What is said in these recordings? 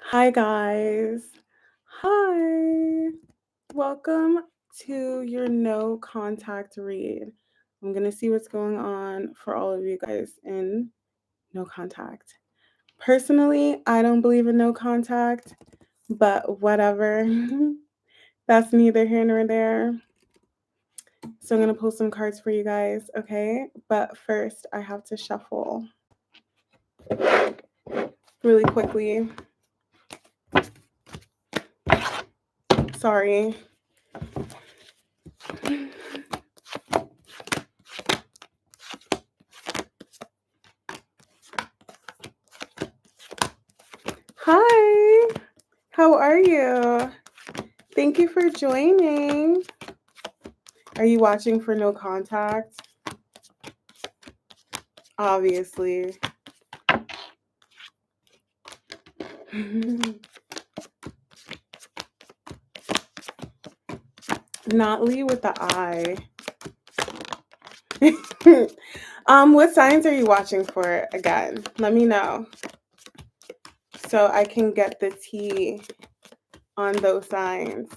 Hi, guys. Hi. Welcome to your no contact read. I'm going to see what's going on for all of you guys in no contact. Personally, I don't believe in no contact, but whatever. That's neither here nor there. So I'm going to pull some cards for you guys, okay? But first, I have to shuffle really quickly. Sorry. Hi. How are you? Thank you for joining. Are you watching for no contact? Obviously. Not Lee with the eye. What signs are you watching for again? Let me know so I can get the tea on those signs.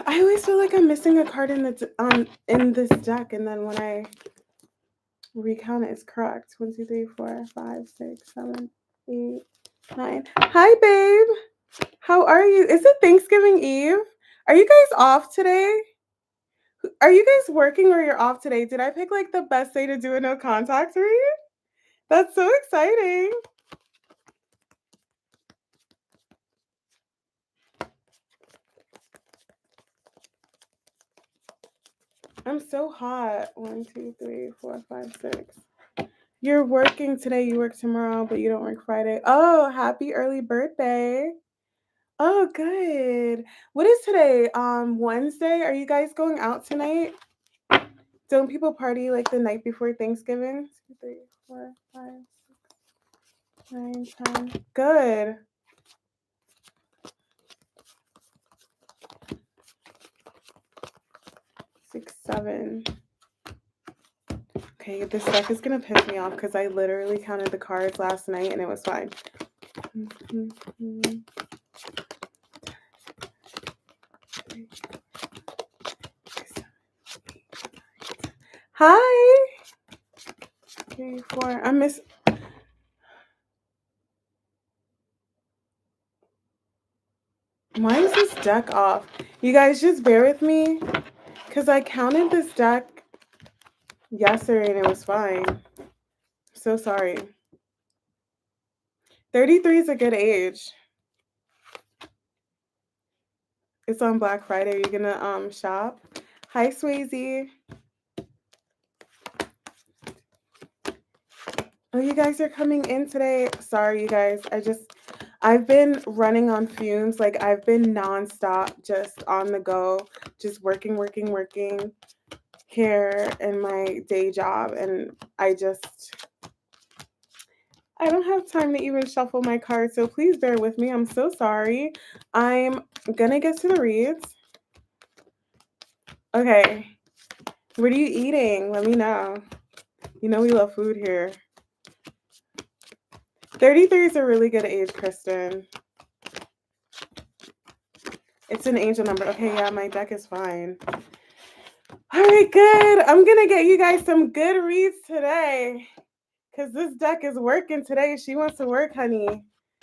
I always feel like I'm missing a card in this deck, and then when I recount it, it's correct. 1, 2, 3, 4, 5, 6, 7, 8, 9. Hi, babe. How are you? Is it Thanksgiving Eve? Are you guys off today? Are you guys working or you're off today? Did I pick like the best day to do a no contact read? That's so exciting. I'm so hot. 1, 2, 3, 4, 5, 6. You're working today, you work tomorrow, but you don't work Friday. Oh, happy early birthday. Oh, good. What is today? Wednesday. Are you guys going out tonight? Don't people party like the night before Thanksgiving? 2, 3, 4, 5, 6, 9, 10. Good. Six, 7. Okay, this deck is gonna piss me off because I literally counted the cards last night and it was fine. Hi. 3, 4. I miss. Why is this deck off? You guys just bear with me because I counted this deck yesterday and it was fine. So sorry. 33 is a good age. It's on Black Friday. Are you gonna shop? Hi, Swayze. Oh, you guys are coming in today. Sorry, you guys. I've been running on fumes. Like I've been nonstop, just on the go, just working here in my day job, and I don't have time to even shuffle my cards. So please bear with me. I'm so sorry. I'm gonna get to the reads. Okay. What are you eating? Let me know. You know we love food here. 33 is a really good age, Kristen. It's an angel number. Okay, yeah, my deck is fine. All right, good. I'm going to get you guys some good reads today because this deck is working today. She wants to work, honey.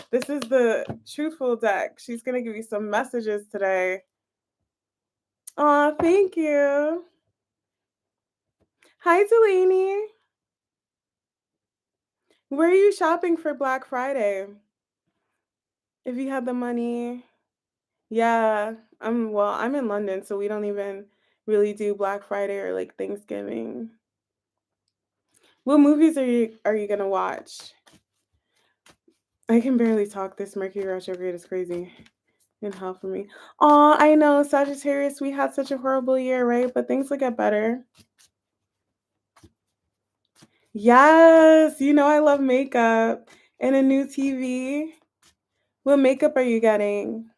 This is the truthful deck. She's going to give you some messages today. Aw, thank you. Hi, Delaney. Where are you shopping for Black Friday? If you had the money. Yeah, I'm in London, so we don't even really do Black Friday or like Thanksgiving. What movies are you gonna watch? I can barely talk. This Mercury retrograde is crazy in hell for me. Oh, I know, Sagittarius, we had such a horrible year, right? But things will get better. Yes, you know I love makeup and a new TV. What makeup are you getting?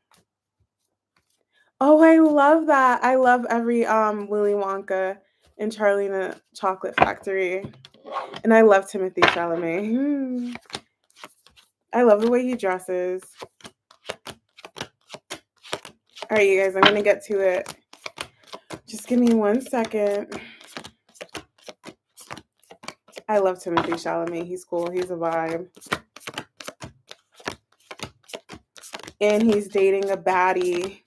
Oh, I love that. I love every Willy Wonka and Charlie and the Chocolate Factory. And I love Timothy Chalamet. I love the way he dresses. All right, you guys, I'm going to get to it. Just give me 1 second. I love Timothée Chalamet. He's cool. He's a vibe. And he's dating a baddie.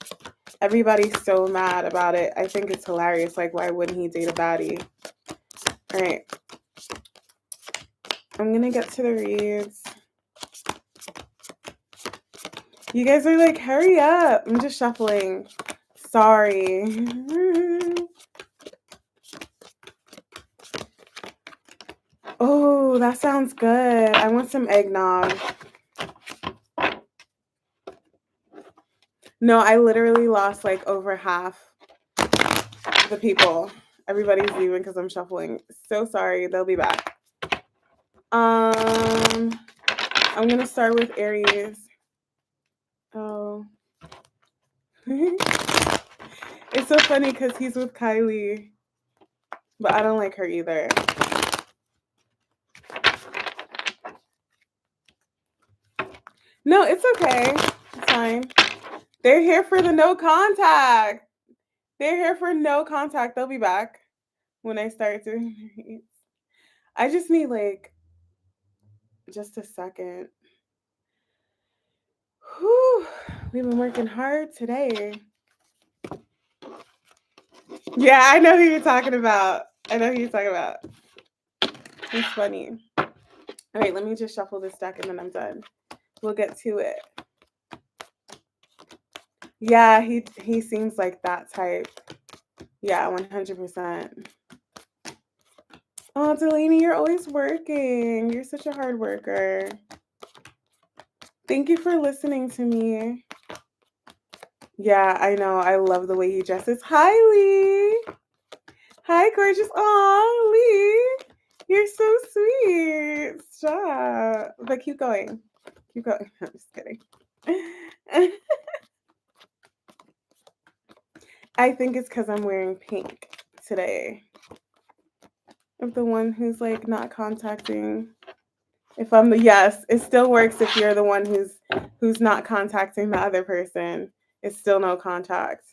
Everybody's so mad about it. I think it's hilarious. Like, why wouldn't he date a baddie? All right. I'm going to get to the reads. You guys are like, hurry up. I'm just shuffling. Sorry. Oh, that sounds good. I want some eggnog. No, I literally lost like over half the people. Everybody's leaving because I'm shuffling. So sorry. They'll be back. I'm gonna start with Aries. Oh. It's so funny because he's with Kylie. But I don't like her either. No, it's okay. It's fine. They're here for the no contact. They're here for no contact. They'll be back when I start doing reads. I just need like just a second. Whew. We've been working hard today. Yeah, I know who you're talking about. It's funny. All right, let me just shuffle this deck and then I'm done. We'll get to it. Yeah, he seems like that type. Yeah, 100%. Oh, Delaney, you're always working. You're such a hard worker. Thank you for listening to me. Yeah, I know. I love the way he dresses. Hi, Lee. Hi, gorgeous. Aw, Lee. You're so sweet. Stop. But keep going. Keep going. I'm just kidding. I think it's because I'm wearing pink today. Of the one who's like not contacting. If I'm the yes, it still works if you're the one who's not contacting the other person. It's still no contact.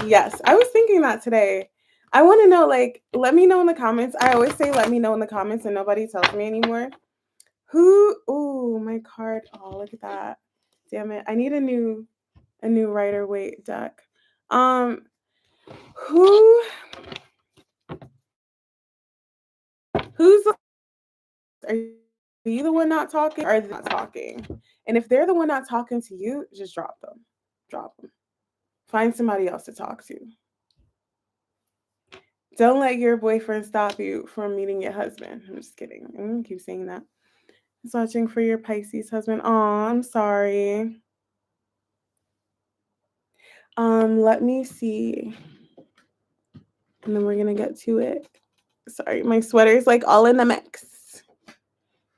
Yes, I was thinking that today. I want to know, like, let me know in the comments. I always say let me know in the comments and nobody tells me anymore. Oh, my card. Oh, look at that. Damn it. I need a new Rider-Waite deck. Who's are you the one not talking or are they not talking? And if they're the one not talking to you, just drop them. Drop them. Find somebody else to talk to. Don't let your boyfriend stop you from meeting your husband. I'm just kidding. I'm gonna keep saying that. He's watching for your Pisces husband. Oh, I'm sorry. Let me see. And then we're gonna get to it. Sorry, my sweater's like all in the mix.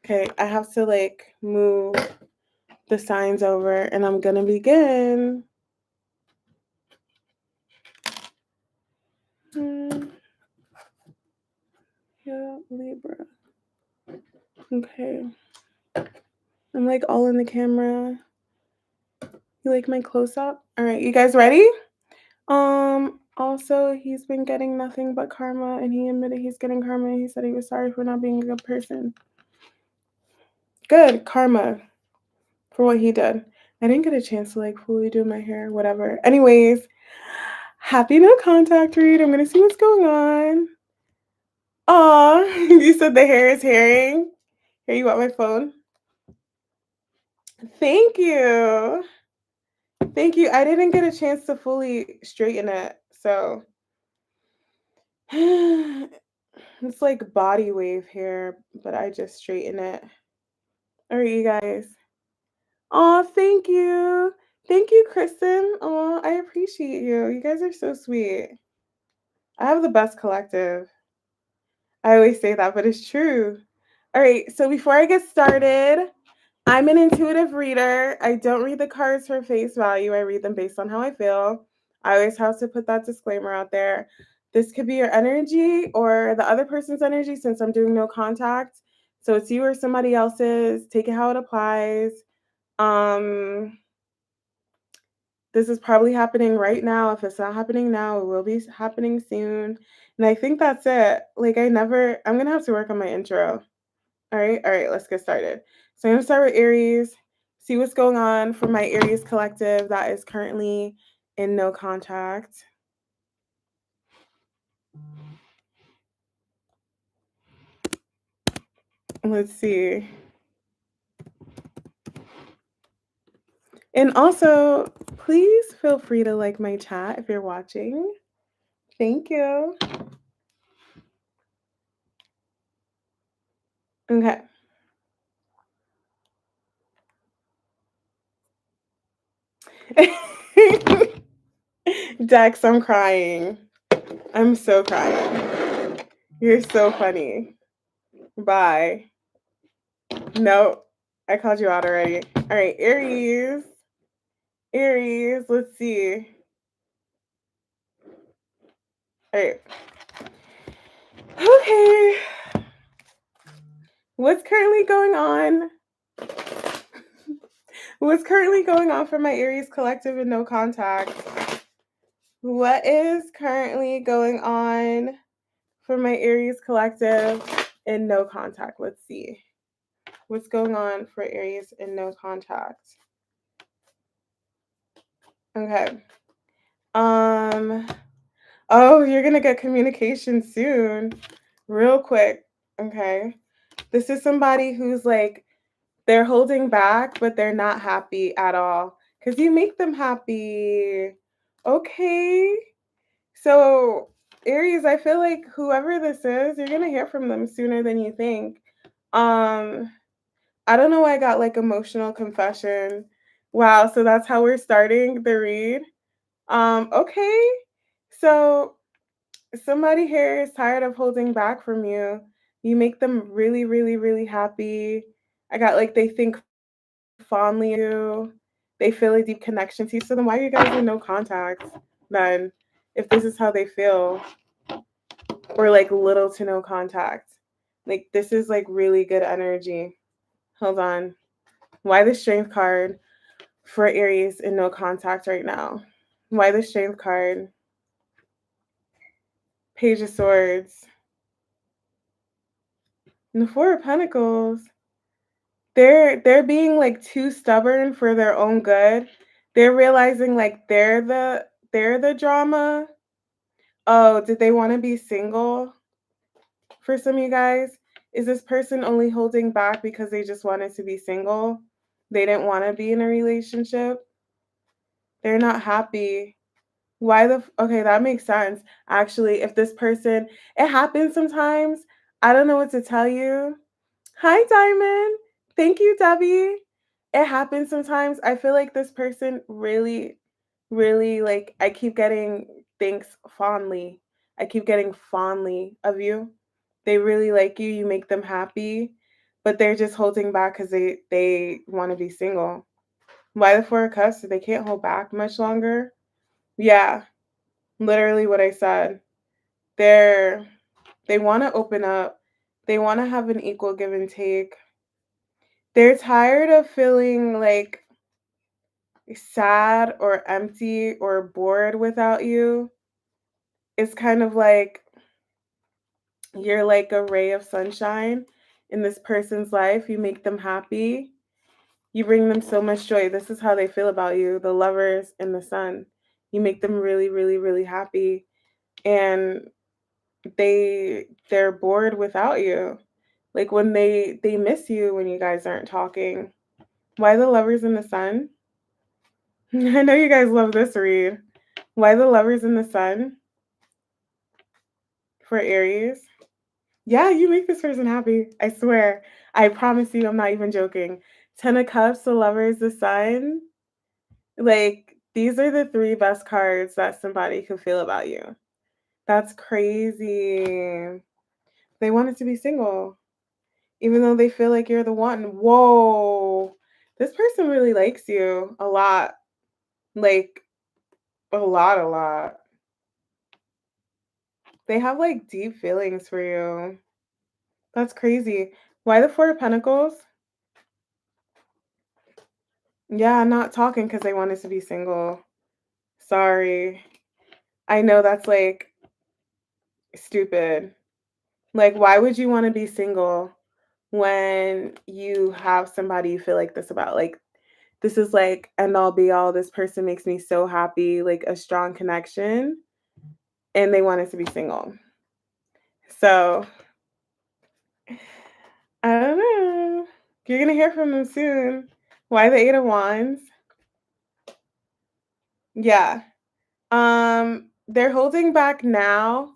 Okay, I have to like move the signs over and I'm gonna begin. Yeah, Libra. Okay. I'm like all in the camera. You like my close-up? All right, you guys ready? Also, he's been getting nothing but karma, and he admitted he's getting karma, and he said he was sorry for not being a good person. Good karma for what he did. I didn't get a chance to like fully do my hair, whatever. Anyways, happy no contact read. I'm gonna see what's going on. Aw, you said the hair is hairing. Here, you want my phone? Thank you. Thank you. I didn't get a chance to fully straighten it, so it's like body wave hair, but I just straighten it. All right, you guys. Oh, thank you. Thank you, Kristen. Oh, I appreciate you. You guys are so sweet. I have the best collective. I always say that, but it's true. All right, so before I get started, I'm an intuitive reader. I don't read the cards for face value. I read them based on how I feel. I always have to put that disclaimer out there. This could be your energy or the other person's energy since I'm doing no contact. So it's you or somebody else's. Take it how it applies. Um, this is probably happening right now. If it's not happening now, it will be happening soon. And I think that's it. Like I'm gonna have to work on my intro. All right, let's get started. So I'm gonna start with Aries, see what's going on for my Aries collective that is currently in no contact. Let's see. And also, please feel free to like my chat if you're watching. Thank you. Okay. Dex, I'm crying. I'm so crying. You're so funny. Bye. No, I called you out already. All right, Aries. Aries, let's see. All right. Okay. What's currently going on? What's currently going on for my Aries collective in no contact? What is currently going on for my Aries collective in no contact? Let's see. What's going on for Aries in no contact? Okay. Um oh, you're going to get communication soon. Real quick. Okay. This is somebody who's like they're holding back, but they're not happy at all cuz you make them happy. Okay. So, Aries, I feel like whoever this is, you're going to hear from them sooner than you think. Um I don't know why I got like emotional confession. Wow, so that's how we're starting the read. Okay. So somebody here is tired of holding back from you. You make them really, really, really happy. I got like they think fondly of you. They feel a deep connection to you. So then why are you guys in no contact then? If this is how they feel, or like little to no contact. Like this is like really good energy. Hold on. Why the strength card for Aries in no contact right now? Why the strength card? Page of Swords. And the Four of Pentacles. They're being like too stubborn for their own good. They're realizing like they're the drama. Oh, did they want to be single? For some of you guys, is this person only holding back because they just wanted to be single? They didn't want to be in a relationship. They're not happy. Okay, that makes sense. Actually, if this person, it happens sometimes. I don't know what to tell you. Hi, Diamond. Thank you, Debbie. It happens sometimes. I feel like this person really, really like, I keep getting things fondly. I keep getting fondly of you. They really like you. You make them happy, but they're just holding back because they want to be single. Why the Four of Cups? They can't hold back much longer. Yeah, literally what I said. They're they want to open up. They want to have an equal give and take. They're tired of feeling like sad or empty or bored without you. It's kind of like you're like a ray of sunshine in this person's life. You make them happy. You bring them so much joy. This is how they feel about you, the lovers in the sun. You make them really, really, really happy. And they're bored without you. Like when they miss you when you guys aren't talking. Why the lovers in the sun? I know you guys love this read. Why the lovers in the sun for Aries? Yeah, you make this person happy. I swear. I promise you, I'm not even joking. Ten of Cups, the lovers, the sun. Like, these are the three best cards that somebody could feel about you. That's crazy. They wanted to be single, even though they feel like you're the one. Whoa. This person really likes you a lot. Like, a lot, a lot. They have like deep feelings for you. That's crazy. Why the Four of Pentacles? Yeah, not talking because they wanted to be single. Sorry. I know that's like stupid. Like, why would you want to be single when you have somebody you feel like this about? Like, this is like end all be all. This person makes me so happy, like a strong connection, and they wanted to be single. So, I don't know. You're going to hear from them soon. Why the Eight of Wands? Yeah. They're holding back now,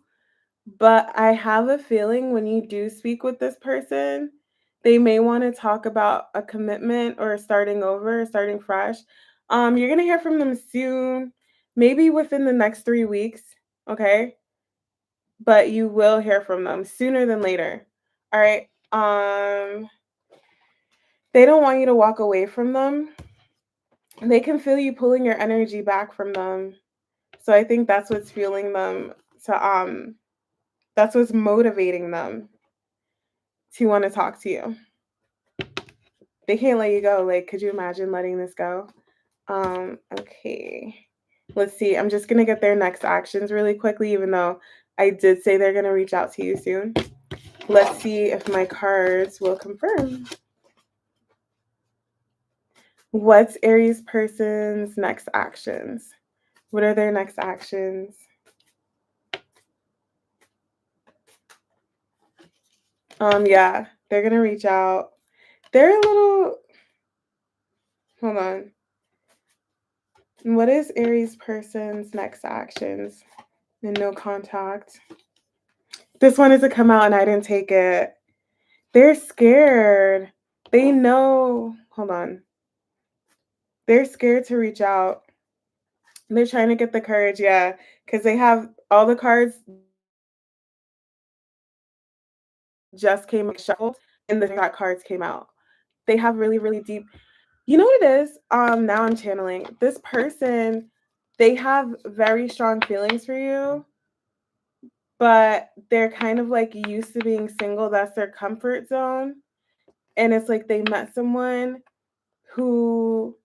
but I have a feeling when you do speak with this person, they may want to talk about a commitment or starting over, starting fresh. You're gonna hear from them soon, maybe within the next 3 weeks, okay? But you will hear from them sooner than later. All right. They don't want you to walk away from them. They can feel you pulling your energy back from them. So I think that's what's fueling them to that's what's motivating them to want to talk to you. They can't let you go. Like, could you imagine letting this go? Okay. Let's see. I'm just gonna get their next actions really quickly, even though I did say they're gonna reach out to you soon. Let's see if my cards will confirm. What's Aries person's next actions? What are their next actions? Yeah, they're gonna reach out. They're a little, hold on. What is Aries person's next actions? And no contact. This one is to come out and I didn't take it. They're scared. They know. Hold on. They're scared to reach out. They're trying to get the courage, yeah, because they have all the cards just came shuffled and the got cards came out. They have really, really deep. You know what it is? Now I'm channeling. This person, they have very strong feelings for you, but they're kind of like used to being single. That's their comfort zone. And it's like they met someone who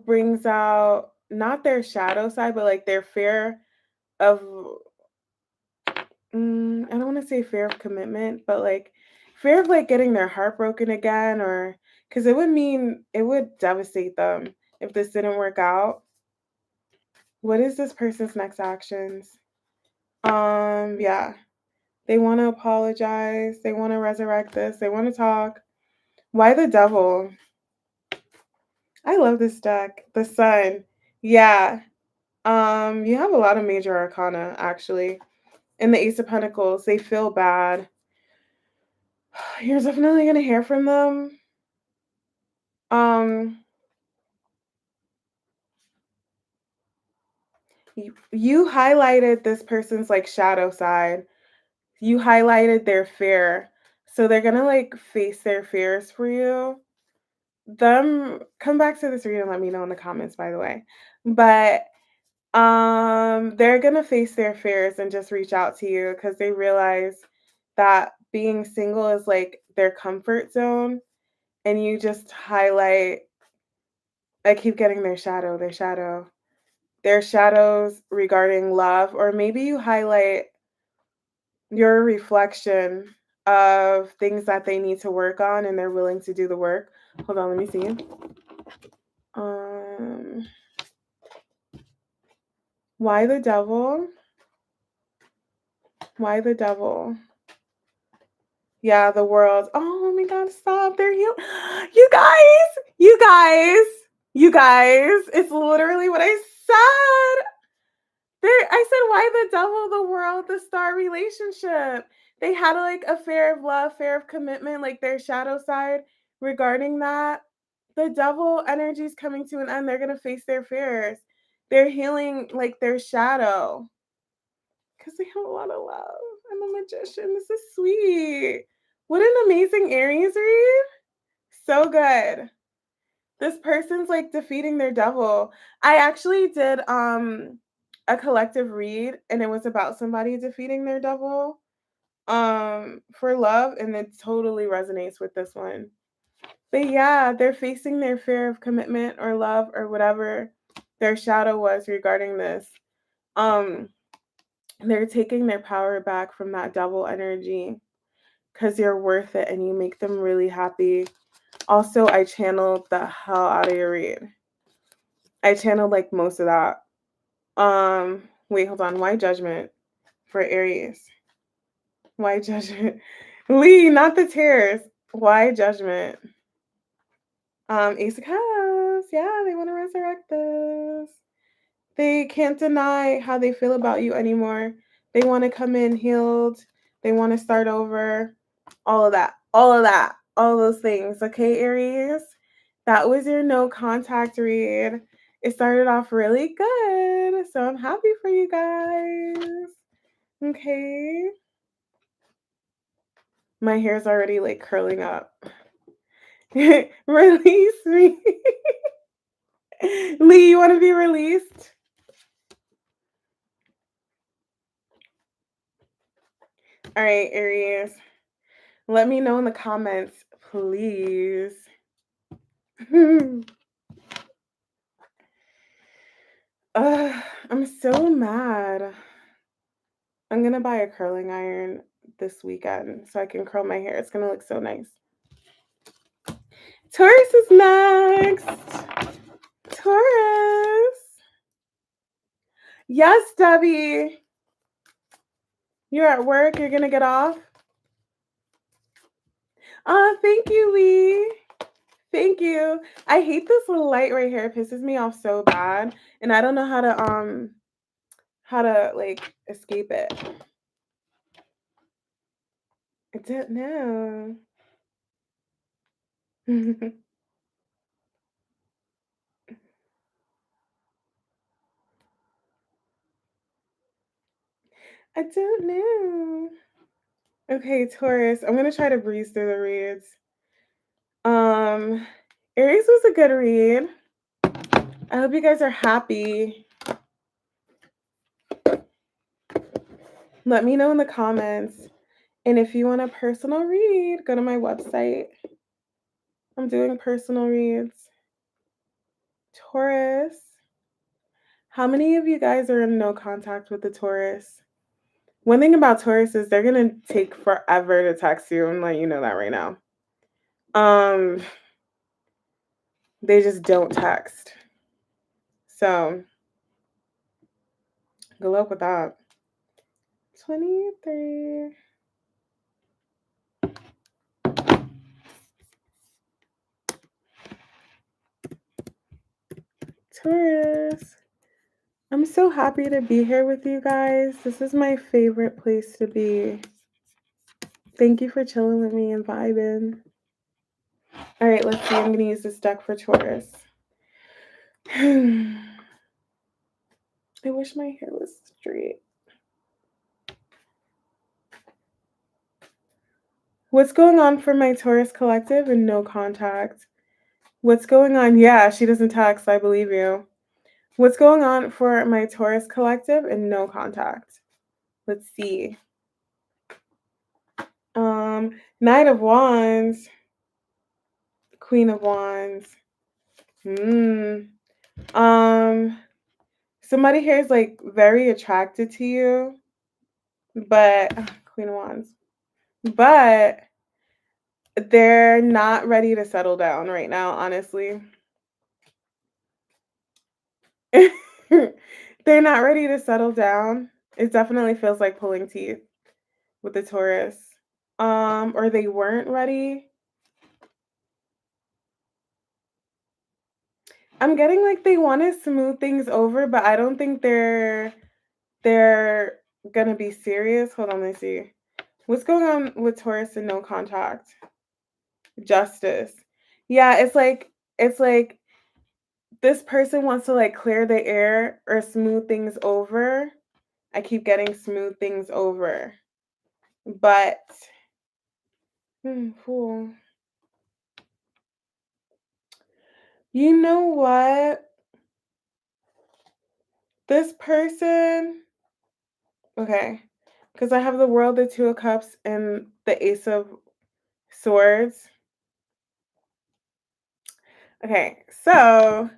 brings out not their shadow side, but like their fear of I don't want to say fear of commitment, but like fear of like getting their heart broken again, or because it would devastate them if this didn't work out. What is this person's next actions? Yeah, they want to apologize. They want to resurrect this. They want to talk. Why the devil? I love this deck. The sun. Yeah. You have a lot of major arcana actually. And the Ace of Pentacles, they feel bad. You're definitely gonna hear from them. Um, you highlighted this person's like shadow side. You highlighted their fear. So they're gonna like face their fears for you. Them come back to this reading and let me know in the comments, by the way. But they're gonna face their fears and just reach out to you because they realize that being single is like their comfort zone, and you just highlight. I keep getting their shadows regarding love, or maybe you highlight your reflection of things that they need to work on and they're willing to do the work. Hold on, let me see. Um, why the devil? Why the devil? Yeah, the world. Oh my God, stop. They're you. You guys, you guys, you guys. It's literally what I said. I said, why the devil, the world, the star relationship? They had like a fear of love, fear of commitment, like their shadow side regarding that. The devil energy is coming to an end. They're gonna face their fears. They're healing like their shadow because they have a lot of love. I'm a magician. This is sweet. What an amazing Aries read. So good. This person's like defeating their devil. I actually did a collective read and it was about somebody defeating their devil. for love, and it totally resonates with this one. But yeah, they're facing their fear of commitment or love or whatever their shadow was regarding this. Um, they're taking their power back from that devil energy because you're worth it and you make them really happy. Also, I channeled the hell out of your read. I channeled like most of that. Wait, hold on. Why judgment for Aries? Why judgment? Lee, not the tears. Why judgment? Ace of Cups. Yeah, they want to resurrect this. They can't deny how they feel about you anymore. They want to come in healed. They want to start over. All of that. All of that. All those things. Okay, Aries? That was your no contact read. It started off really good. So I'm happy for you guys. Okay. My hair's already like curling up. Release me. Lee, you want to be released? All right, Aries. Let me know in the comments, please. I'm so mad. I'm going to buy a curling iron this weekend so I can curl my hair. It's going to look so nice. Taurus is next. Taurus. Yes, Debbie. You're at work. You're going to get off. Oh, thank you, Lee. Thank you. I hate this little light right here. It pisses me off so bad. And I don't know how to like escape it. I don't know. I don't know. Okay, Taurus. I'm gonna try to breeze through the reads. Aries was a good read. I hope you guys are happy. Let me know in the comments. And if you want a personal read, go to my website. I'm doing personal reads. Taurus. How many of you guys are in no contact with the Taurus? One thing about Taurus is they're gonna take forever to text you. I'm letting you know that right now. They just don't text. So good luck with that. 23. Taurus. I'm so happy to be here with you guys. This is my favorite place to be. Thank you for chilling with me and vibing. All right, let's see. I'm going to use this deck for Taurus. I wish my hair was straight. What's going on for my Taurus collective and no contact? What's going on? Yeah, she doesn't text. I believe you. What's going on for my Taurus collective and no contact? Let's see. Knight of Wands, Queen of Wands. Somebody here is like very attracted to you, but Queen of Wands. But they're not ready to settle down right now, honestly. They're not ready to settle down. It definitely feels like pulling teeth with the Taurus. Or they weren't ready. I'm getting like they want to smooth things over, but I don't think they're gonna be serious. Hold on, let me see. What's going on with Taurus and no contact? Justice. Yeah, it's like this person wants to like clear the air or smooth things over. I keep getting smooth things over. But fool. You know what? This person, okay. because I have the World, the Two of Cups, and the Ace of Swords. Okay, so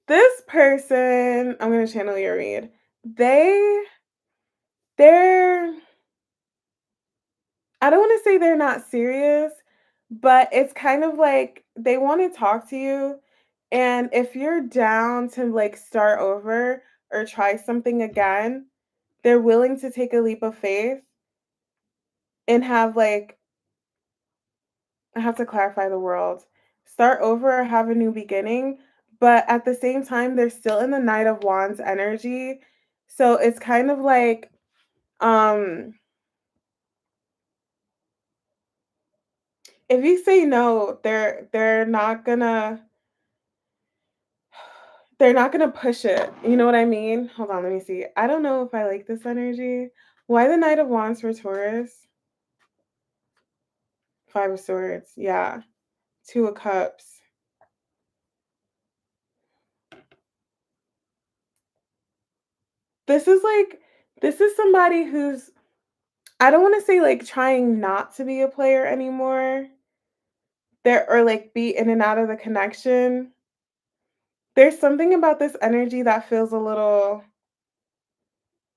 this person, I'm gonna channel your read. They they're I don't want to say they're not serious, but it's kind of like they want to talk to you. And if you're down to like start over or try something again, they're willing to take a leap of faith and have like, I have to clarify the world, start over or have a new beginning. But at the same time, they're still in the Knight of Wands energy. So it's kind of like, um, if you say no, they're not gonna push it. You know what I mean? Hold on, let me see. I don't know if I like this energy. Why the Knight of Wands for Taurus? Five of Swords. Yeah. Two of Cups. This is like this is somebody who's, I don't want to say like trying not to be a player anymore. There, or like be in and out of the connection. There's something about this energy that feels a little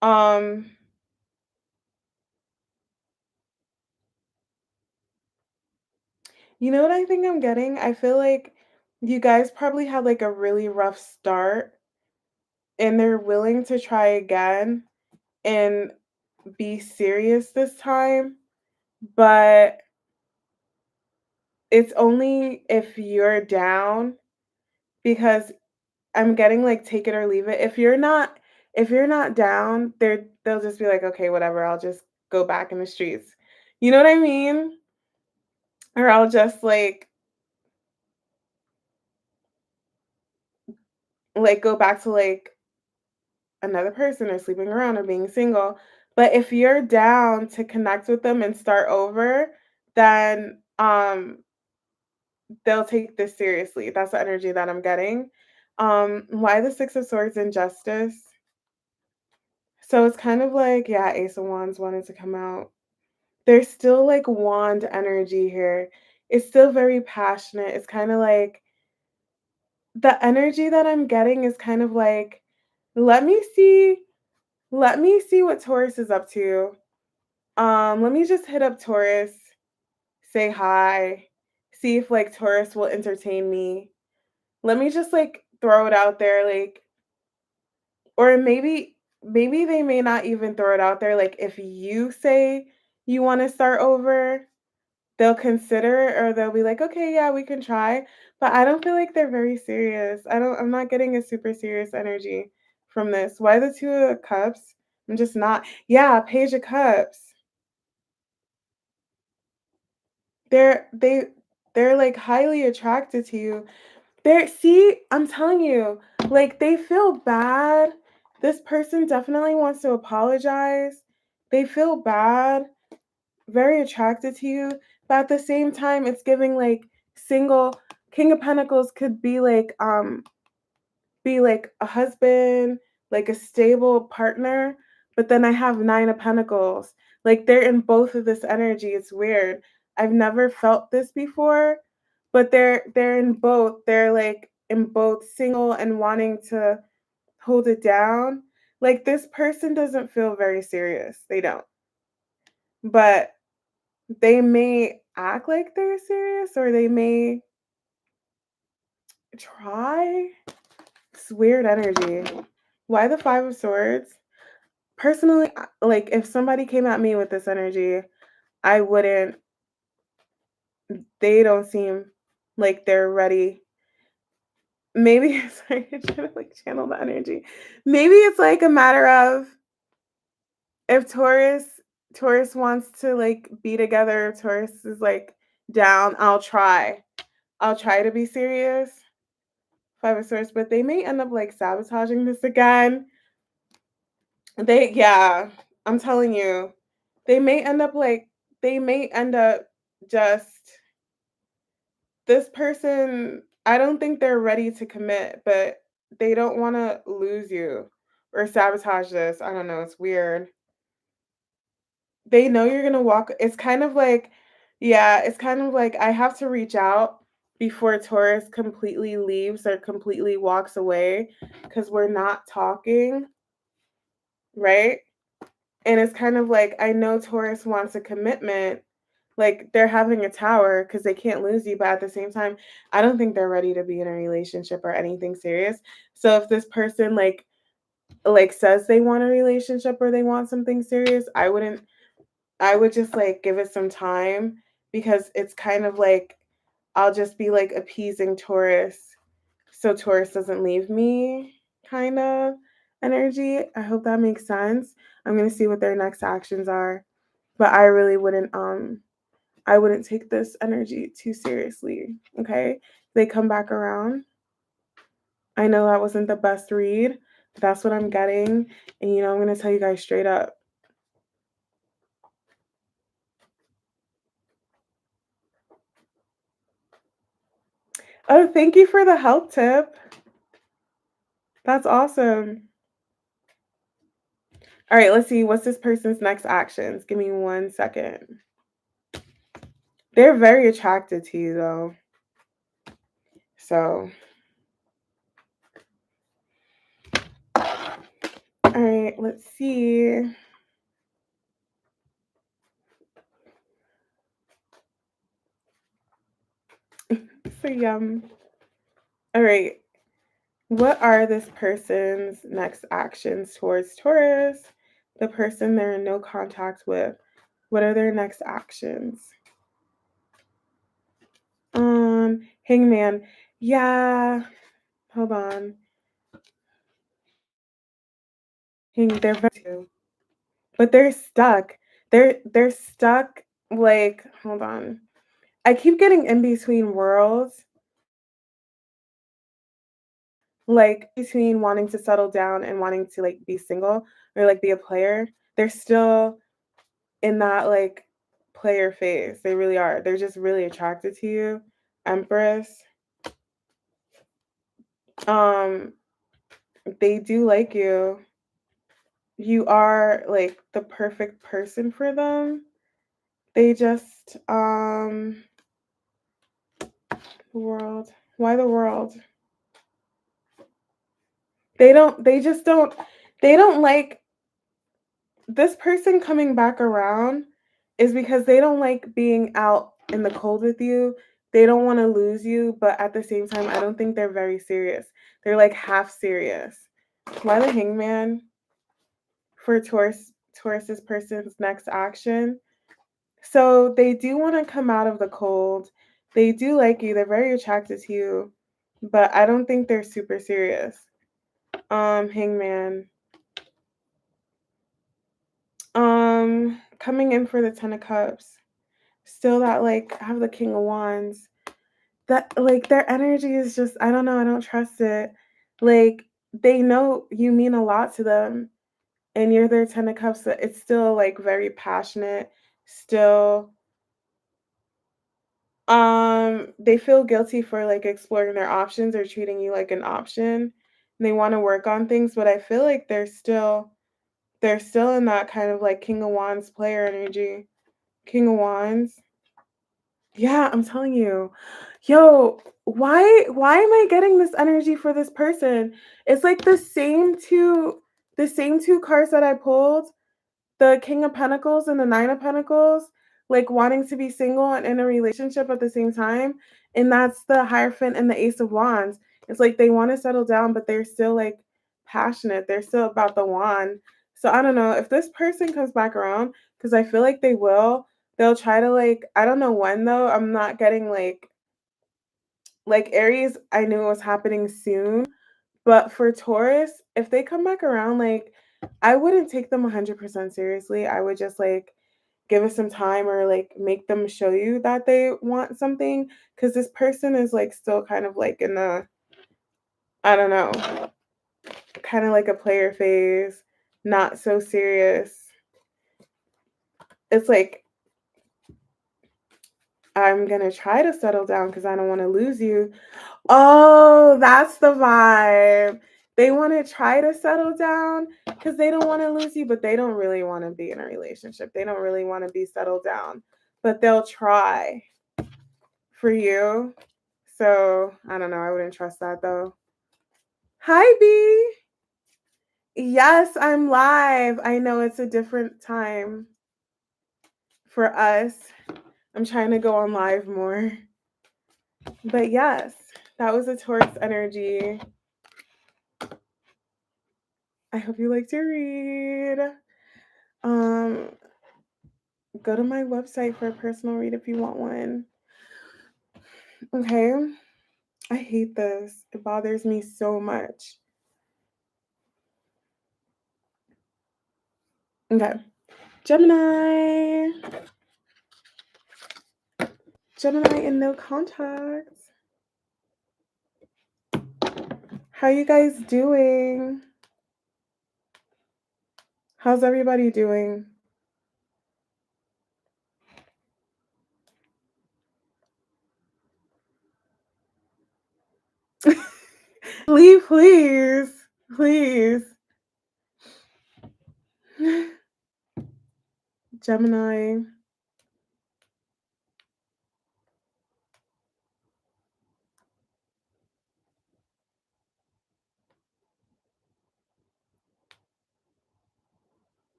um you know what I think I'm getting? I feel like you guys probably had like a really rough start and they're willing to try again and be serious this time, but it's only if you're down, because I'm getting like take it or leave it. If you're not down, they'll just be like, okay, whatever, I'll just go back in the streets. You know what I mean? Or I'll just like go back to like another person or sleeping around or being single. But if you're down to connect with them and start over, then they'll take this seriously. That's the energy that I'm getting. Why the Six of Swords and Justice? So it's kind of like, yeah, Ace of Wands wanted to come out. There's still like wand energy here. It's still very passionate. It's kind of like the energy that I'm getting is kind of like, let me see, let me see what Taurus is up to. Let me just hit up Taurus, say hi, see if like Taurus will entertain me. Let me just like throw it out there, like, or maybe they may not even throw it out there. Like if you say you want to start over, they'll consider it, or they'll be like, okay, yeah, we can try. But I don't feel like they're very serious. I'm not getting a super serious energy from this. Why the Two of Cups? I'm just not. Yeah, Page of Cups. They're they they're like highly attracted to you. See, I'm telling you, like they feel bad. This person definitely wants to apologize. They feel bad, very attracted to you, but at the same time it's giving like single. King of Pentacles could be like a husband, like a stable partner, but then I have Nine of Pentacles. Like they're in both of this energy. It's weird. I've never felt this before, but they're in both. They're like in both single and wanting to hold it down. Like this person doesn't feel very serious. They don't. But they may act like they're serious or they may try. It's weird energy. Why the Five of Swords? Personally, like if somebody came at me with this energy, I wouldn't, they don't seem like they're ready. Maybe sorry, I'm trying to like channel the energy. Maybe it's like a matter of if Taurus wants to like be together, Taurus is like down, I'll try to be serious. Five of Swords, but they may end up like sabotaging this again. Yeah, I'm telling you, they may end up like, they may end up just, this person, I don't think they're ready to commit, but they don't want to lose you or sabotage this. I don't know, it's weird. They know you're gonna walk. It's kind of like, yeah, it's kind of like I have to reach out before Taurus completely leaves or completely walks away because we're not talking, right? And it's kind of like I know Taurus wants a commitment. Like they're having a tower because they can't lose you, but at the same time, I don't think they're ready to be in a relationship or anything serious. So if this person like says they want a relationship or they want something serious, I would just like give it some time because it's kind of like I'll just be like appeasing Taurus so Taurus doesn't leave me kind of energy. I hope that makes sense. I'm going to see what their next actions are, but I really wouldn't take this energy too seriously, okay? They come back around. I know that wasn't the best read, but that's what I'm getting, and I'm going to tell you guys straight up. Oh, thank you for the help tip. That's awesome. All right, let's see. What's this person's next actions? Give me 1 second. They're very attracted to you, though. So, all right, let's see. So, yum. All right. What are this person's next actions towards Taurus? The person they're in no contact with. What are their next actions? Hangman. Yeah. Hold on. They're very, but they're stuck. They're stuck. Like, hold on. I keep getting in between worlds, like between wanting to settle down and wanting to like be single or like be a player. They're still in that like player phase. They really are. They're just really attracted to you. Empress. Um, they do like you. You are like the perfect person for them. They just the world. Why the world? They don't like this person coming back around is because they don't like being out in the cold with you. They don't want to lose you, but at the same time, I don't think they're very serious. They're like half serious. Why the hangman for Taurus's person's next action? So they do want to come out of the cold. They do like you. They're very attracted to you, but I don't think they're super serious. Hangman. Coming in for the 10 of Cups. Still that like I have the King of Wands. That like their energy is just I don't know, I don't trust it. Like they know you mean a lot to them and you're their 10 of Cups. So it's still like very passionate. Still they feel guilty for like exploring their options or treating you like an option. They want to work on things, but I feel like they're still in that kind of like King of Wands player energy. King of Wands. Yeah, I'm telling you. Yo, why am I getting this energy for this person? It's like the same two cards that I pulled, the King of Pentacles and the Nine of Pentacles, like wanting to be single and in a relationship at the same time. And that's the Hierophant and the Ace of Wands. It's like they want to settle down, but they're still like passionate. They're still about the wand. So I don't know if this person comes back around, because I feel like they will. They'll try to like, I don't know when though. I'm not getting like Aries, I knew it was happening soon. But for Taurus, if they come back around, like I wouldn't take them 100% seriously. I would just like give it some time or like make them show you that they want something because this person is like still kind of like in the, I don't know, kind of like a player phase, not so serious. It's like I'm gonna try to settle down because I don't want to lose you. Oh, that's the vibe. They want to try to settle down because they don't want to lose you, but they don't really want to be in a relationship. They don't really want to be settled down, but they'll try for you. So I don't know. I wouldn't trust that though. Hi, B. Yes, I'm live. I know it's a different time for us. I'm trying to go on live more. But yes, that was a Taurus energy. I hope you liked your read. Go to my website for a personal read if you want one. Okay. I hate this. It bothers me so much. Okay. Gemini. Gemini and no contacts. How you guys doing? How's everybody doing? Leave, please. Please. Gemini.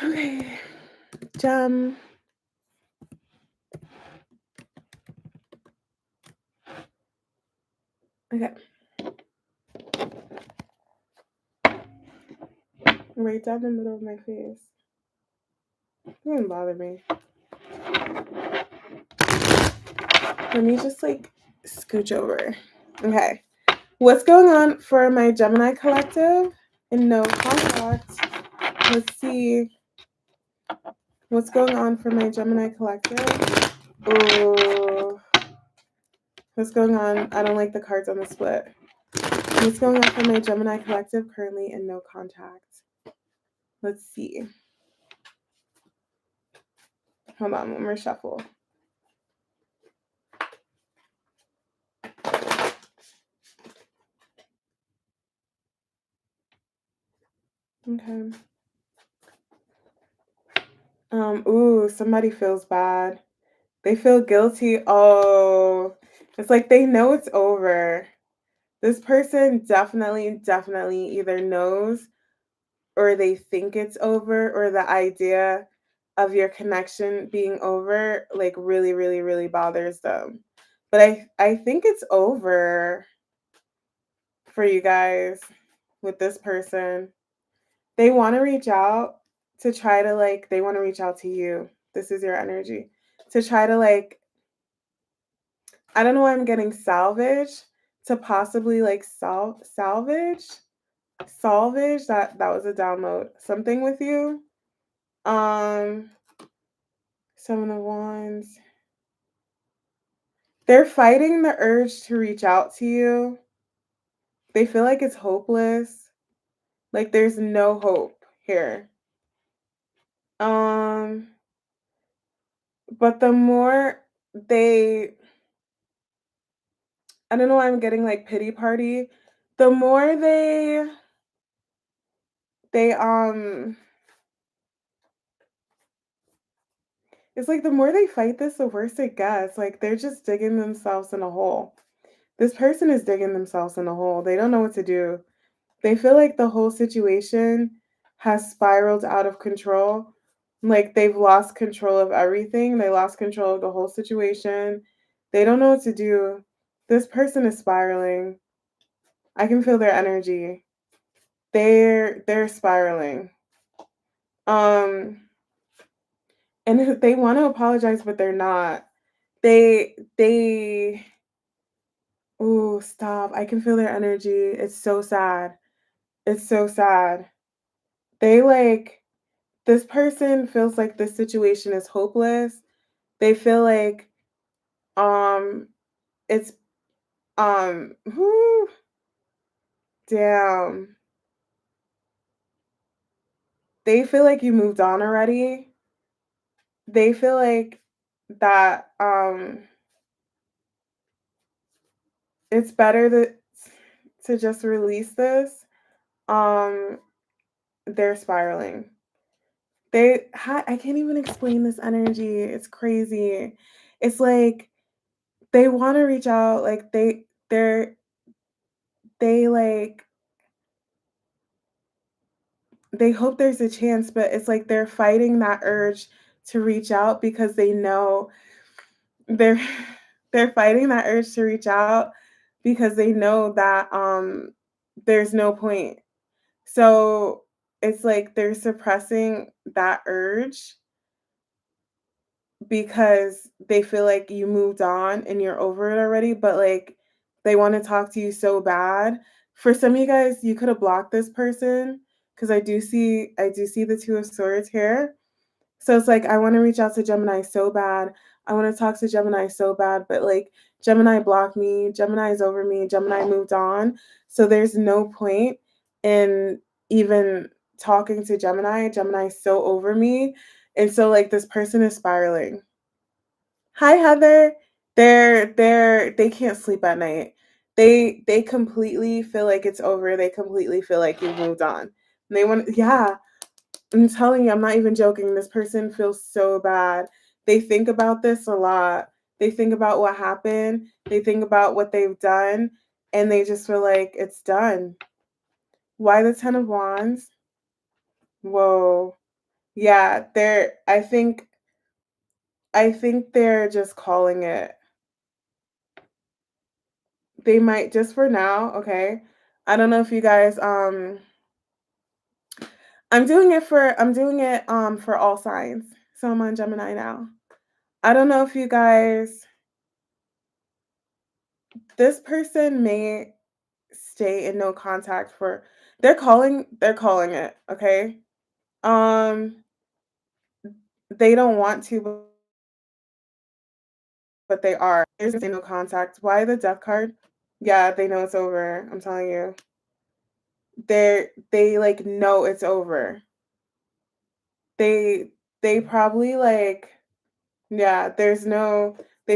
Okay. Gem. Okay. Right down the middle of my face. It doesn't bother me. Let me just like scooch over. Okay. What's going on for my Gemini collective and no contact? Let's see what's going on for my Gemini collective. Ooh. What's going on? I don't like the cards on the split. What's going on for my Gemini collective currently and no contact? Let's see. Hold on, one more shuffle. Okay. Ooh, somebody feels bad. They feel guilty. Oh, it's like they know it's over. This person definitely either knows or they think it's over, or the idea of your connection being over like really, really, really bothers them. But I think it's over for you guys with this person. They want to reach out to try to like, they want to reach out to you. This is your energy. To try to like, I don't know why I'm getting salvage, to possibly like salvage that was a download. Something with you. 7 of Wands. They're fighting the urge to reach out to you. They feel like it's hopeless. Like there's no hope here. But the more they, I don't know why I'm getting like pity party. The more they it's like the more they fight this, the worse it gets. Like they're just digging themselves in a hole. This person is digging themselves in a hole. They don't know what to do. They feel like the whole situation has spiraled out of control. Like they've lost control of everything. They lost control of the whole situation. They don't know what to do. This person is spiraling. I can feel their energy. They're spiraling. And they want to apologize, but they're not. They ooh, stop. I can feel their energy. It's so sad. It's so sad. They like this person feels like this situation is hopeless. They feel like um it's whew, damn. They feel like you moved on already. They feel like that it's better to just release this. Um they're spiraling. I can't even explain this energy. It's crazy. It's like they want to reach out, like they like they hope there's a chance, but it's like they're fighting that urge to reach out because they know they're they're fighting that urge to reach out because they know that there's no point. So it's like they're suppressing that urge because they feel like you moved on and you're over it already, but like they want to talk to you so bad. For some of you guys, you could have blocked this person because I do see the two of swords here. So it's like I want to reach out to Gemini so bad. I want to talk to Gemini so bad, but like Gemini blocked me, Gemini is over me, Gemini moved on. So there's no point in even talking to Gemini. Gemini's so over me. And so like this person is spiraling. Hi Heather. They can't sleep at night. They completely feel like it's over. They completely feel like you've moved on. And they want yeah, I'm telling you, I'm not even joking. This person feels so bad. They think about this a lot. They think about what happened. They think about what they've done and they just feel like it's done. Why the 10 of wands? Whoa. Yeah, I think they're just calling it. They might just for now, okay? I don't know if you guys I'm doing it for all signs. So I'm on Gemini now. I don't know if you guys this person may stay in no contact for they're calling it, okay? Um they don't want to but they are. There's no contact. Why the death card? Yeah, they know it's over. I'm telling you. They like know it's over. They they probably like yeah, they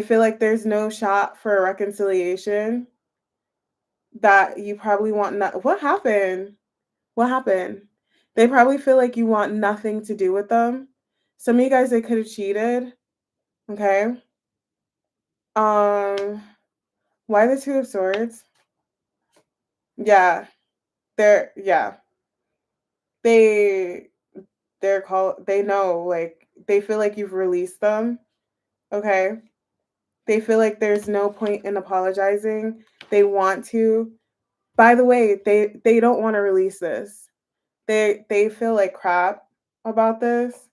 feel like there's no shot for a reconciliation that you probably want not what happened? What happened? They probably feel like you want nothing to do with them. Some of you guys they could have cheated. Okay. Um why the two of swords? Yeah, yeah. They they know like they feel like you've released them. Okay. They feel like there's no point in apologizing. They want to. By the way, they don't want to release this. They feel like crap about this.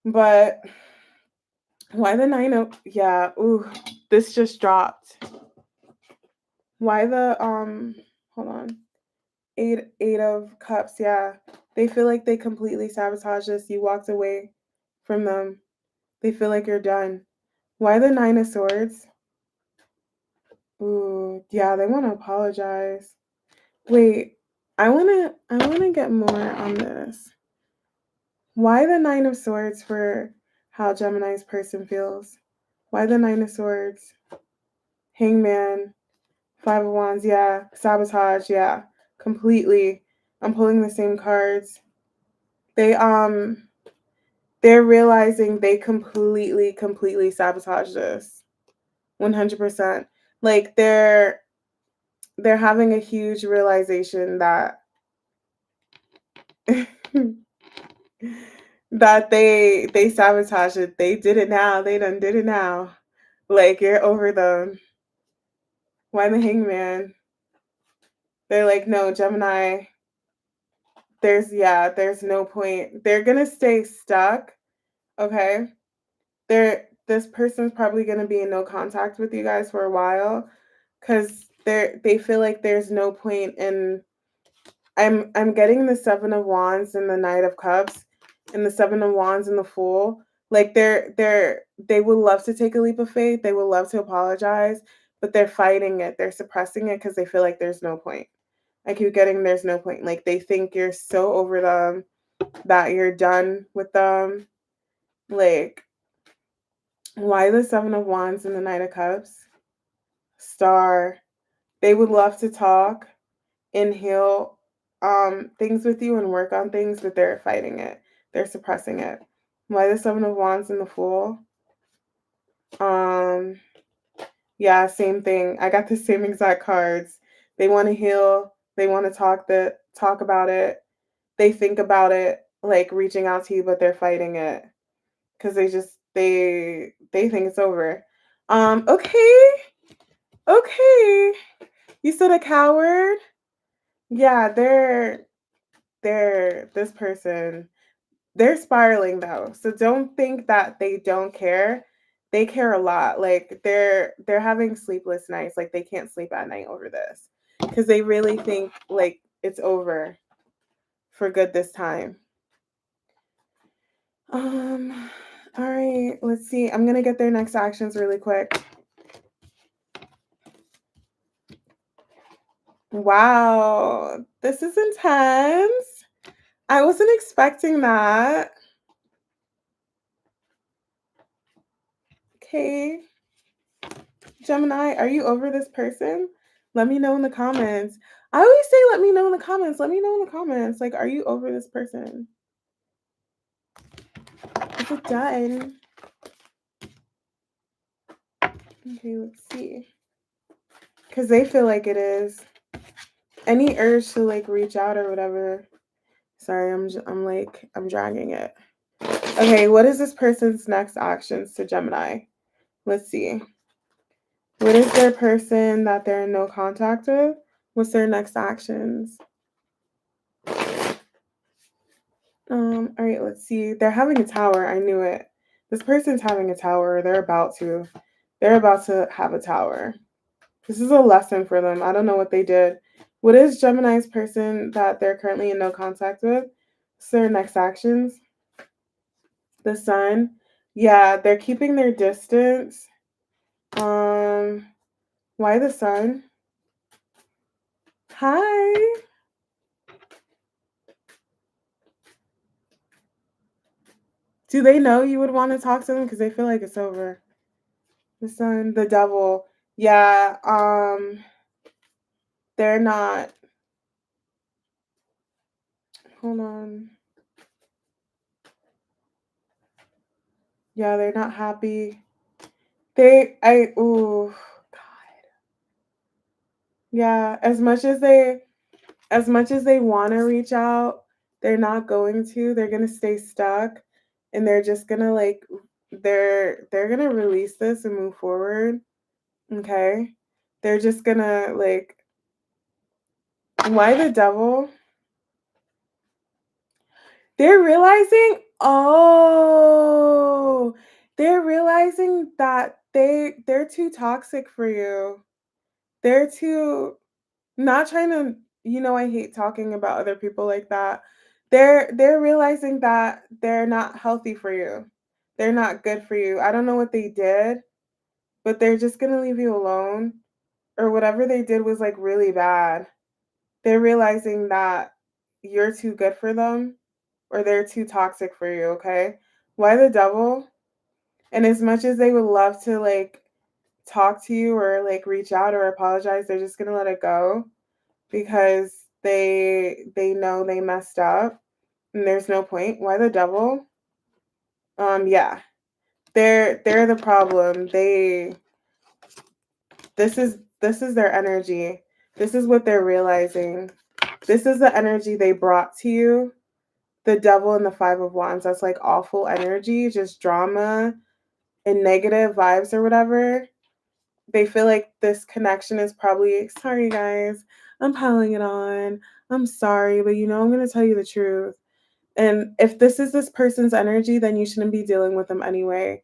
But why the 9 of yeah, ooh, this just dropped. Why the hold on. 8 of cups, yeah. They feel like they completely sabotaged this. You walked away from them. They feel like you're done. Why the 9 of swords? Ooh, yeah, they want to apologize. Wait, I wanna get more on this. Why the 9 of swords for how Gemini's person feels? Why the 9 of swords? Hangman, 5 of wands, yeah. Sabotage, yeah. Completely. I'm pulling the same cards. They they're realizing they completely sabotage this. 100%. Like they're having a huge realization that that they sabotage it. They did it now. They done did it now. Like you're over them. Why the hangman? They're like, no, Gemini, there's no point. They're gonna stay stuck. Okay. This person's probably gonna be in no contact with you guys for a while because they feel like there's no point in I'm getting the 7 of wands and the Knight of cups. and the Seven of Wands and the Fool. Like they would love to take a leap of faith. They would love to apologize, but they're fighting it. They're suppressing it because they feel like there's no point. I keep getting there's no point. Like they think you're so over them that you're done with them. Like, why the Seven of Wands and the Knight of Cups? Star. They would love to talk and heal things with you and work on things, but they're fighting it. They're suppressing it. Why the Seven of Wands and the Fool? Yeah, same thing. I got the same exact cards. They want to heal. They want to talk about it. They think about it, like reaching out to you, but they're fighting it because they think it's over. Okay, okay. You said a coward. Yeah, they're this person. They're spiraling though. So don't think that they don't care. They care a lot. Like they're having sleepless nights. Like they can't sleep at night over this because they really think like it's over for good this time. All right, let's see. I'm going to get their next actions really quick. Wow, this is intense. I wasn't expecting that. Okay. Gemini, are you over this person? Let me know in the comments. I always say, let me know in the comments. Let me know in the comments. Like, are you over this person? Is it done? Okay, let's see. Because they feel like it is. Any urge to like reach out or whatever. Sorry, I'm dragging it. Okay, what is this person's next actions to Gemini? Let's see. What is their person that they're in no contact with? What's their next actions? All right, let's see. They're having a tower. I knew it. This person's having a tower. They're about to. They're about to have a tower. This is a lesson for them. I don't know what they did. What is Gemini's person that they're currently in no contact with? What's their next actions? The sun. Yeah, they're keeping their distance. Why the sun? Hi. Do they know you would want to talk to them because they feel like it's over? The sun, the devil. Yeah, they're not. Hold on. Yeah, they're not happy. Ooh, God. Yeah, as much as they want to reach out, they're not going to. They're going to stay stuck and they're just going to like they're going to release this and move forward. Okay? They're just going to like why the devil? They're realizing they're realizing that they're too toxic for you. They're too not trying to, I hate talking about other people like that. They're realizing that they're not healthy for you. They're not good for you. I don't know what they did, but they're just going to leave you alone or whatever they did was like really bad. They're realizing that you're too good for them or they're too toxic for you, okay? Why the devil? And as much as they would love to like talk to you or like reach out or apologize, they're just going to let it go because they know they messed up and there's no point. Why the devil? Yeah. They're the problem. This is their energy. This is what they're realizing. This is the energy they brought to you. The devil and the Five of Wands. That's like awful energy, just drama and negative vibes or whatever. They feel like this connection is probably sorry guys. I'm piling it on. I'm sorry, but I'm going to tell you the truth. And if this is this person's energy, then you shouldn't be dealing with them anyway.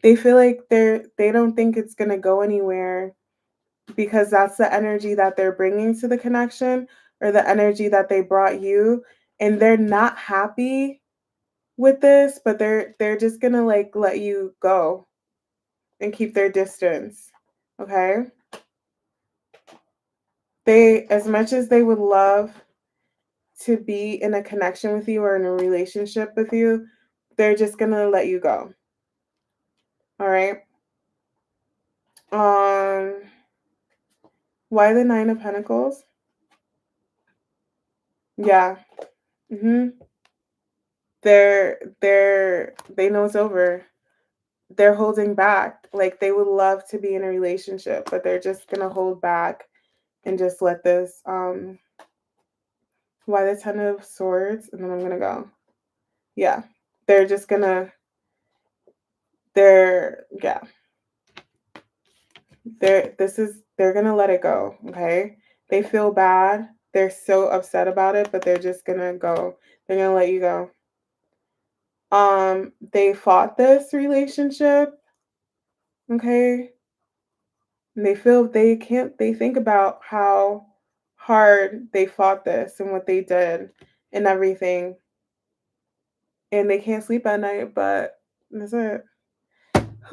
They feel like they don't think it's going to go anywhere because that's the energy that they're bringing to the connection or the energy that they brought you and they're not happy with this, but they're just gonna like let you go and keep their distance. Okay? They, as much as they would love to be in a connection with you or in a relationship with you, they're just gonna let you go. All right. Um, why the Nine of Pentacles? Yeah. They know it's over. They're holding back. Like they would love to be in a relationship, but they're just gonna hold back and just let this why the Ten of Swords, and then I'm gonna go. Yeah. They're just gonna they're yeah. They're gonna let it go. Okay. They feel bad. They're so upset about it, but they're just gonna go. They're gonna let you go. They fought this relationship. Okay. And they think about how hard they fought this and what they did and everything. And they can't sleep at night, but that's it.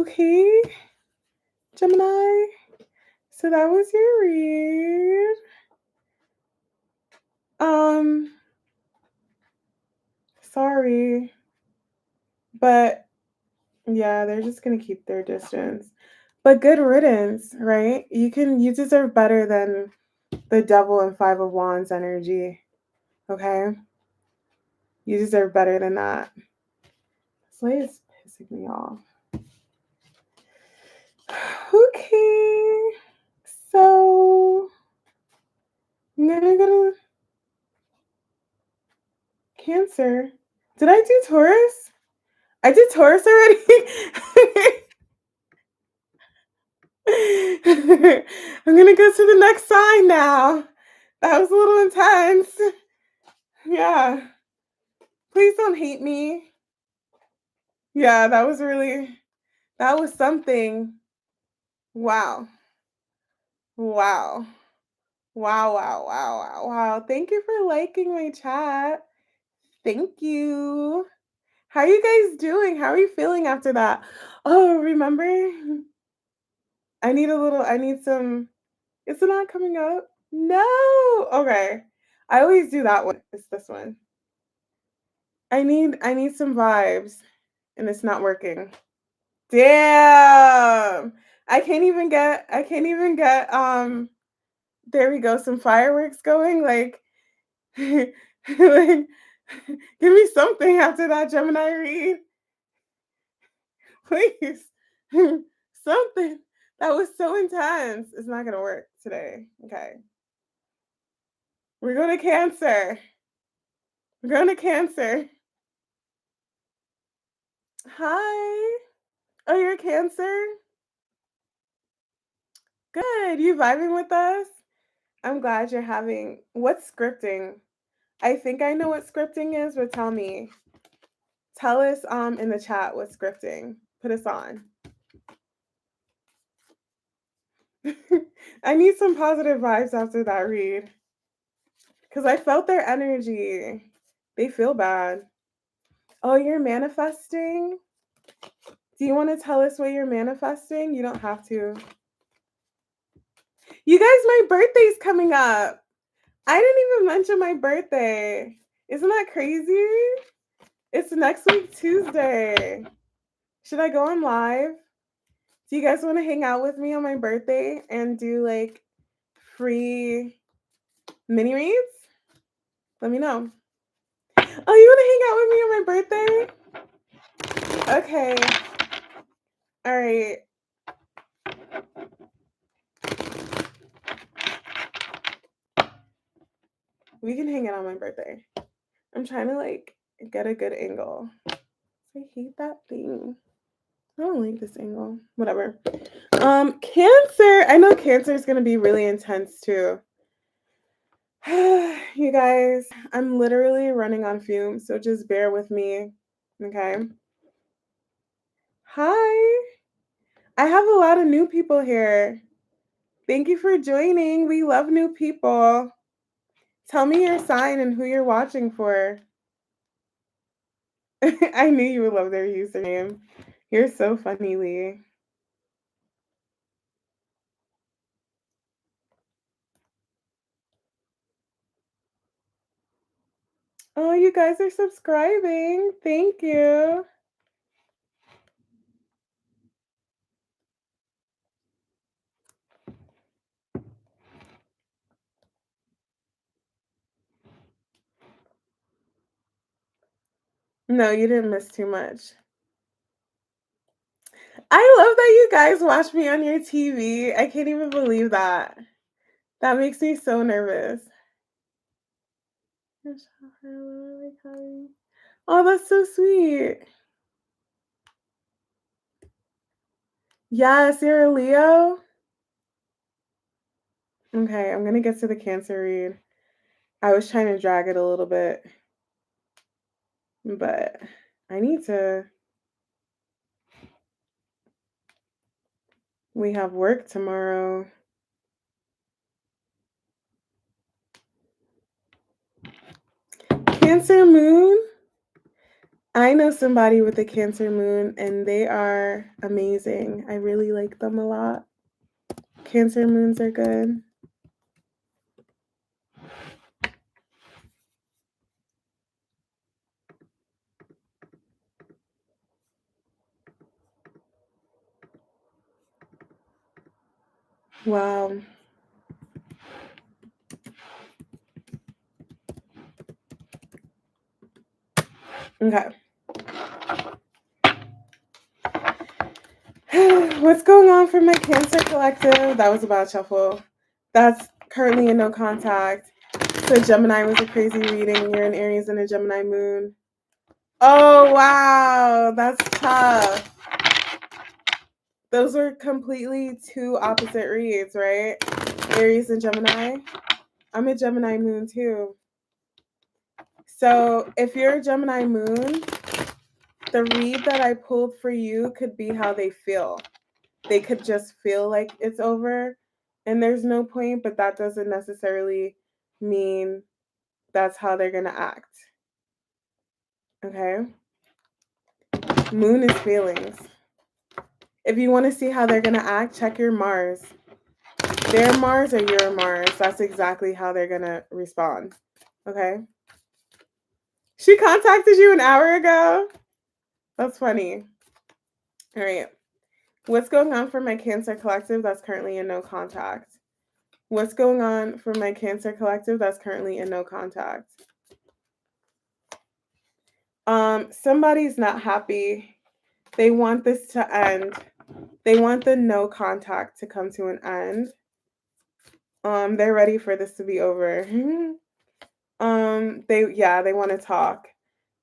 Okay, Gemini. So that was your read. Sorry. But yeah, they're just gonna keep their distance. But good riddance, right? You deserve better than the Devil and Five of Wands energy. Okay? You deserve better than that. Slay is pissing me off. Okay. So I'm gonna go to Cancer. Did I do Taurus? I did Taurus already. I'm gonna go to the next sign now. That was a little intense. Yeah. Please don't hate me. Yeah, that was something. Wow. Wow. Wow, wow, wow, wow, wow. Thank you for liking my chat. Thank you. How are you guys doing? How are you feeling after that? Oh, remember? I need some. Is it not coming up? No. Okay. I always do that one. It's this one. I need some vibes and it's not working. Damn. I can't even get there we go, some fireworks going like like give me something after that Gemini read. Please. Something. That was so intense. It's not gonna work today. Okay. We're going to Cancer. We're going to Cancer. Hi. Oh, you're Cancer? Good. You vibing with us? I'm glad you're having. What's scripting? I think I know what scripting is, but tell me. Tell us in the chat what scripting. Put us on. I need some positive vibes after that read. Because I felt their energy. They feel bad. Oh, you're manifesting? Do you want to tell us what you're manifesting? You don't have to. You guys, my birthday's coming up. I didn't even mention my birthday. Isn't that crazy? It's next week, Tuesday. Should I go on live? Do you guys want to hang out with me on my birthday and do like free mini reads? Let me know. Oh, you want to hang out with me on my birthday? Okay. All right. We can hang out on my birthday. I'm trying to like get a good angle. I hate that thing. I don't like this angle. Whatever. Cancer. I know Cancer is gonna be really intense too. You guys, I'm literally running on fumes, so just bear with me. Okay. Hi. I have a lot of new people here. Thank you for joining. We love new people. Tell me your sign and who you're watching for. I knew you would love their username. You're so funny, Lee. Oh, you guys are subscribing. Thank you. No, you didn't miss too much. I love that you guys watch me on your TV. I can't even believe that. That makes me so nervous. Oh, that's so sweet. Yes, you're a Leo. Okay, I'm gonna get to the Cancer read. I was trying to drag it a little bit, but I need to. We have work tomorrow. Cancer moon. I know somebody with a Cancer moon, and they are amazing. I really like them a lot. Cancer moons are good. Wow. Okay. What's going on for my Cancer collective? That was about shuffle. That's currently in no contact. So Gemini was a crazy reading. You're an Aries and a Gemini moon. Oh wow, that's tough. Those are completely two opposite reads, right? Aries and Gemini. I'm a Gemini moon too. So if you're a Gemini moon, the read that I pulled for you could be how they feel. They could just feel like it's over and there's no point, but that doesn't necessarily mean that's how they're going to act. Okay? Moon is feelings. If you want to see how they're going to act, check your Mars. Their Mars or your Mars, that's exactly how they're going to respond. Okay? She contacted you an hour ago? That's funny. All right. What's going on for my Cancer collective that's currently in no contact? What's going on for my Cancer collective that's currently in no contact? Somebody's not happy. They want this to end. They want the no contact to come to an end. They're ready for this to be over. They want to talk.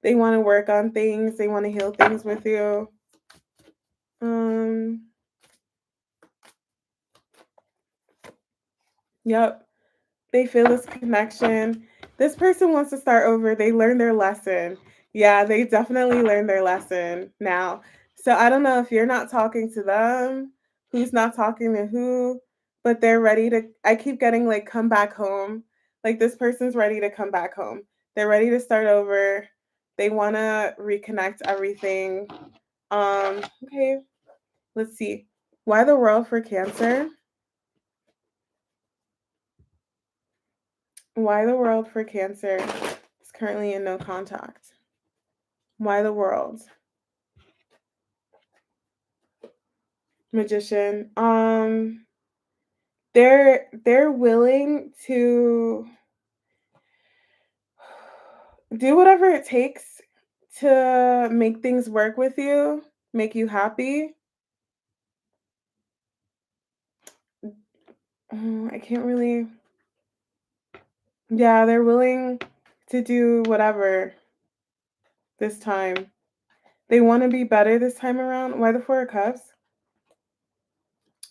They want to work on things. They want to heal things with you. Yep. They feel this connection. This person wants to start over. They learned their lesson. Yeah, they definitely learned their lesson now. So I don't know if you're not talking to them, who's not talking to who, but they're ready to. I keep getting like, come back home. Like this person's ready to come back home. They're ready to start over. They want to reconnect everything. Okay, let's see. Why the world for Cancer? Why the world for Cancer is currently in no contact? Why the world? Magician. They're willing to do whatever it takes to make things work with you, make you happy. I can't really. Yeah, they're willing to do whatever this time. They want to be better this time around. Why the Four of Cups?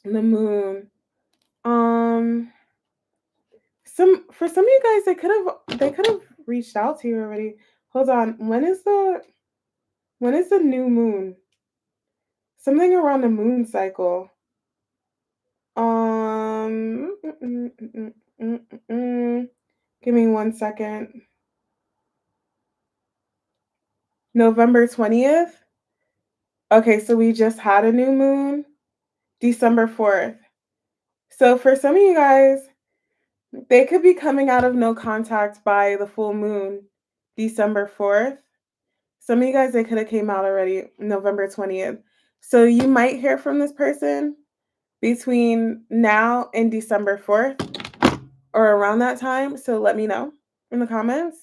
The Moon. Um, some of you guys, they could have reached out to you already. Hold on. When is the new moon? Something around the moon cycle. Um, mm, mm, mm, mm, mm, mm, mm. Give me 1 second. November 20th. Okay, so we just had a new moon, December 4th. So for some of you guys, they could be coming out of no contact by the full moon, December 4th. Some of you guys, they could have came out already November 20th. So you might hear from this person between now and December 4th or around that time. So let me know in the comments.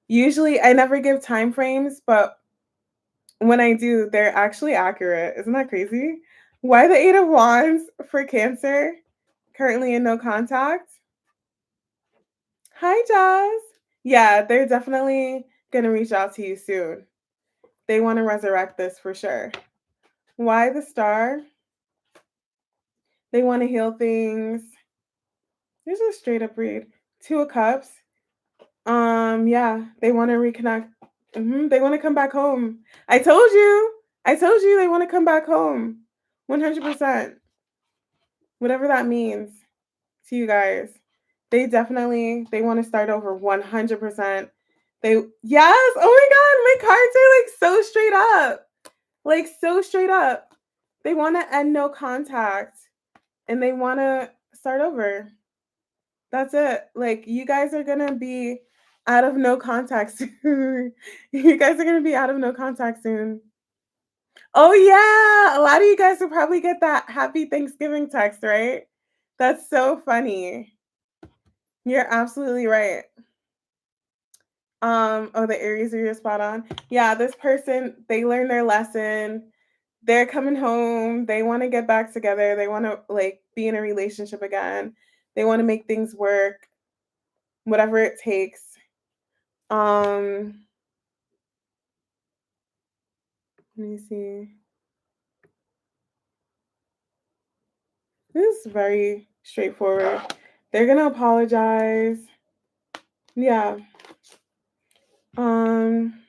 Usually I never give time frames, but when I do, they're actually accurate. Isn't that crazy? Why the Eight of Wands for Cancer? Currently in no contact. Hi, Jazz. Yeah, they're definitely going to reach out to you soon. They want to resurrect this for sure. Why the Star? They want to heal things. There's a straight up read. Two of Cups. Yeah, they want to reconnect. They want to come back home. I told you. They want to come back home. 100%. Whatever that means to you guys. They want to start over 100%. Yes, oh my god, my cards are like so straight up. Like so straight up. They want to end no contact and they want to start over. That's it. Like you guys are going to be out of no contact soon. You guys are going to be out of no contact soon. Oh yeah, a lot of you guys will probably get that happy Thanksgiving text, right? That's so funny. You're absolutely right. Oh, the Aries are your spot on. Yeah, this person, they learned their lesson. They're coming home. They want to get back together. They want to like be in a relationship again. They want to make things work, whatever it takes. Let me see. This is very straightforward. They're gonna apologize. Yeah. Um,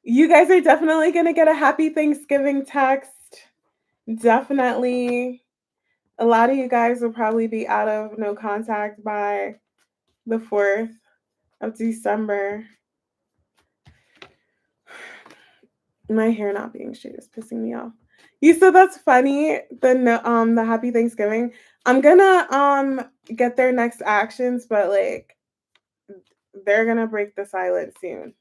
you guys are definitely gonna get a happy Thanksgiving text. Definitely. A lot of you guys will probably be out of no contact by the 4th of December. My hair not being straight is pissing me off. You said that's funny. The happy Thanksgiving. I'm gonna get their next actions, but like they're gonna break the silence soon.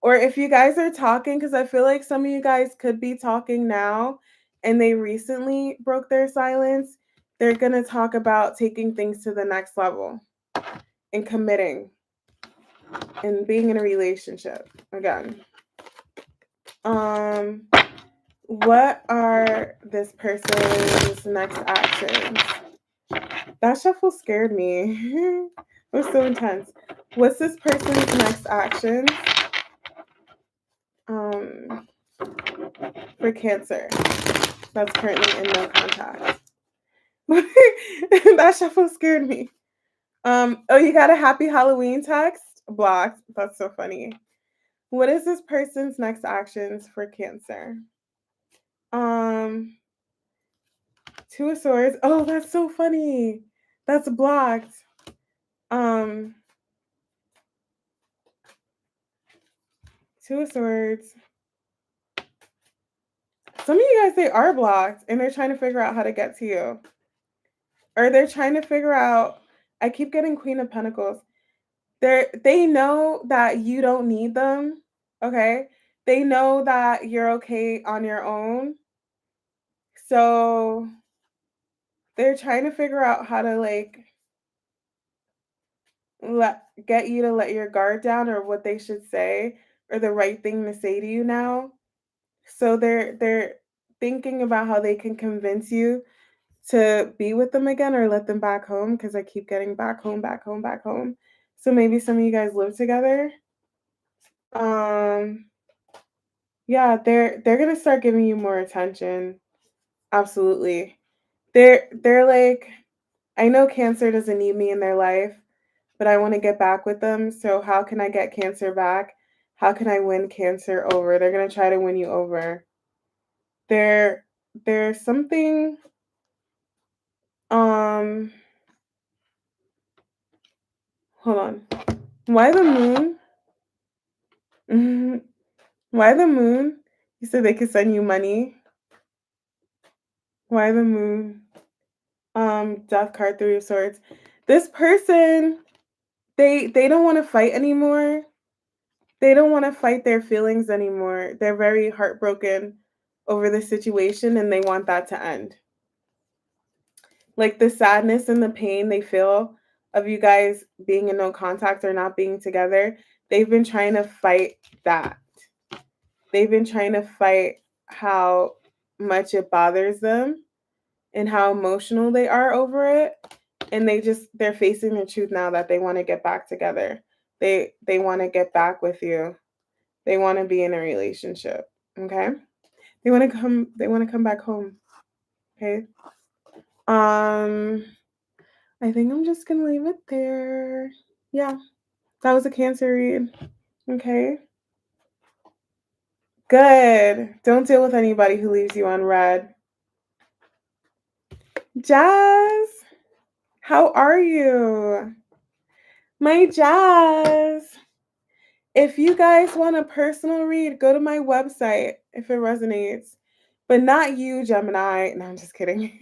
Or if you guys are talking, because I feel like some of you guys could be talking now and they recently broke their silence, they're gonna talk about taking things to the next level and committing and being in a relationship again. What are this person's next actions? That shuffle scared me. It was so intense. What's this person's next actions? For Cancer, that's currently in no contact. That shuffle scared me. Oh, you got a happy Halloween text? Blocked. That's so funny. What is this person's next actions for Cancer? Two of Swords. Oh, that's so funny. That's blocked. Two of Swords. Some of you guys, they are blocked and they're trying to figure out how to get to you. Or they're trying to figure out, I keep getting Queen of Pentacles. They know that you don't need them. Okay. They know that you're okay on your own. So they're trying to figure out how to like get you to let your guard down or what they should say or the right thing to say to you now. So they're thinking about how they can convince you to be with them again or let them back home because I keep getting back home, back home, back home. So maybe some of you guys live together. Yeah, they're gonna start giving you more attention. Absolutely. They're like, I know Cancer doesn't need me in their life, but I want to get back with them. So how can I get Cancer back? How can I win Cancer over? They're gonna try to win you over. There's something hold on. Why the moon? Mhm. Why the moon? You said they could send you money. Why the moon? Death card, Three of Swords. This person, they don't want to fight anymore. They don't want to fight their feelings anymore. They're very heartbroken over the situation and they want that to end. Like the sadness and the pain they feel of you guys being in no contact or not being together, they've been trying to fight that. They've been trying to fight how much it bothers them and how emotional they are over it. And they're facing the truth now that they want to get back together. They want to get back with you. They want to be in a relationship. Okay? They want to come back home. Okay? I think I'm just gonna leave it there. Yeah. That was a Cancer read. Okay. Good. Don't deal with anybody who leaves you on red. Jazz, how are you? My Jazz. If you guys want a personal read, go to my website if it resonates. But not you, Gemini. No, I'm just kidding.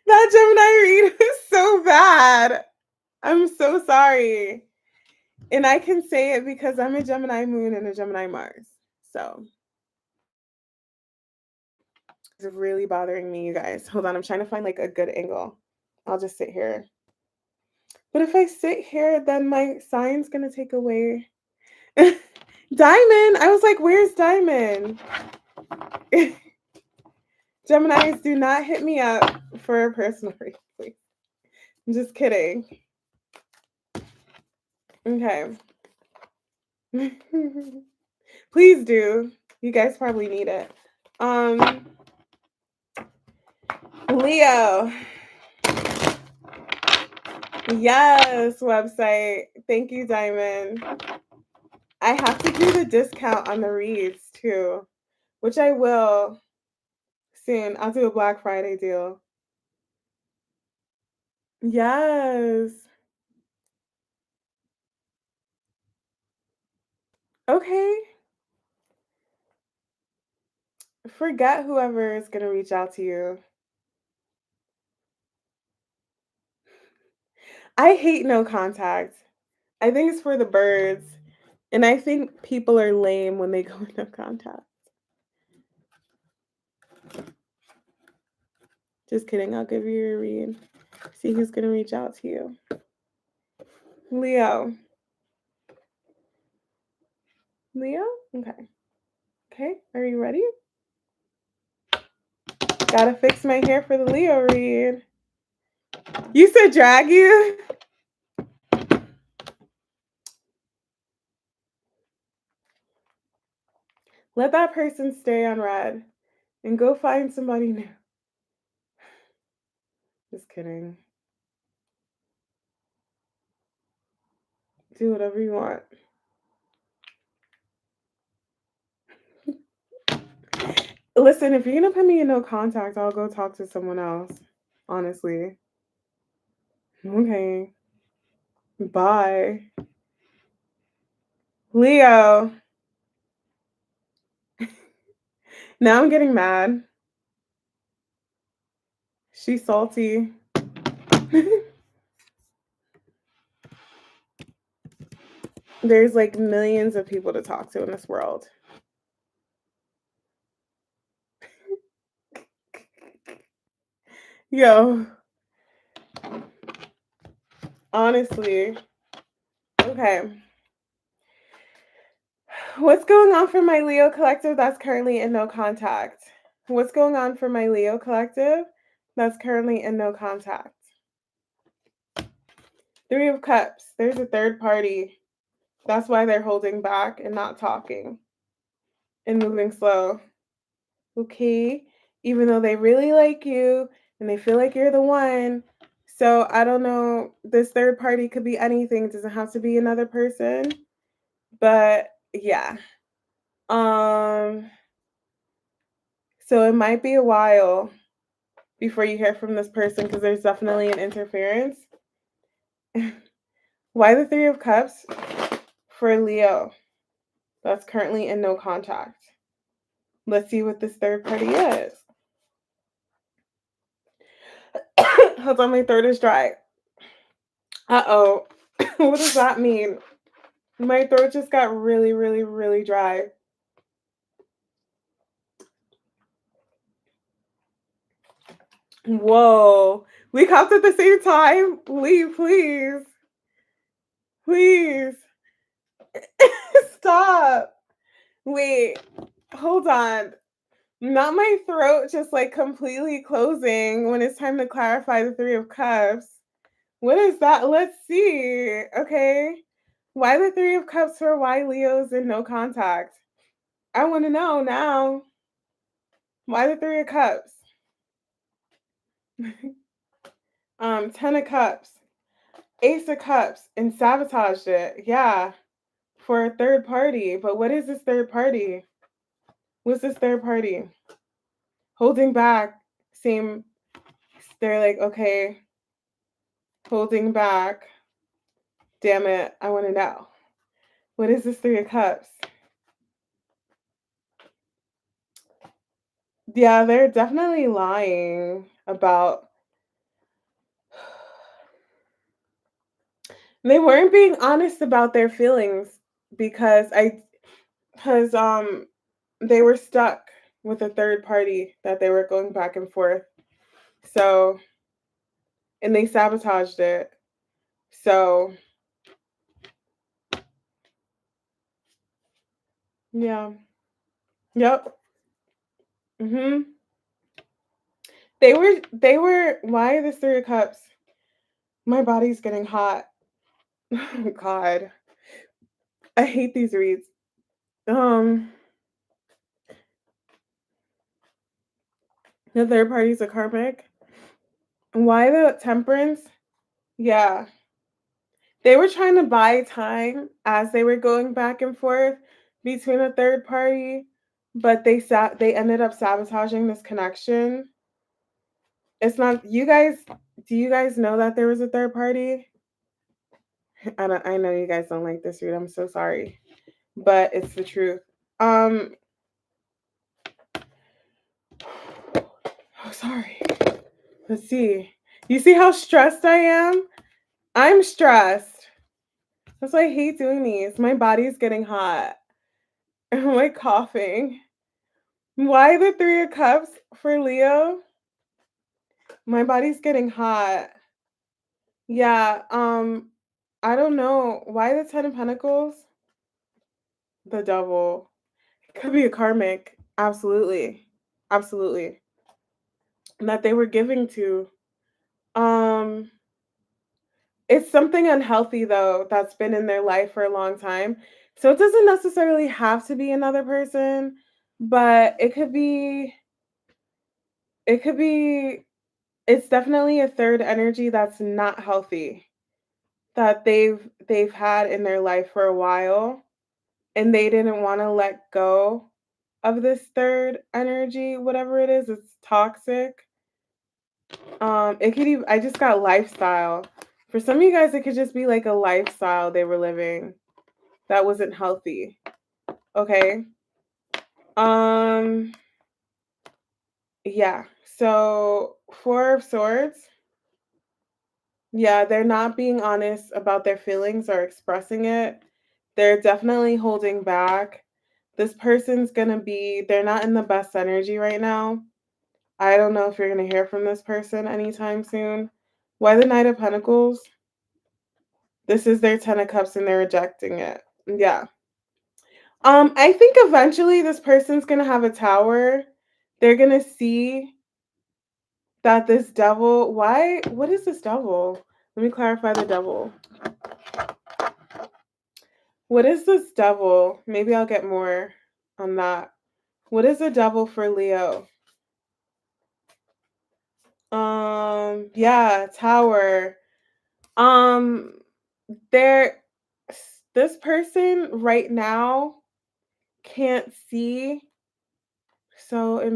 That Gemini read was so bad. I'm so sorry. And I can say it because I'm a Gemini moon and a Gemini Mars. So it's really bothering me, you guys. Hold on, I'm trying to find like a good angle. I'll just sit here. But if I sit here, then my sign's gonna take away. Diamond! I was like, where's Diamond? Geminis, do not hit me up for a personal reading, please. I'm just kidding. Okay. Please do. You guys probably need it. Leo. Yes, website. Thank you, Diamond. I have to do the discount on the reads too, which I will soon. I'll do a Black Friday deal. Yes. Okay. Forget whoever is going to reach out to you. I hate no contact. I think it's for the birds. And I think people are lame when they go in no contact. Just kidding. I'll give you a read. See who's going to reach out to you. Leo. Leo? Okay. Okay. Are you ready? Gotta fix my hair for the Leo read. You said drag you? Let that person stay on red and go find somebody new. Just kidding. Do whatever you want. Listen, if you're gonna put me in no contact, I'll go talk to someone else. Honestly. Okay. Bye. Leo. Now I'm getting mad. She's salty. There's like millions of people to talk to in this world. Yo. Honestly. Okay. What's going on for my Leo collective that's currently in no contact? What's going on for my Leo collective that's currently in no contact? Three of Cups. There's a third party. That's why they're holding back and not talking and moving slow. Okay? Even though they really like you and they feel like you're the one. So I don't know. This third party could be anything. It doesn't have to be another person. But yeah. So it might be a while before you hear from this person because there's definitely an interference. Why the Three of Cups for Leo that's currently in no contact? Let's see what this third party is. Hold on, my throat is dry. Uh-oh. What does that mean? My throat just got really, really, really dry. Whoa. We coughed at the same time? Please, please. Please. Stop. Wait. Hold on. Not my throat just like completely closing when it's time to clarify the Three of Cups. What is that? Let's see. Okay. Why the Three of Cups for why Leo's in no contact? I want to know now. Why the Three of Cups? Ten of Cups, Ace of Cups, and sabotaged it. Yeah, for a third party. But what is this third party? What's this third party? Holding back. Same. They're like, okay, holding back. Damn it, I want to know. What is this Three of Cups? Yeah, they're definitely lying about. They weren't being honest about their feelings because they were stuck with a third party that they were going back and forth. So, and they sabotaged it. So, yeah. Yep. Mhm. Why the Three of Cups? My body's getting hot. Oh God. I hate these reads. Um the third party's a karmic. Why the Temperance? Yeah. They were trying to buy time as they were going back and forth between a third party, but they ended up sabotaging this connection. It's not you guys. Do you guys know that there was a third party? I know you guys don't like this read. I'm so sorry, but it's the truth. Um, oh, sorry. Let's see. You see how stressed I am? I'm stressed. That's why I hate doing these. My body's getting hot. I'm like coughing. Why the Three of Cups for Leo? My body's getting hot. Yeah, I don't know. Why the Ten of Pentacles? The Devil. Could be a karmic. Absolutely. Absolutely. That they were giving to. Um, it's something unhealthy though that's been in their life for a long time. So it doesn't necessarily have to be another person, but it could be it's definitely a third energy that's not healthy that they've had in their life for a while and they didn't want to let go of this third energy, whatever it is, it's toxic. It could even, I just got lifestyle. For some of you guys, it could just be like a lifestyle they were living that wasn't healthy. Okay. Um, yeah. So Four of Swords. Yeah, they're not being honest about their feelings or expressing it. They're definitely holding back. This person's gonna be, they're not in the best energy right now. I don't know if you're gonna hear from this person anytime soon. Why the Knight of Pentacles? This is their Ten of Cups and they're rejecting it. Yeah. I think eventually this person's gonna have a tower. They're gonna see that this devil, what is this devil? Let me clarify the devil. What is this devil? Maybe I'll get more on that. What is the devil for Leo? Yeah, tower. Um, there, this person right now can't see, so it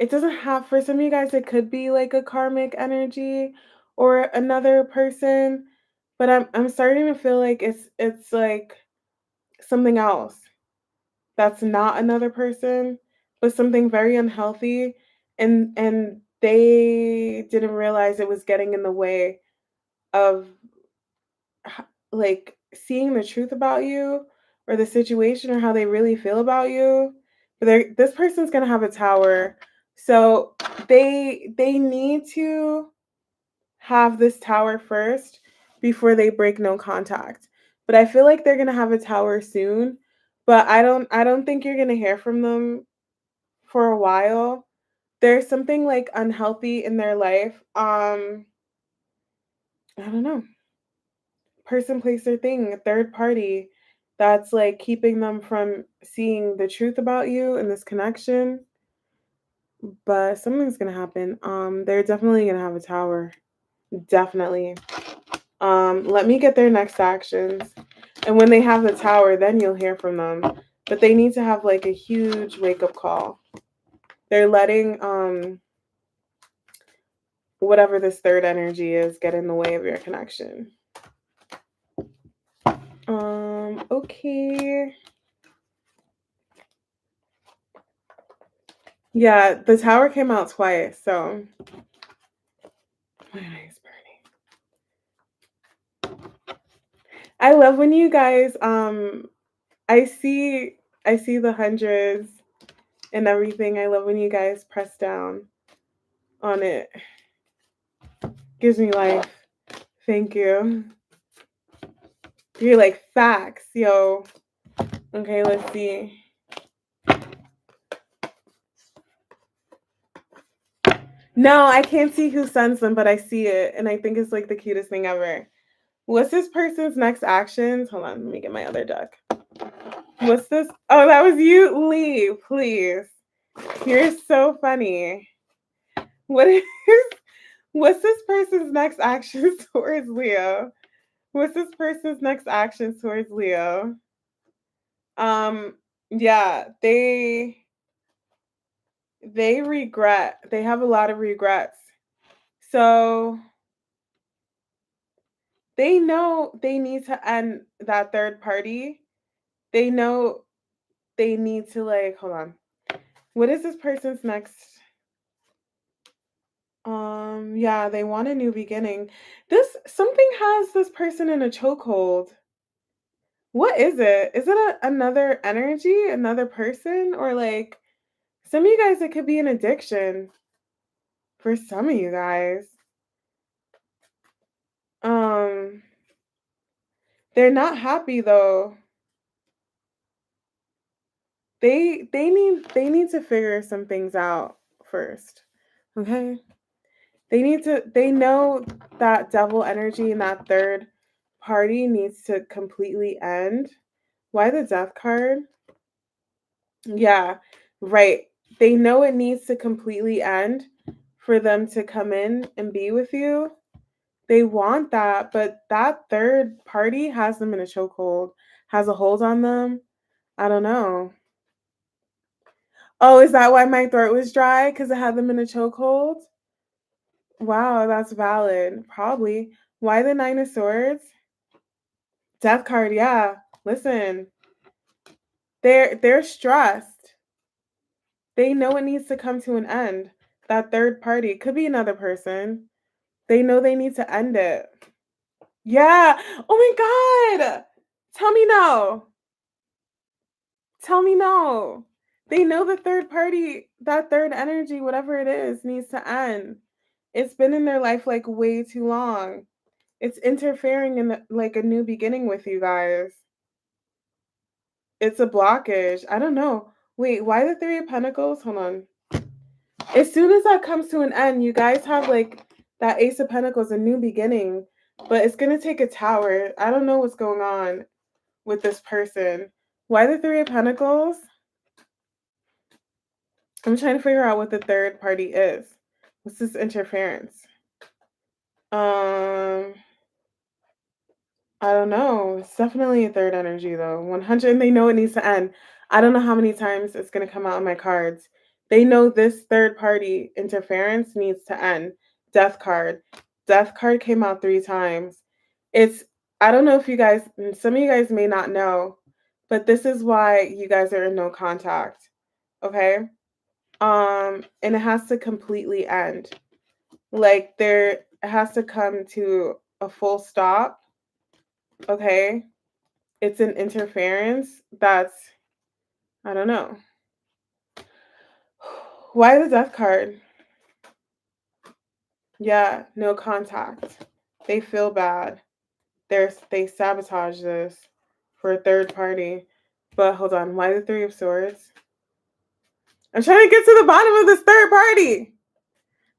doesn't for some of you guys, it could be like a karmic energy or another person. but I'm starting to feel like it's like something else that's not another person, but something very unhealthy, and they didn't realize it was getting in the way of like seeing the truth about you or the situation or how they really feel about you. But this person's gonna have a tower, so they need to have this tower first before they break no contact. But I feel like they're gonna have a tower soon. But I don't think you're gonna hear from them for a while. There's something like unhealthy in their life. I don't know. Person, place, or thing, a third party that's like keeping them from seeing the truth about you and this connection. But something's gonna happen. They're definitely gonna have a tower. Definitely. Let me get their next actions. And when they have the tower, then you'll hear from them. But they need to have like a huge wake up call. They're letting whatever this third energy is get in the way of your connection. Okay. Yeah, the tower came out twice, so my eye's burning. I love when you guys I see the hundreds and everything. I love when you guys press down on it. Gives me life. Thank you. You're like facts, yo. Okay, let's see. No, I can't see who sends them, but I see it, and I think it's like the cutest thing ever. What's this person's next actions? Hold on, let me get my other deck. What's this? Oh, that was you, Lee. Please, you're so funny. What is? What's this person's next action towards Leo? What's this person's next action towards Leo? Yeah, they regret. They have a lot of regrets. So they know they need to end that third party. They know they need to like hold on. What is this person's next? Yeah, they want a new beginning. This something has this person in a chokehold. What is it? Is it another energy, another person, or like some of you guys? It could be an addiction for some of you guys. Um, they're not happy though. They need to figure some things out first. Okay? They know that devil energy and that third party needs to completely end. Why the death card? Yeah, right. They know it needs to completely end for them to come in and be with you. They want that, but that third party has them in a chokehold, has a hold on them. I don't know. Oh, is that why my throat was dry? Because I had them in a chokehold? Wow, that's valid. Probably. Why the Nine of Swords? Death card, yeah. Listen, they're stressed. They know it needs to come to an end. That third party could be another person. They know they need to end it. Yeah. Oh my God. Tell me no. Tell me no. They know the third party, that third energy, whatever it is, needs to end. It's been in their life like way too long. It's interfering in like a new beginning with you guys. It's a blockage. I don't know. Wait, why the Three of Pentacles? Hold on. As soon as that comes to an end, you guys have like that Ace of Pentacles, a new beginning, but it's going to take a tower. I don't know what's going on with this person. Why the Three of Pentacles? I'm trying to figure out what the third party is. What's this interference? Um, I don't know. It's definitely a third energy though. 100, and they know it needs to end. I don't know how many times it's going to come out in my cards. They know this third party interference needs to end. Death card. Death card came out 3 times. It's I don't know if you guys, some of you guys may not know, but this is why you guys are in no contact. Okay? And it has to completely end. Like there it has to come to a full stop. Okay? It's an interference that's, I don't know. Why the death card? Yeah, no contact. They feel bad. They sabotage this for a third party. But hold on, why the Three of Swords? I'm trying to get to the bottom of this third party.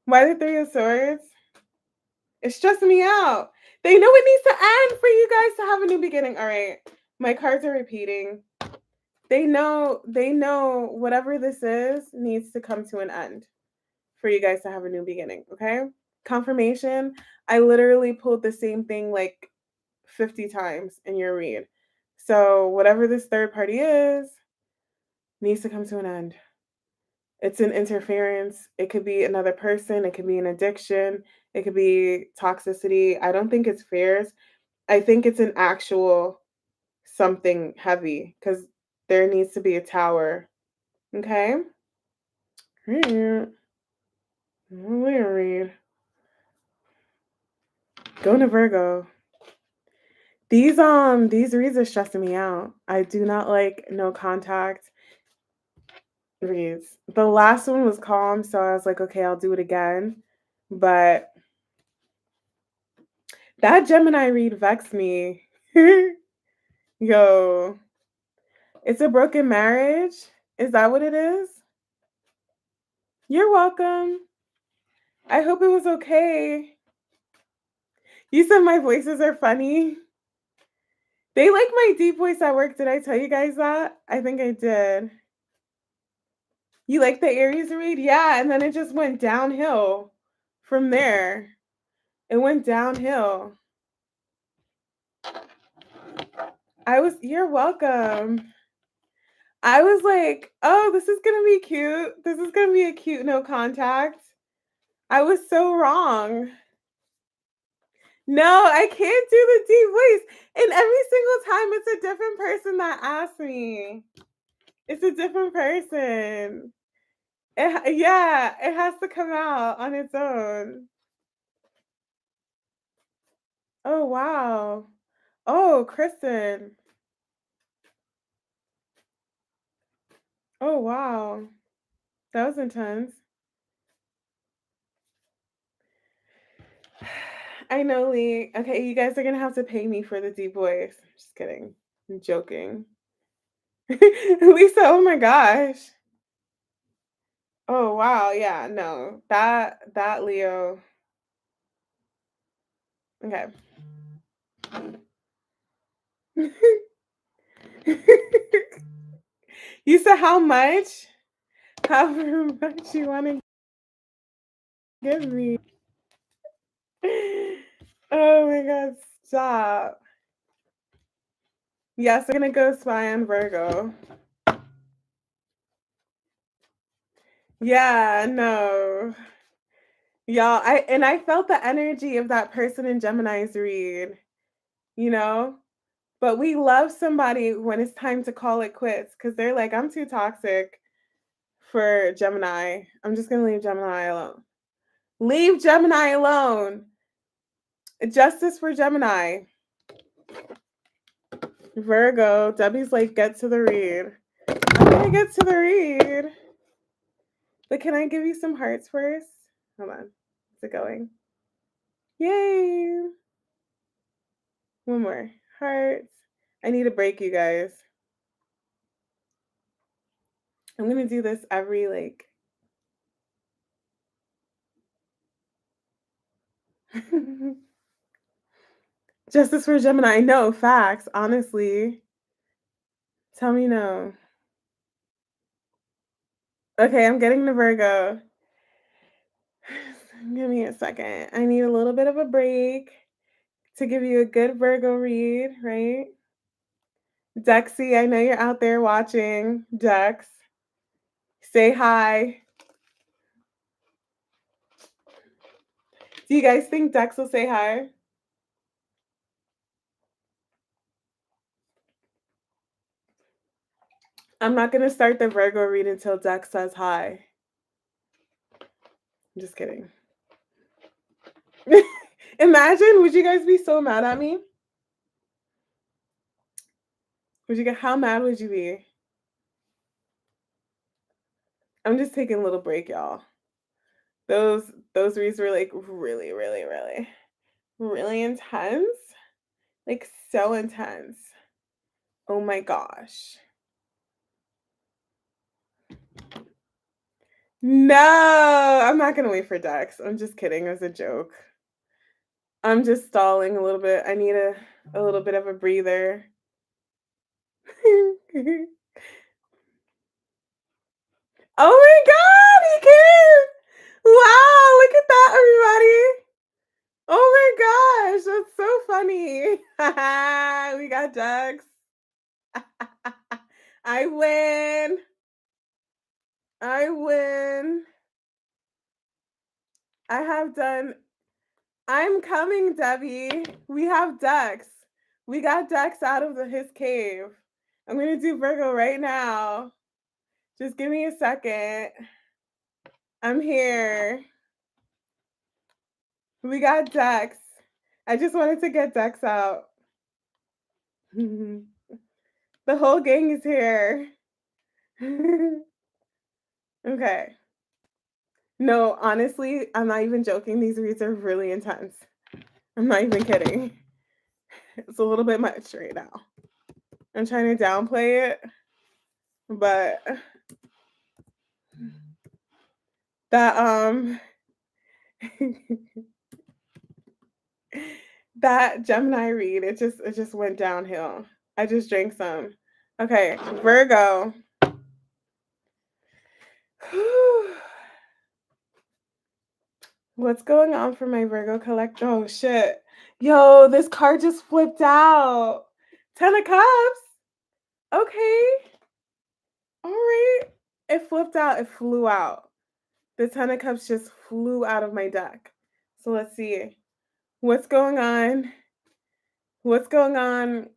Why the Three of Swords? It's stressing me out. They know it needs to end for you guys to have a new beginning. All right. My cards are repeating. They know whatever this is needs to come to an end for you guys to have a new beginning. Okay. Confirmation. I literally pulled the same thing like 50 times in your read. So whatever this third party is needs to come to an end. It's an interference. It could be another person. It could be an addiction. It could be toxicity. I don't think it's fears. I think it's an actual something heavy because there needs to be a tower. Okay. Read. Go to Virgo. These reads are stressing me out. I do not like no contact reads. The last one was calm, so I was like, okay, I'll do it again. But that Gemini read vexed me. Yo, it's a broken marriage. Is that what it is? You're welcome. I hope it was okay. You said my voices are funny. They like my deep voice at work. Did I tell you guys that? I think I did. You like the Aries read? Yeah, and then it just went downhill from there. It went downhill. You're welcome. I was like, oh, this is gonna be cute. This is gonna be a cute no contact. I was so wrong. No, I can't do the deep voice. And every single time it's a different person that asks me. It's a different person. Yeah, it has to come out on its own. Oh, wow. Oh, Kristen. Oh, wow. That was intense. I know, Lee. Okay, you guys are gonna have to pay me for the deep voice. Just kidding. I'm joking. Lisa, oh my gosh. Oh wow, yeah, no. That Leo. Okay. You said how much? However much you want to give me. Oh my god, stop. Yes, we're gonna go spy on Virgo. Yeah, no. Y'all, I felt the energy of that person in Gemini's read, you know? But we love somebody when it's time to call it quits because they're like, I'm too toxic for Gemini. I'm just gonna leave Gemini alone. Leave Gemini alone. Justice for Gemini. Virgo. Debbie's like, get to the read. I'm gonna get to the read. But can I give you some hearts first? Hold on. Is it going? Yay. One more. Hearts. I need a break, you guys. I'm gonna do this every like Justice for Gemini. No, facts, honestly. Tell me no. Okay, I'm getting the Virgo. Give me a second. I need a little bit of a break to give you a good Virgo read, right? Dexy, I know you're out there watching. Dex, say hi. Do you guys think Dex will say hi? I'm not going to start the Virgo read until Dex says hi. I'm just kidding. Imagine, would you guys be so mad at me? How mad would you be? I'm just taking a little break, y'all. Those reads were like really, really, really, really intense. Like so intense. Oh my gosh. No, I'm not gonna wait for Dex. I'm just kidding. It was a joke. I'm just stalling a little bit. I need a little bit of a breather. Oh my god, he came! Wow, look at that, everybody. Oh my gosh, that's so funny. We got Dex. I win. I win. I have done. I'm coming, Debbie. We have Dex. We got Dex out of his cave. I'm going to do Virgo right now. Just give me a second. I'm here. We got Dex. I just wanted to get Dex out. The whole gang is here. Okay. No, honestly, I'm not even joking. These reads are really intense. I'm not even kidding. It's a little bit much right now. I'm trying to downplay it, but that that Gemini read, it just went downhill. I just drank some. Okay, Virgo. What's going on for my Virgo collect? Oh shit. Yo, this card just flipped out. 10 of Cups. Okay. All right. It flipped out. It flew out. The 10 of Cups just flew out of my deck. So let's see. What's going on? What's going on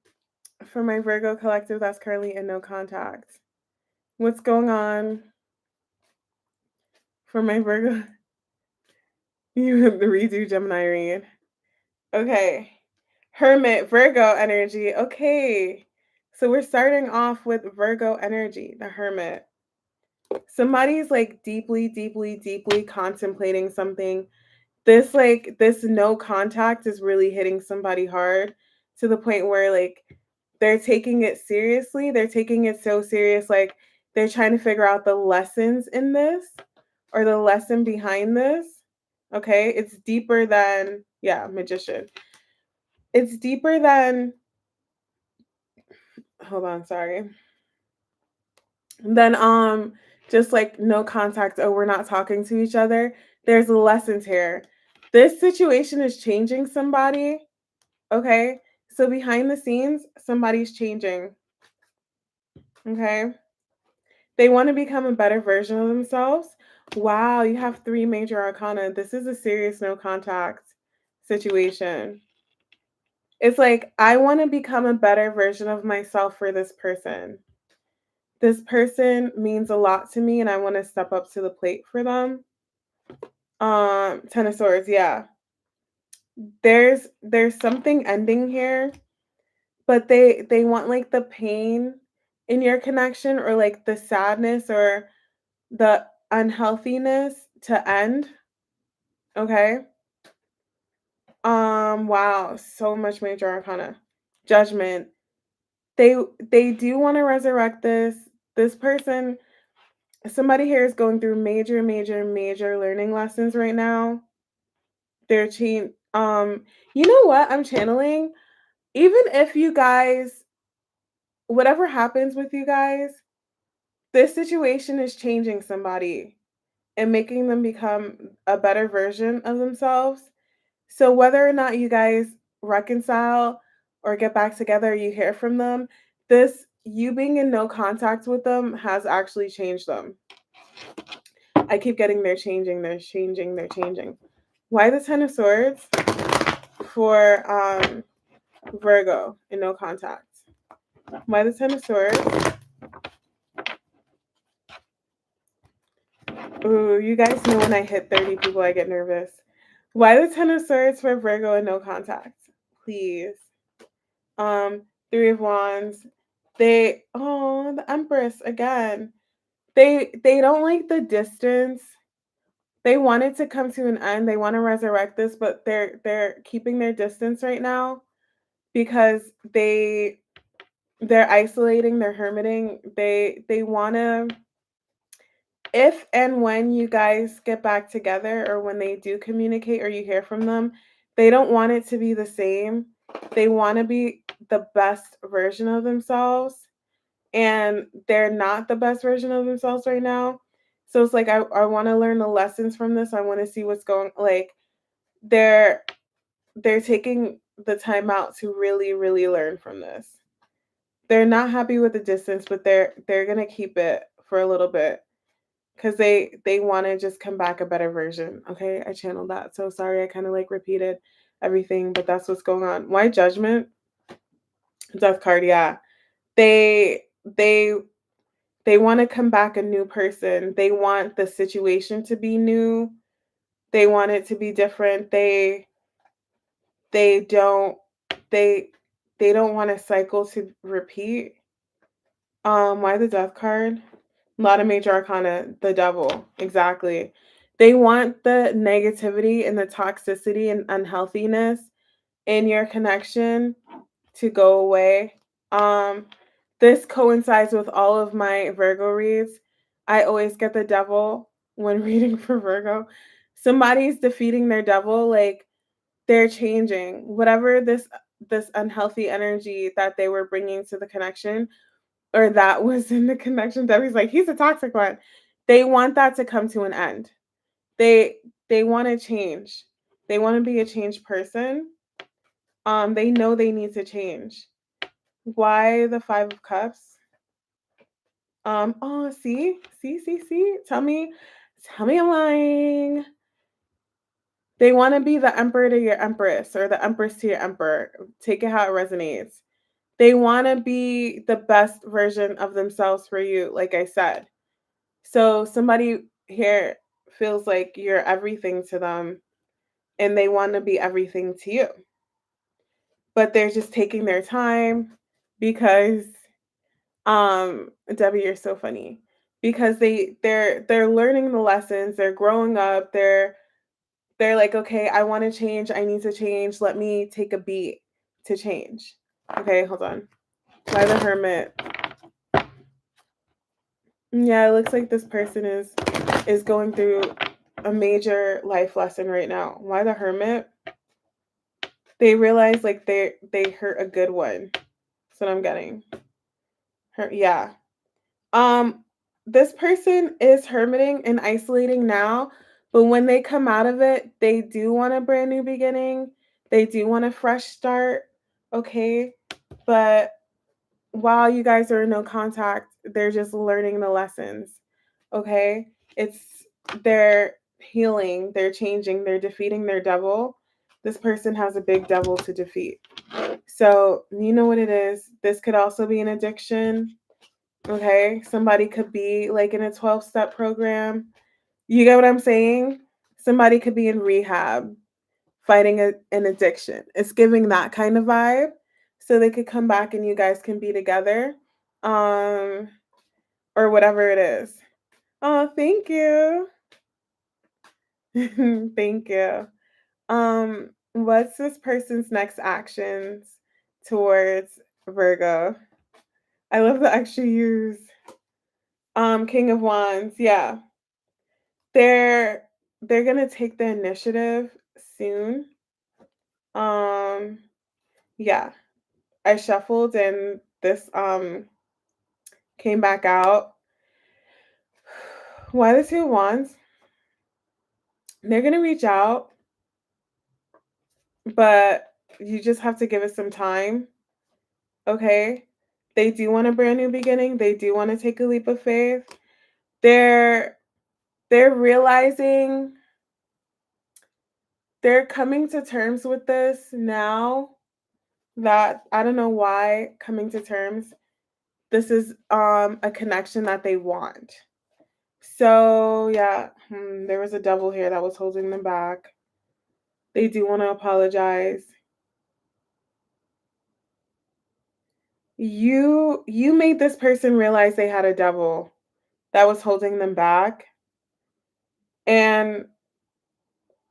for my Virgo collective that's currently in no contact? What's going on for my Virgo? You have the redo Gemini read. Okay. Hermit, Virgo energy. Okay. So we're starting off with Virgo energy, the Hermit. Somebody's like deeply, deeply, deeply contemplating something. This no contact is really hitting somebody hard to the point where like they're taking it seriously. They're taking it so serious, like they're trying to figure out the lessons in this or the lesson behind this. Okay, it's deeper than, yeah, Magician. It's deeper than, hold on, sorry. Then just like no contact, oh, we're not talking to each other. There's lessons here. This situation is changing somebody. Okay, so behind the scenes, somebody's changing. Okay, they want to become a better version of themselves. Wow, you have 3 major arcana. This is a serious no contact situation. It's like, I want to become a better version of myself for this person. This person means a lot to me and I want to step up to the plate for them. 10 of Swords, yeah. There's something ending here, but they want like the pain in your connection or like the sadness or the unhealthiness to end. Okay? Wow, so much major arcana. Judgment. They do want to resurrect this person. Somebody here is going through major, major, major learning lessons right now. They're you know what I'm channeling? Even if you guys, whatever happens with you guys, this situation is changing somebody and making them become a better version of themselves. So whether or not you guys reconcile or get back together, you hear from them, you being in no contact with them has actually changed them. I keep getting they're changing. Why the 10 of Swords for Virgo in no contact? Why the 10 of Swords Ooh, you guys know when I hit 30 people, I get nervous. Why the Ten of Swords for Virgo and no contact? Please. Three of Wands. The Empress again. They don't like the distance. They want it to come to an end. They want to resurrect this, but they're keeping their distance right now because they're isolating, they're hermiting. They want to, if and when you guys get back together or when they do communicate or you hear from them, they don't want it to be the same. They want to be the best version of themselves, and they're not the best version of themselves right now. So it's like I want to learn the lessons from this. I want to see what's going, like they're they're taking the time out to really really learn from this. They're not happy with the distance, but they're going to keep it for a little bit because they want to just come back a better version. Okay, I channeled that. So sorry, I kind of like repeated everything, but that's what's going on. Why Judgment? Death card, yeah. They they they want to come back a new person. They want the situation to be new. They want it to be different. They don't they they don't want a cycle to repeat. Why the Death card? A lot of major arcana, the devil. Exactly. They want the negativity and the toxicity and unhealthiness in your connection to go away. Um, this coincides with all of my Virgo reads. I always get the devil when reading for Virgo. Somebody's defeating their devil, like they're changing whatever this unhealthy energy that they were bringing to the connection or that was in the connection. Debbie's like, he's a toxic one. They want that to come to an end. They they want to change. They want to be a changed person. They know they need to change. Why the Five of Cups? Oh, see. Tell me I'm lying. They want to be the emperor to your empress or the empress to your emperor. Take it how it resonates. They want to be the best version of themselves for you, like I said. So somebody here feels like you're everything to them and they want to be everything to you. But they're just taking their time because Debbie, you're so funny. Because they're learning the lessons, they're growing up, they're like, okay, I want to change, I need to change. Let me take a beat to change. Okay, hold on. Why the Hermit? Yeah, it looks like this person is going through a major life lesson right now. Why the Hermit? They realize like they hurt a good one. That's what I'm getting. Yeah. Um, this person is hermiting and isolating now, but when they come out of it, they do want a brand new beginning. They do want a fresh start. Okay. But while you guys are in no contact, they're just learning the lessons. Okay. It's they're healing, they're changing, they're defeating their devil. This person has a big devil to defeat. So, you know what it is. This could also be an addiction. Okay. Somebody could be like in a 12-step program. You get what I'm saying? Somebody could be in rehab fighting an addiction. It's giving that kind of vibe. So they could come back and you guys can be together. Um, or whatever it is. Oh, thank you. Thank you. What's this person's next actions towards Virgo? I love the extra use. King of Wands, yeah. They're they're gonna take the initiative soon. Um, yeah. I shuffled and this came back out. Why the Two of Wands? They're gonna reach out, but you just have to give it some time. Okay? They do want a brand new beginning. They do want to take a leap of faith. They're they're realizing they're coming to terms with this now that I don't know why coming to terms. This is a connection that they want. So yeah, there was a devil here that was holding them back. They do want to apologize. You made this person realize they had a devil that was holding them back. And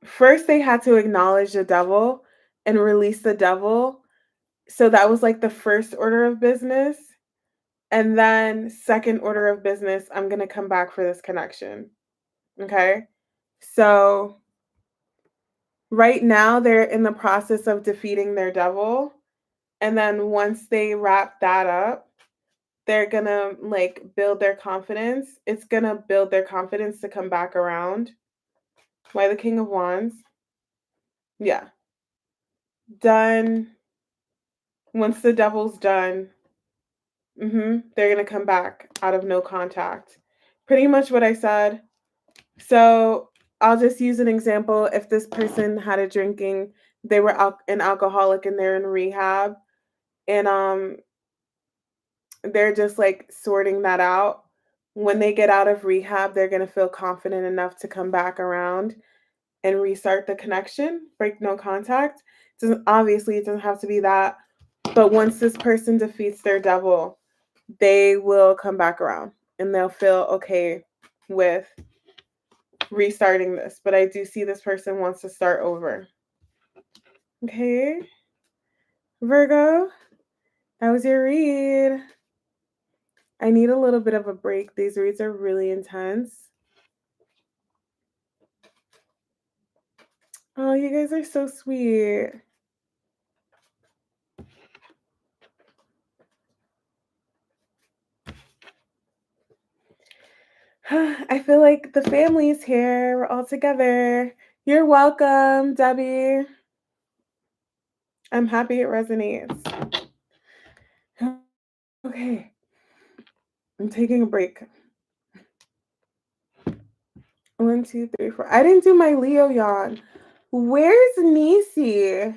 first they had to acknowledge the devil and release the devil. So that was like the first order of business. And then second order of business, I'm going to come back for this connection. Okay? So right now they're in the process of defeating their devil. And then once they wrap that up, they're gonna like build their confidence. It's gonna build their confidence to come back around. Why the King of Wands? Yeah. Done. Once the devil's done, they're gonna come back out of no contact. Pretty much what I said. So I'll just use an example. If this person had a drinking, they were an alcoholic and they're in rehab, and they're just like sorting that out. When they get out of rehab, they're going to feel confident enough to come back around and restart the connection, break no contact. Obviously, it doesn't have to be that. But once this person defeats their devil, they will come back around and they'll feel okay with restarting this. But I do see this person wants to start over. Okay. Virgo, that was your read. I need a little bit of a break. These reads are really intense. Oh, you guys are so sweet. I feel like the family's here. We're all together. You're welcome, Debbie. I'm happy it resonates. Okay. I'm taking a break. 1, 2, 3, 4. I didn't do my Leo yawn. Where's Nisi?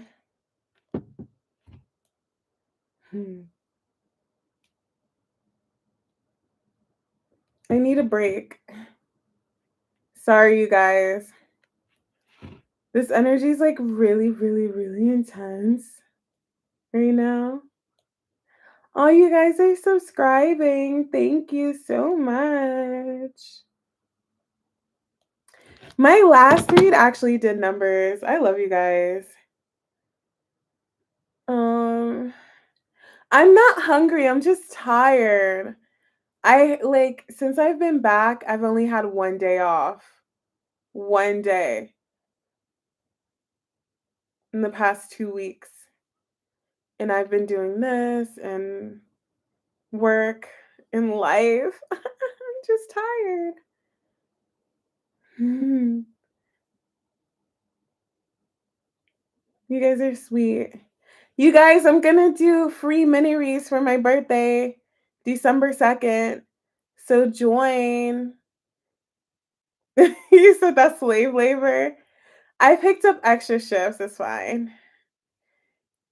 I need a break. Sorry, you guys. This energy is like really, really, really intense right now. Oh, you guys are subscribing. Thank you so much. My last read actually did numbers. I love you guys. I'm not hungry. I'm just tired. Since I've been back, I've only had 1 day off. 1 day in the past 2 weeks. And I've been doing this and work and life. I'm just tired. You guys are sweet. You guys, I'm gonna do free mini reads for my birthday, December 2nd. So join. You said that's slave labor. I picked up extra shifts, it's fine.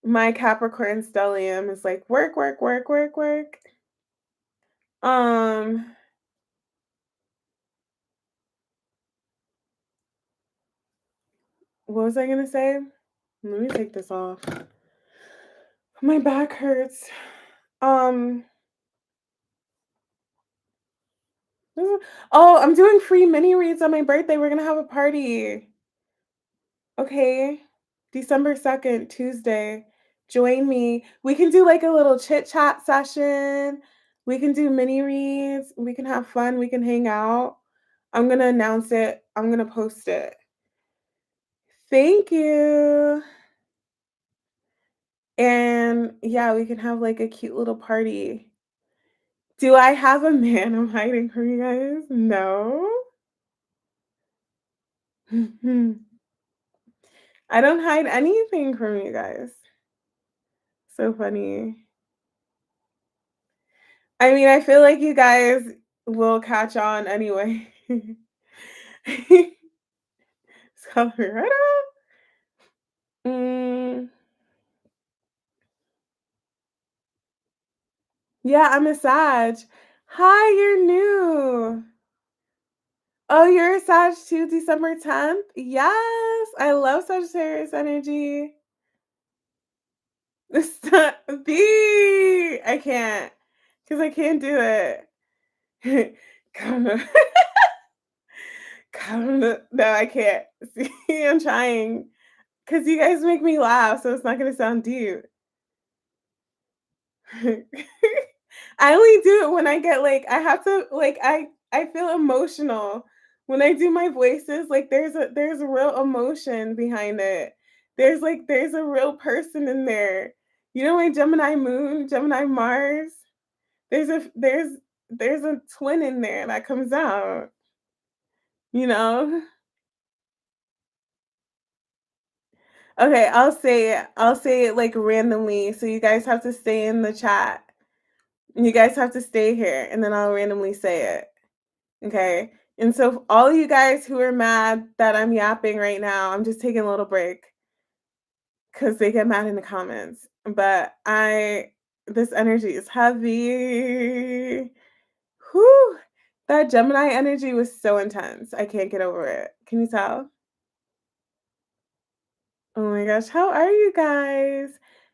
My Capricorn stellium is like work, work, work, work, work. Um, what was I gonna say? Let me take this off. My back hurts. Um, oh, I'm doing free mini reads on my birthday. We're gonna have a party. Okay. December 2nd, Tuesday. Join me. We can do like a little chit chat session. We can do mini reads. We can have fun. We can hang out. I'm going to announce it. I'm going to post it. Thank you. And yeah, we can have like a cute little party. Do I have a man I'm hiding from you guys? No. I don't hide anything from you guys. So funny. I mean, I feel like you guys will catch on anyway. Colorado? Mm, yeah, I'm a Sag. Hi, you're new. Oh, you're a Sag too, December 10th? Yes, I love Sagittarius energy. B. I can't, because I can't do it. Kinda, kinda. No, I can't. See, I'm trying, because you guys make me laugh, so it's not gonna sound deep. I only do it when I get like I have to like I feel emotional when I do my voices. Like there's a real emotion behind it. There's a real person in there. You know my Gemini moon, Gemini Mars. There's a there's a twin in there that comes out. You know. Okay, I'll say it. I'll say it like randomly. So you guys have to stay in the chat. You guys have to stay here, and then I'll randomly say it. Okay. And so all of you guys who are mad that I'm yapping right now, I'm just taking a little break because they get mad in the comments. But this energy is heavy. Whew. That Gemini energy was so intense. I can't get over it. Can you tell? Oh my gosh. How are you guys?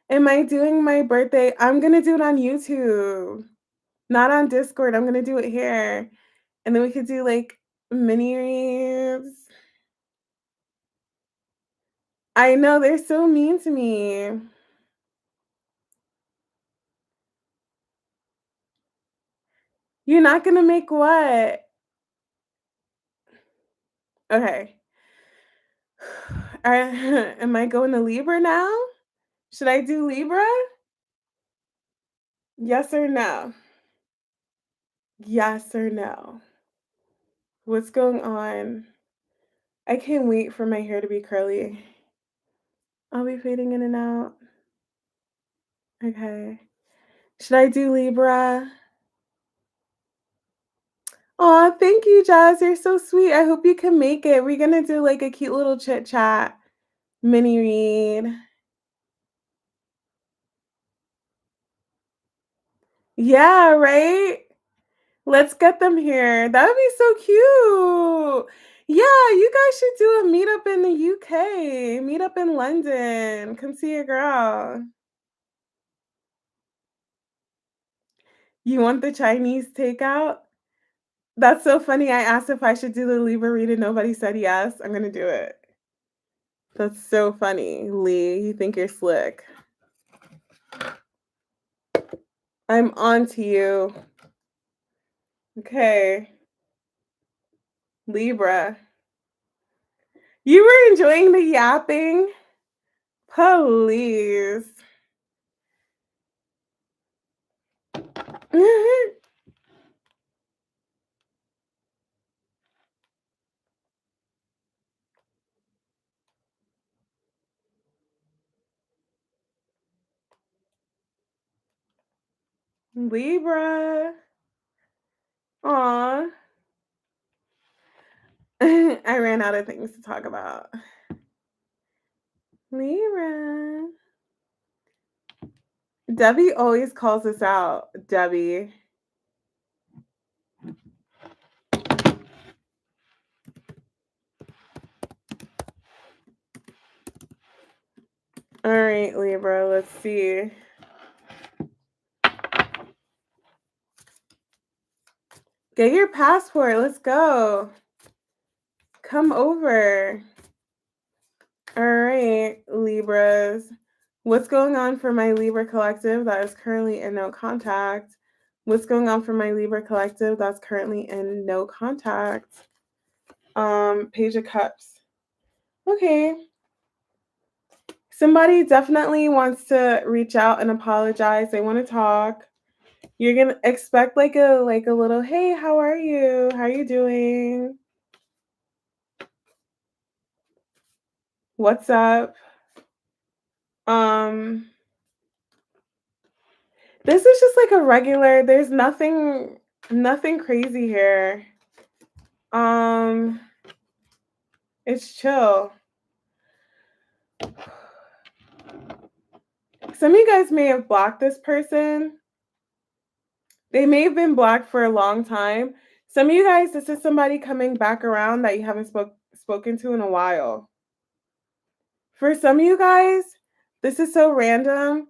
Am I doing my birthday? I'm going to do it on YouTube, not on Discord. I'm going to do it here. And then we could do like mini reads. I know, they're so mean to me. You're not gonna make what? Okay. Am I going to Libra now? Should I do Libra? Yes or no? Yes or no? What's going on? I can't wait for my hair to be curly. I'll be fading in and out. Okay. Should I do Libra? Aw, thank you, Jazz. You're so sweet. I hope you can make it. We're gonna do like a cute little chit chat mini read. Yeah, right? Let's get them here. That would be so cute. Yeah, you guys should do a meetup in the UK, meetup in London. Come see your girl. You want the Chinese takeout? That's so funny. I asked if I should do the Libra read and nobody said yes. I'm gonna do it. That's so funny, Lee. You think you're slick. I'm on to you. Okay. Libra. You were enjoying the yapping? Please. Libra. Aw. I ran out of things to talk about. Libra. Debbie always calls us out. Debbie. All right, Libra, let's see. Get your passport. Let's go. Come over. All right, Libras. What's going on for my Libra collective that is currently in no contact? What's going on for my Libra collective that's currently in no contact? Page of Cups. Okay. Somebody definitely wants to reach out and apologize. They want to talk. You're gonna expect like a little, hey, how are you? How are you doing? What's up? Um, this is just like a regular, there's nothing crazy here. Um, it's chill. Some of you guys may have blocked this person. They may have been blocked for a long time. Some of you guys, this is somebody coming back around that you haven't spoken to in a while. For some of you guys, this is so random.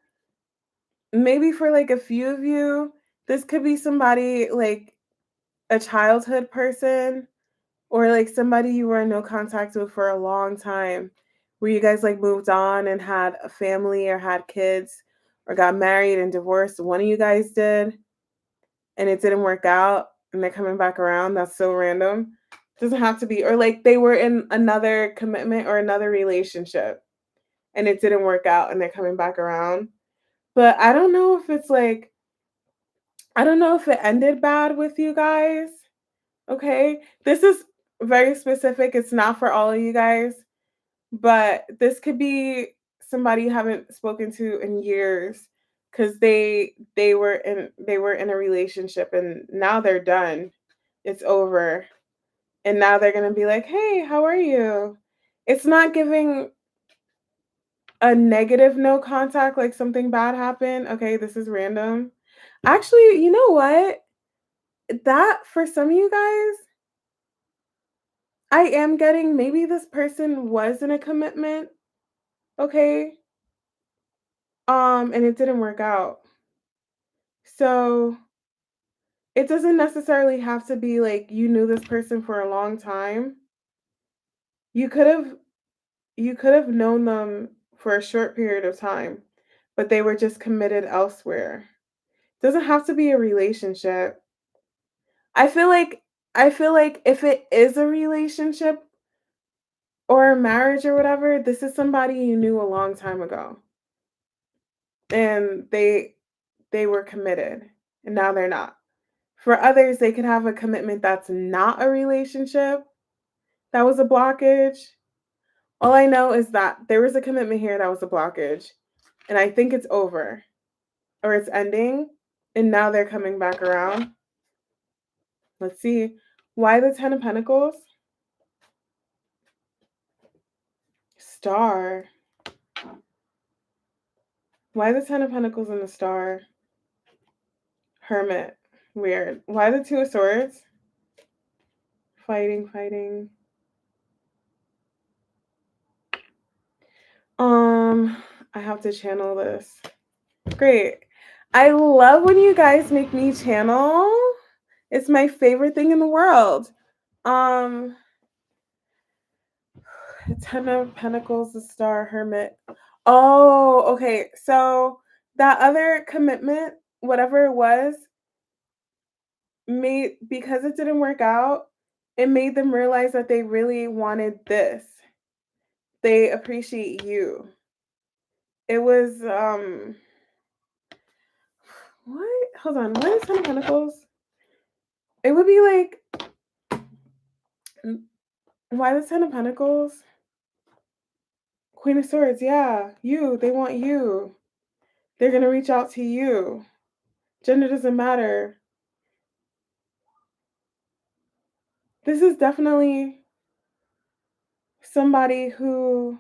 Maybe for like a few of you, this could be somebody like a childhood person or like somebody you were in no contact with for a long time, where you guys like moved on and had a family or had kids or got married and divorced. One of you guys did and it didn't work out and they're coming back around. That's so random. Doesn't have to be, or like they were in another commitment or another relationship and it didn't work out and they're coming back around. But I don't know if it's like, I don't know if it ended bad with you guys. Okay. This is very specific. It's not for all of you guys, but this could be somebody you haven't spoken to in years because they were in a relationship and now they're done. It's over. And now they're gonna be like, hey, how are you? It's not giving a negative no contact, like something bad happened. Okay, this is random. Actually, you know what? That for some of you guys, I am getting maybe this person was in a commitment, okay? And it didn't work out. So it doesn't necessarily have to be like you knew this person for a long time. You could have you could have known them for a short period of time, but they were just committed elsewhere. Doesn't have to be a relationship. I feel like I feel like if it is a relationship or a marriage or whatever, this is somebody you knew a long time ago. And they were committed and now they're not. For others, they could have a commitment that's not a relationship. That was a blockage. All I know is that there was a commitment here that was a blockage. And I think it's over or it's ending. And now they're coming back around. Let's see. Why the Ten of Pentacles? Star. Why the Ten of Pentacles and the Star? Hermit. Weird. Why the Two of Swords? Fighting, fighting. I have to channel this. Great. I love when you guys make me channel. It's my favorite thing in the world. Um, Ten of Pentacles, the Star, Hermit. Oh, okay. So that other commitment, whatever it was, made because it didn't work out, it made them realize that they really wanted this. They appreciate you. It was what? Hold on. What is Ten of Pentacles? It would be like why the Ten of Pentacles? Queen of Swords, yeah. You. They want you. They're gonna reach out to you. Gender doesn't matter. This is definitely somebody who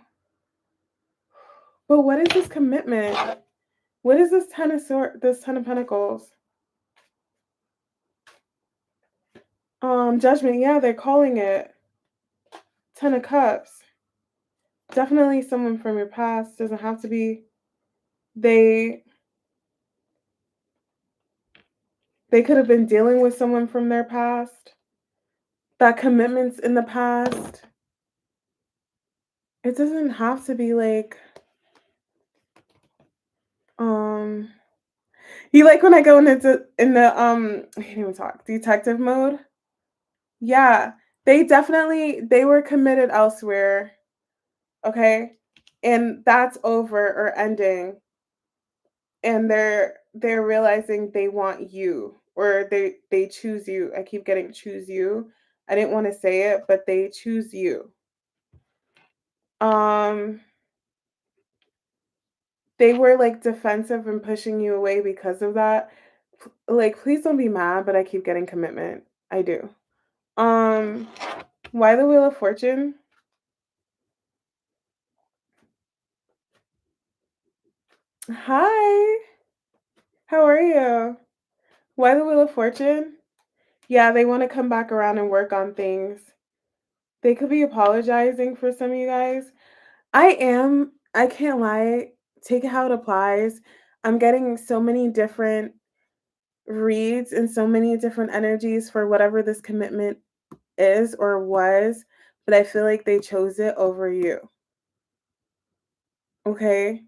but what is this commitment? What is this Ten of Pentacles? Judgment, yeah, they're calling it. Ten of Cups. Definitely someone from your past. Doesn't have to be. They they could have been dealing with someone from their past. That commitments in the past. It doesn't have to be like um you like when I go into in the I can't even talk detective mode? Yeah. They were committed elsewhere, okay? And that's over or ending. And they're realizing they want you or they choose you. I keep getting choose you. I didn't want to say it, but they choose you. Um they were like defensive and pushing you away because of that. Like please don't be mad, but I keep getting commitment. I do. Um why the Wheel of Fortune? Hi. How are you? Why the Wheel of Fortune? Yeah, they want to come back around and work on things. They could be apologizing for some of you guys. I can't lie, take it how it applies. I'm getting so many different reads and so many different energies for whatever this commitment is or was, but I feel like they chose it over you. Okay?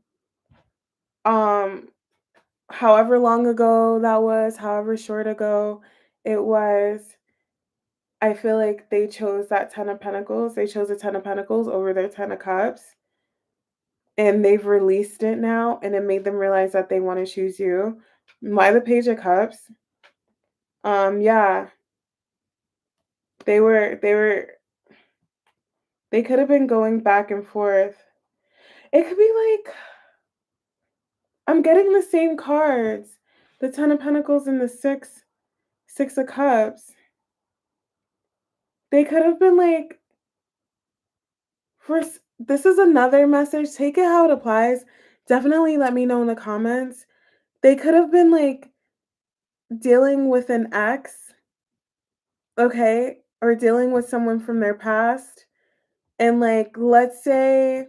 Um However long ago that was, however short ago it was, I feel like they chose that 10 of Pentacles. They chose the 10 of Pentacles over their 10 of Cups. And they've released it now, and it made them realize that they want to choose you. Why the Page of Cups? Yeah, they were they could have been going back and forth. It could be like I'm getting the same cards. The 10 of Pentacles and the 6 of Cups. They could have been like this is another message. Take it how it applies. Definitely let me know in the comments. They could have been like dealing with an ex, okay, or dealing with someone from their past. And like let's say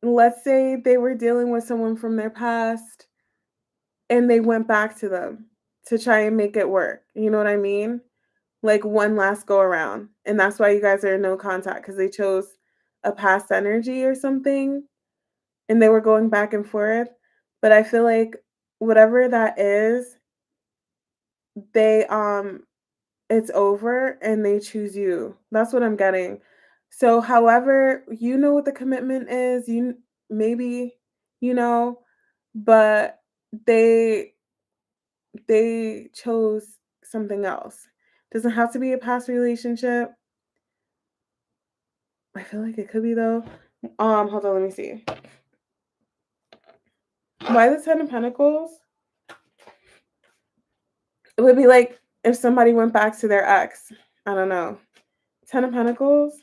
they were dealing with someone from their past and they went back to them to try and make it work. You know what I mean? Like one last go around. And that's why you guys are in no contact because they chose a past energy or something and they were going back and forth. But I feel like whatever that is, they it's over and they choose you. That's what I'm getting. So however, you know what the commitment is, you maybe you know, but they they chose something else. Doesn't have to be a past relationship. I feel like it could be though. Hold on, let me see. Why the 10 of Pentacles? It would be like if somebody went back to their ex. I don't know. 10 of Pentacles.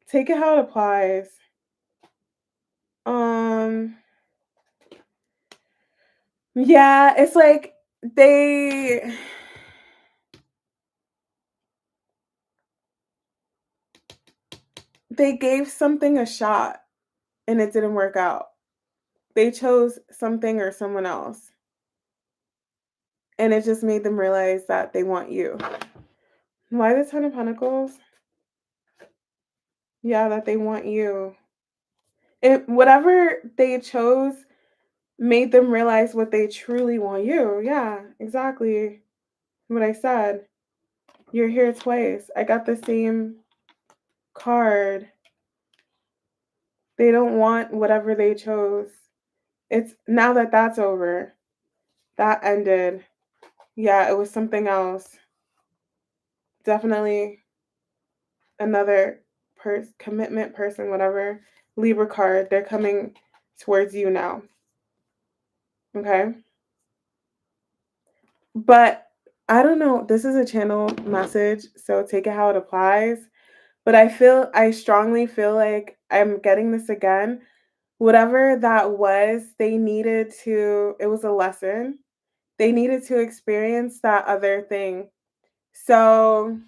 Take it how it applies. Um, yeah, it's like they gave something a shot and it didn't work out. They chose something or someone else. And it just made them realize that they want you. Why the 10 of Pentacles? Yeah, that they want you. Whatever they chose made them realize what they truly want you. Yeah, exactly what I said. You're here twice. I got the same card. They don't want whatever they chose. It's now that that's over. That ended. Yeah, it was something else. Definitely another commitment person, whatever. Libra card. They're coming towards you now. Okay? But I don't know. This is a channel message, so take it how it applies. But I strongly feel like I'm getting this again. Whatever that was, it was a lesson. They needed to experience that other thing. So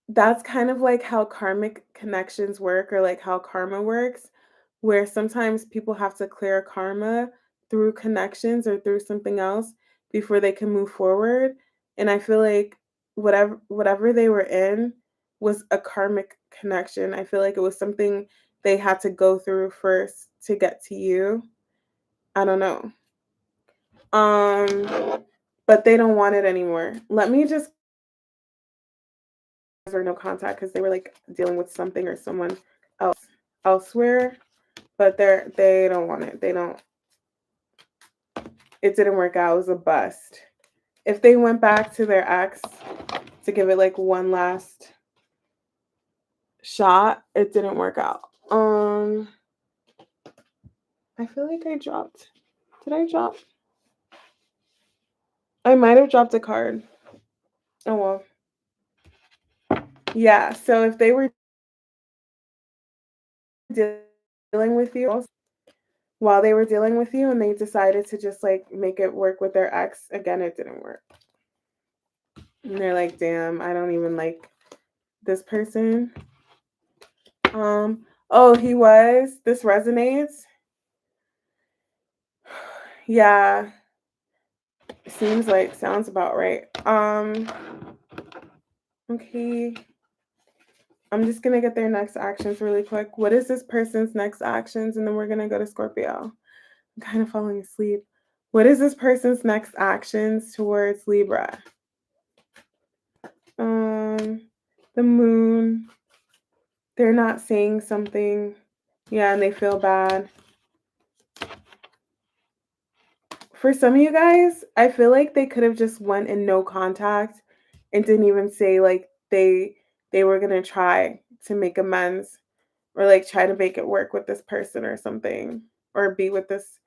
that's kind of like how karmic connections work or like how karma works, where sometimes people have to clear karma through connections or through something else before they can move forward. And I feel like whatever they were in was a karmic connection. I feel like it was something they had to go through first to get to you. I don't know. But they don't want it anymore. Let me just or no contact because they were like dealing with something or someone else elsewhere, but they don't want it. They don't. It didn't work out. It was a bust. If they went back to their ex to give it like one last shot, it didn't work out. I feel like I dropped. Did I drop? I might have dropped a card. Oh well. Yeah. So if they were dealing with you, while they were dealing with you and they decided to just like make it work with their ex. Again, it didn't work. And they're like, damn, I don't even like this person. Oh, he was. This resonates. Yeah. Sounds about right. Okay. I'm just gonna get their next actions really quick. What is this person's next actions? And then we're gonna go to Scorpio. I'm kind of falling asleep. What is this person's next actions towards Libra? The moon. They're not saying something. Yeah, and they feel bad. For some of you guys, I feel like they could have just went in no contact and didn't even say like they were gonna try to make amends or like try to make it work with this person or something, or be with this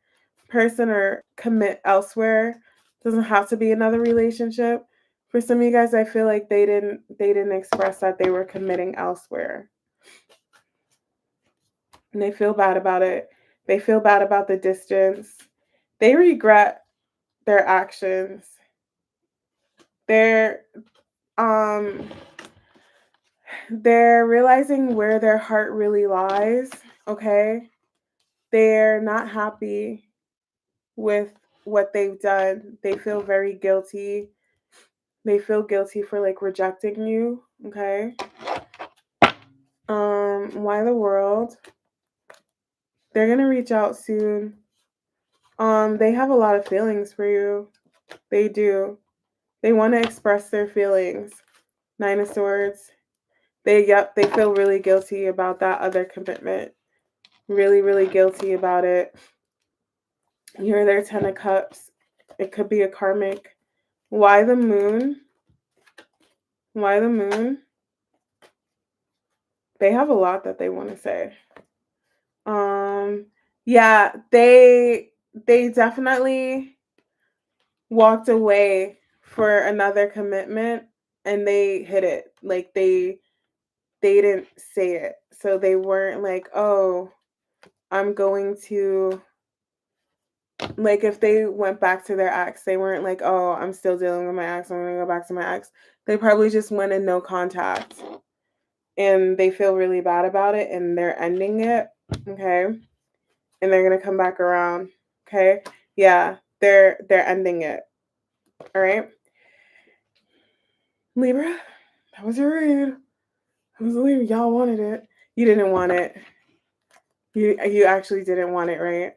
person or commit elsewhere. Doesn't have to be another relationship. For some of you guys, I feel like they didn't express that they were committing elsewhere. And they feel bad about it. They feel bad about the distance. They regret their actions. They're um they're realizing where their heart really lies, okay? They're not happy with what they've done. They feel very guilty. They feel guilty for like rejecting you, okay? Why the world? They're going to reach out soon. They have a lot of feelings for you. They do. They want to express their feelings. Nine of Swords. They feel really guilty about that other commitment. Really, really guilty about it. You're their 10 of Cups. It could be a karmic. Why the moon? Why the moon? They have a lot that they want to say. Yeah, they definitely walked away for another commitment and they hit it. Like they didn't say it. So they weren't like, "Oh, I'm going to," like if they went back to their ex, they weren't like, "Oh, I'm still dealing with my ex. I'm going to go back to my ex." They probably just went in no contact. And they feel really bad about it and they're ending it, okay? And they're going to come back around, okay? Yeah, they're ending it. All right? Libra, that was your read. That was a Libra. Y'all wanted it. You didn't want it. You actually didn't want it, right?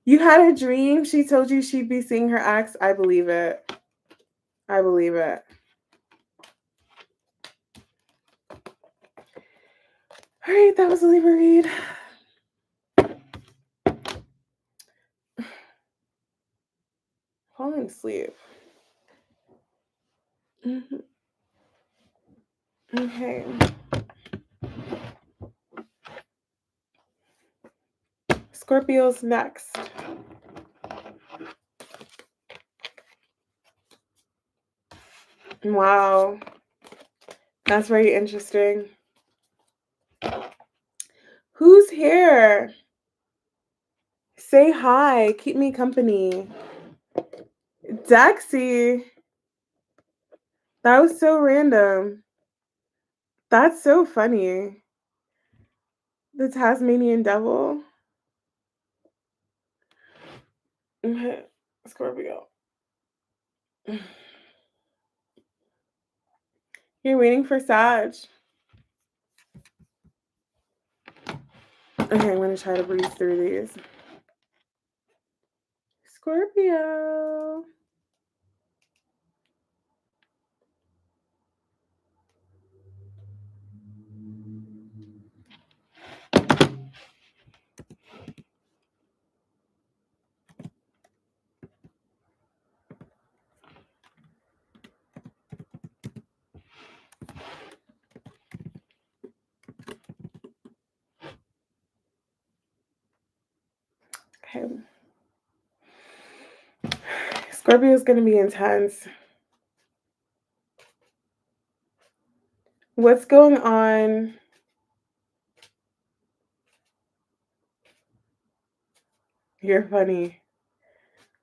You had a dream. She told you she'd be seeing her ex. I believe it. I believe it. All right, that was a Libra read. Falling asleep. Mm-hmm. Okay. Scorpio's next. Wow. That's very interesting. Who's here? Say hi. Keep me company. Dexy. That was so random. That's so funny. The Tasmanian devil. Okay. Scorpio. You're waiting for Sag. Okay, I'm going to try to breeze through these. Scorpio. Okay. Scorpio is going to be intense. What's going on You're funny.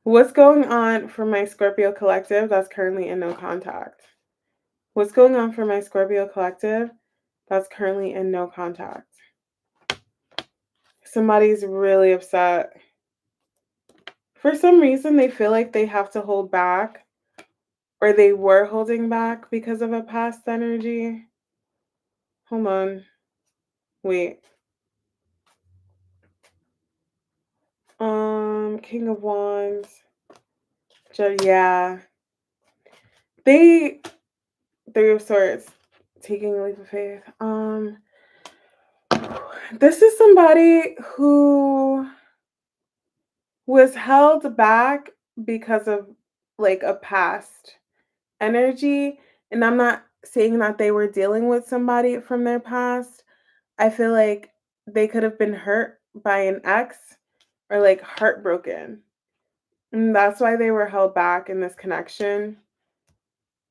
What's going on for my Scorpio collective that's currently in no contact? What's going on for my Scorpio collective that's currently in no contact? Somebody's really upset. For some reason, they feel like they have to hold back, or they were holding back because of a past energy. Hold on. Wait. King of Wands. Yeah. They Three of Swords. Taking a leap of faith. This is somebody who was held back because of like a past energy. And I'm not saying that they were dealing with somebody from their past. I feel like they could have been hurt by an ex or like heartbroken. And that's why they were held back in this connection.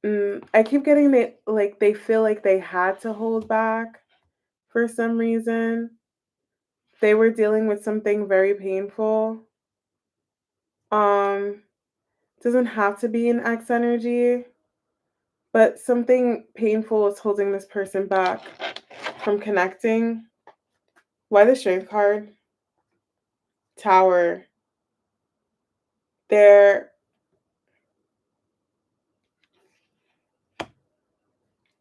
I keep getting they feel like they had to hold back for some reason. They were dealing with something very painful. Um, doesn't have to be an ex energy, but something painful is holding this person back from connecting. Why the Strength card? Tower. They're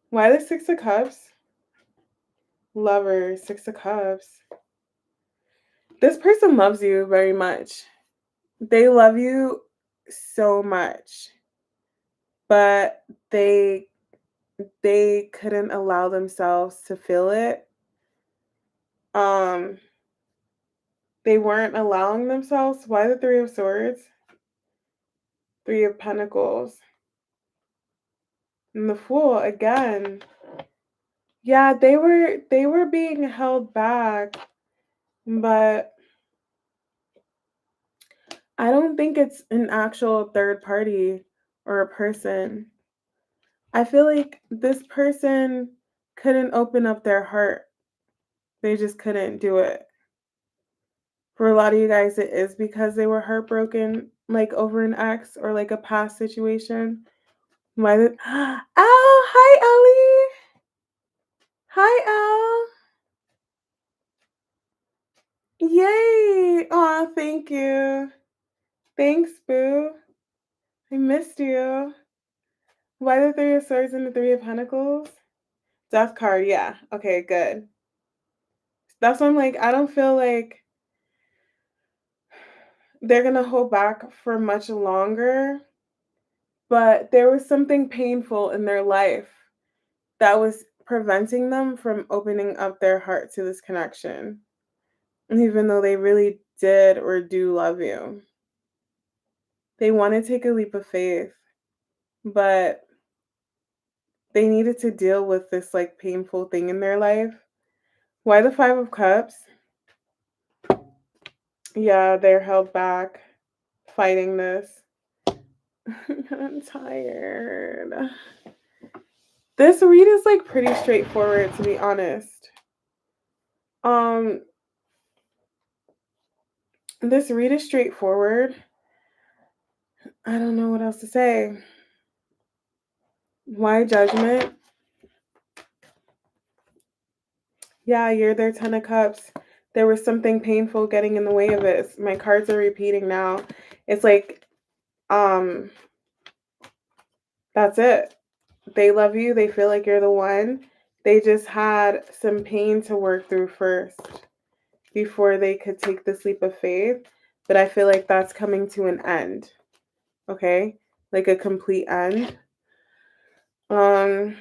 Why the Six of Cups? Lovers, Six of Cups. This person loves you very much. They love you so much, but they couldn't allow themselves to feel it. Um, they weren't allowing themselves. Why the Three of Swords? Three of Pentacles. And the Fool again. Yeah, they were being held back, but I don't think it's an actual third party or a person. I feel like this person couldn't open up their heart. They just couldn't do it. For a lot of you guys, it is because they were heartbroken, like over an ex or like a past situation. Why did Oh, hi Ellie. Hi Elle. Yay. Aw, thank you. Thanks, Boo. I missed you. Why the Three of Swords and the Three of Pentacles? Death card, yeah. Okay, good. That's why I'm like, I don't feel like they're gonna hold back for much longer, but there was something painful in their life that was preventing them from opening up their heart to this connection, even though they really did or do love you. They want to take a leap of faith, but they needed to deal with this like painful thing in their life. Why the Five of Cups? Yeah, they're held back fighting this. I'm tired. This read is like pretty straightforward, to be honest. Um, this read is straightforward. I don't know what else to say. Why Judgment? Yeah, you're their Ten of Cups. There was something painful getting in the way of it. My cards are repeating now. It's like, that's it. They love you. They feel like you're the one. They just had some pain to work through first before they could take this leap of faith. But I feel like that's coming to an end. Okay? Like a complete end. I'm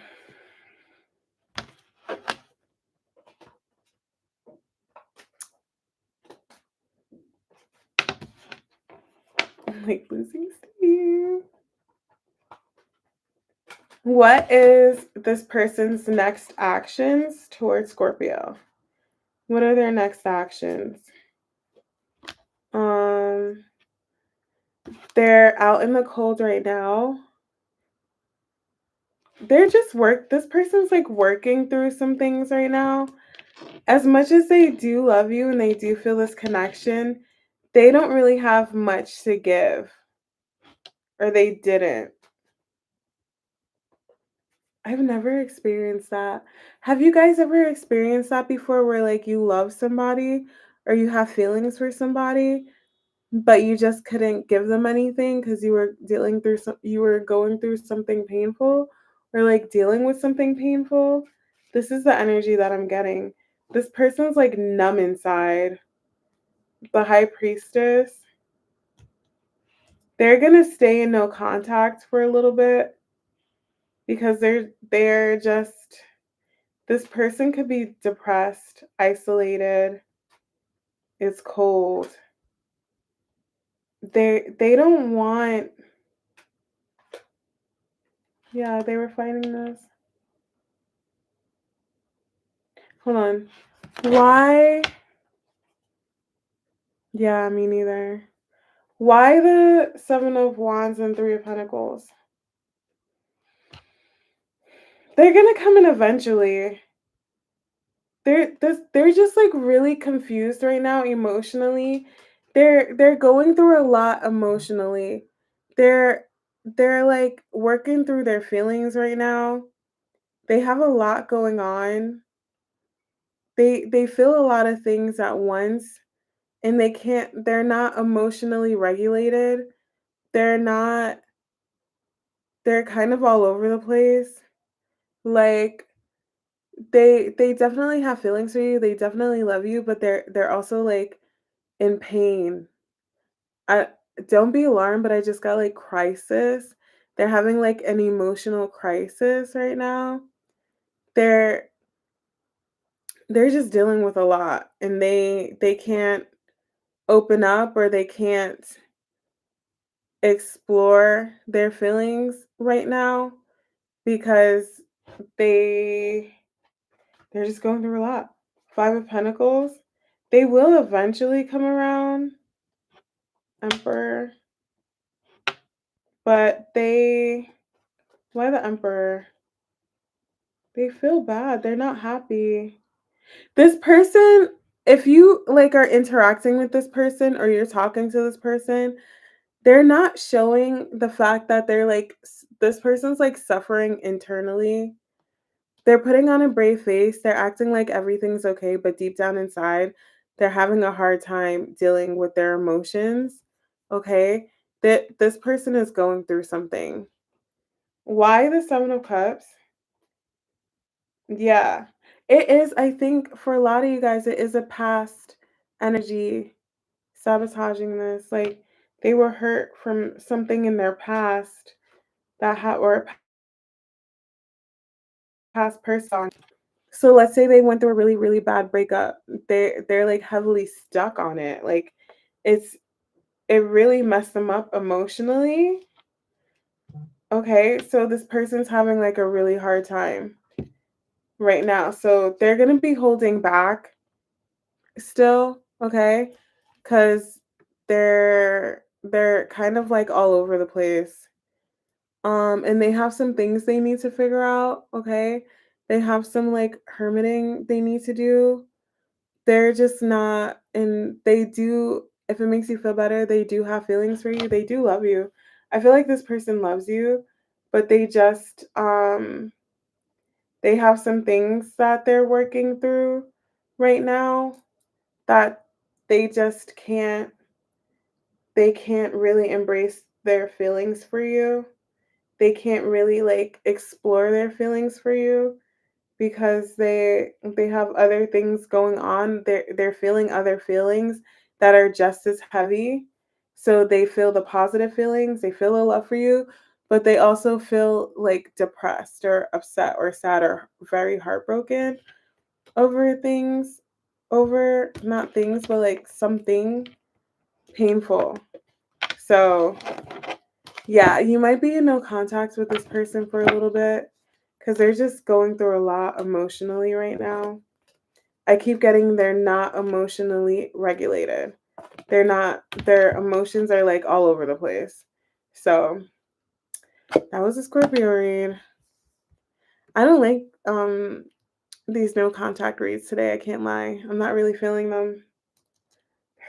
like losing steam. What is this person's next actions towards Scorpio? What are their next actions? They're out in the cold right now. They're just this person's like working through some things right now. As much as they do love you and they do feel this connection, They don't really have much to give, or they didn't. I've never experienced that. Have you guys ever experienced that before where like you love somebody or you have feelings for somebody, but you just couldn't give them anything because you were going through something painful or like dealing with something painful? This is the energy that I'm getting. This person's like numb inside. The high priestess. They're gonna stay in no contact for a little bit because they're just this person could be depressed, isolated, it's cold. They don't want, yeah, they were fighting this. Hold on. Why? Yeah, me neither. Why the Seven of Wands and Three of Pentacles? They're gonna come in eventually. They're just like really confused right now emotionally. They're going through a lot emotionally. They're they're like working through their feelings right now. They have a lot going on. They feel a lot of things at once and they're not emotionally regulated. They're not they're kind of all over the place. Like they definitely have feelings for you. They definitely love you, but they're also like in pain. I don't be alarmed, but I just got like crisis. They're having like an emotional crisis right now. They're they're just dealing with a lot and they can't open up or they can't explore their feelings right now because they they're just going through a lot. Five of Pentacles. They will eventually come around, Emperor, but why the Emperor? They feel bad. They're not happy. This person, if you like are interacting with this person or you're talking to this person, they're not showing the fact that they're like this person's like suffering internally. They're putting on a brave face. They're acting like everything's okay, but deep down inside, they're having a hard time dealing with their emotions. Okay? That this person is going through something. Why the 7 of Cups? Yeah. It is, I think, for a lot of you guys, it is a past energy sabotaging this. Like they were hurt from something in their past that had or a past person. So let's say they went through a really, really bad breakup. They're like heavily stuck on it. Like it's it really messed them up emotionally. Okay, so this person's having like a really hard time right now. So they're gonna be holding back still, okay? Because they're kind of like all over the place. And they have some things they need to figure out, okay? They have some like hermiting they need to do. They're just not, and they do, if it makes you feel better, they do have feelings for you. They do love you. I feel like this person loves you, but they have some things that they're working through right now that they just can't really embrace their feelings for you. They can't really like explore their feelings for you because they have other things going on. They're feeling other feelings that are just as heavy. So they feel the positive feelings, they feel a love for you, but they also feel like depressed or upset or sad or very heartbroken over things, over not things, but like something painful. So yeah, you might be in no contact with this person for a little bit because they're just going through a lot emotionally right now. I keep getting they're not emotionally regulated. They're not, their emotions are like all over the place. So that was a Scorpio read. I don't like these no contact reads today, I can't lie. I'm not really feeling them.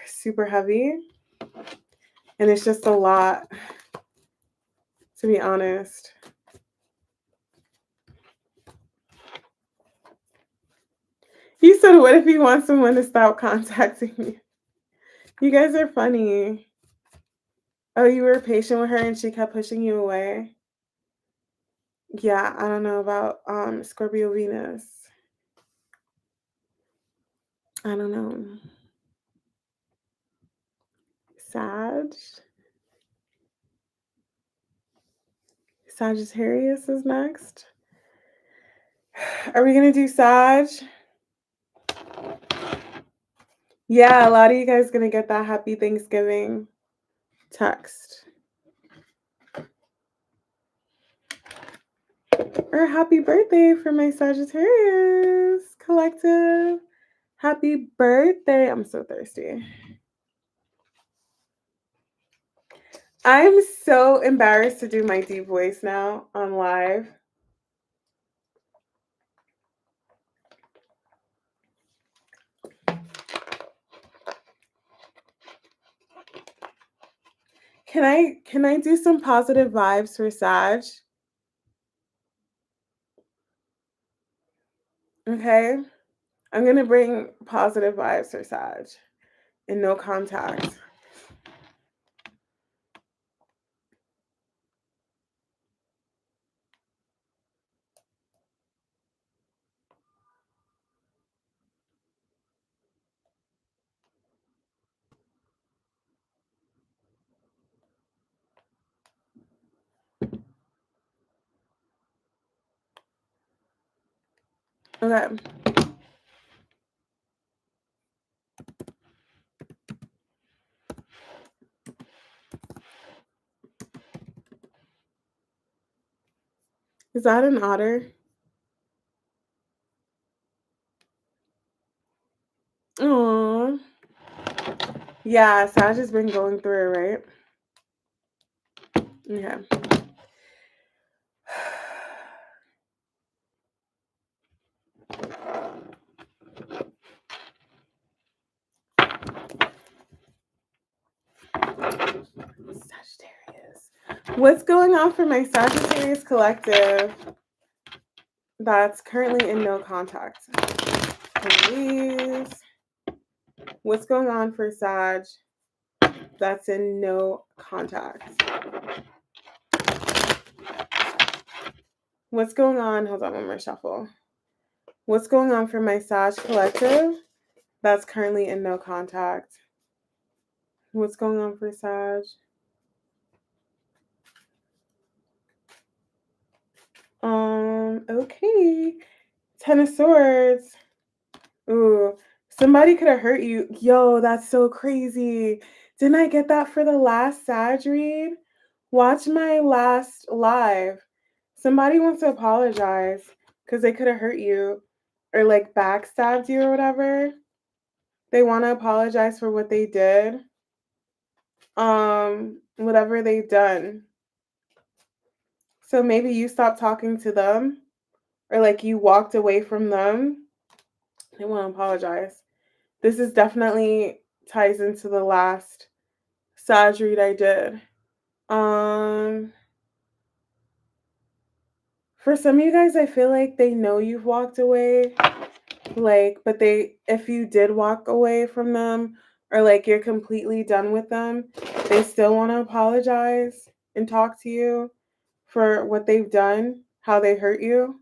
super heavy. And it's just a lot, to be honest. He said, what if he wants someone to stop contacting you? You guys are funny. Oh, you were patient with her and she kept pushing you away? Yeah, I don't know about Scorpio Venus. I don't know. Sag. Sagittarius is next. Are we gonna do Sag? Yeah, a lot of you guys gonna get that happy Thanksgiving text. Or happy birthday for my Sagittarius collective. Happy birthday. I'm so thirsty. I'm so embarrassed to do my deep voice now on live. Can I do some positive vibes for Sag? Okay. I'm gonna bring positive vibes for Sag and no contact. Okay. Is that an otter? Aww. Yeah, Sag has been going through it, right? Okay. Sagittarius. What's going on for my Sagittarius collective that's currently in no contact? Please. What's going on for Sag that's in no contact? What's going on? Hold on, one more shuffle. What's going on for my Sag collective that's currently in no contact? What's going on for Sag? Okay. Ten of Swords. Ooh, somebody could have hurt you. Yo, that's so crazy. Didn't I get that for the last Sag read? Watch my last live. Somebody wants to apologize because they could have hurt you or like backstabbed you or whatever. They want to apologize for what they did. Whatever they've done. So maybe you stopped talking to them or like you walked away from them. They want to apologize. This is definitely ties into the last Sag read I did. For some of you guys, I feel like they know you've walked away. Like, but if you did walk away from them or like you're completely done with them, they still want to apologize and talk to you for what they've done, how they hurt you.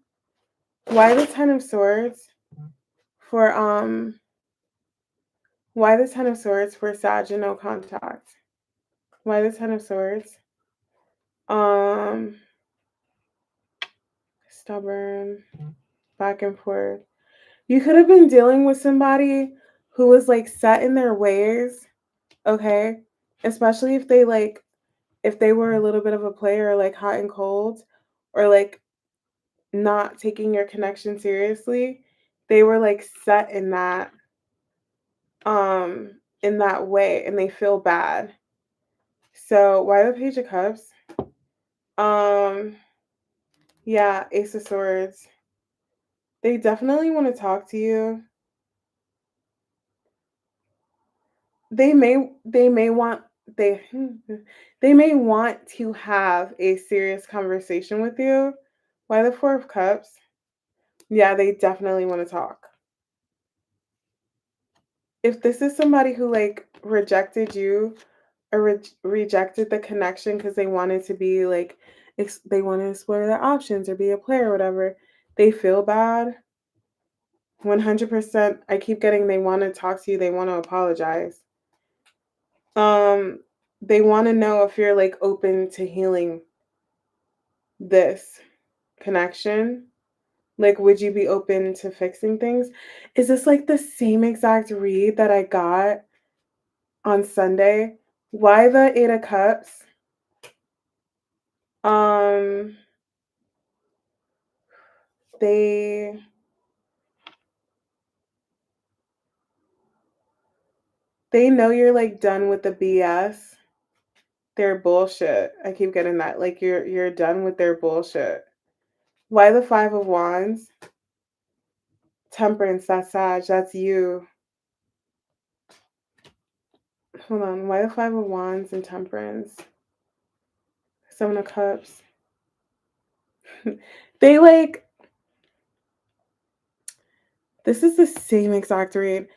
Why the Ten of Swords for why the Ten of Swords for Sag and no contact? Why the Ten of Swords? Stubborn, back and forth. You could have been dealing with somebody who was like set in their ways, okay? Especially if they were a little bit of a player, like hot and cold, or like not taking your connection seriously. They were like set in that way and they feel bad. So why the Page of Cups? Yeah, Ace of Swords. They definitely want to talk to you. they may want they they may want to have a serious conversation with you. Why the 4 of Cups? Yeah, they definitely want to talk. If this is somebody who like rejected you or rejected the connection because they wanted to be like they want to explore their options or be a player or whatever, they feel bad. 100%. I keep getting they want to talk to you, they want to apologize. Um they want to know if you're like open to healing this connection. Like, would you be open to fixing things? Is this like the same exact read that I got on Sunday? Why the 8 of Cups? Um, they they know you're like done with the BS. Their bullshit. I keep getting that. Like you're done with their bullshit. Why the 5 of Wands? Temperance, that's Sag, that's you. Hold on. Why the 5 of Wands and Temperance? 7 of Cups. They like this is the same exact read.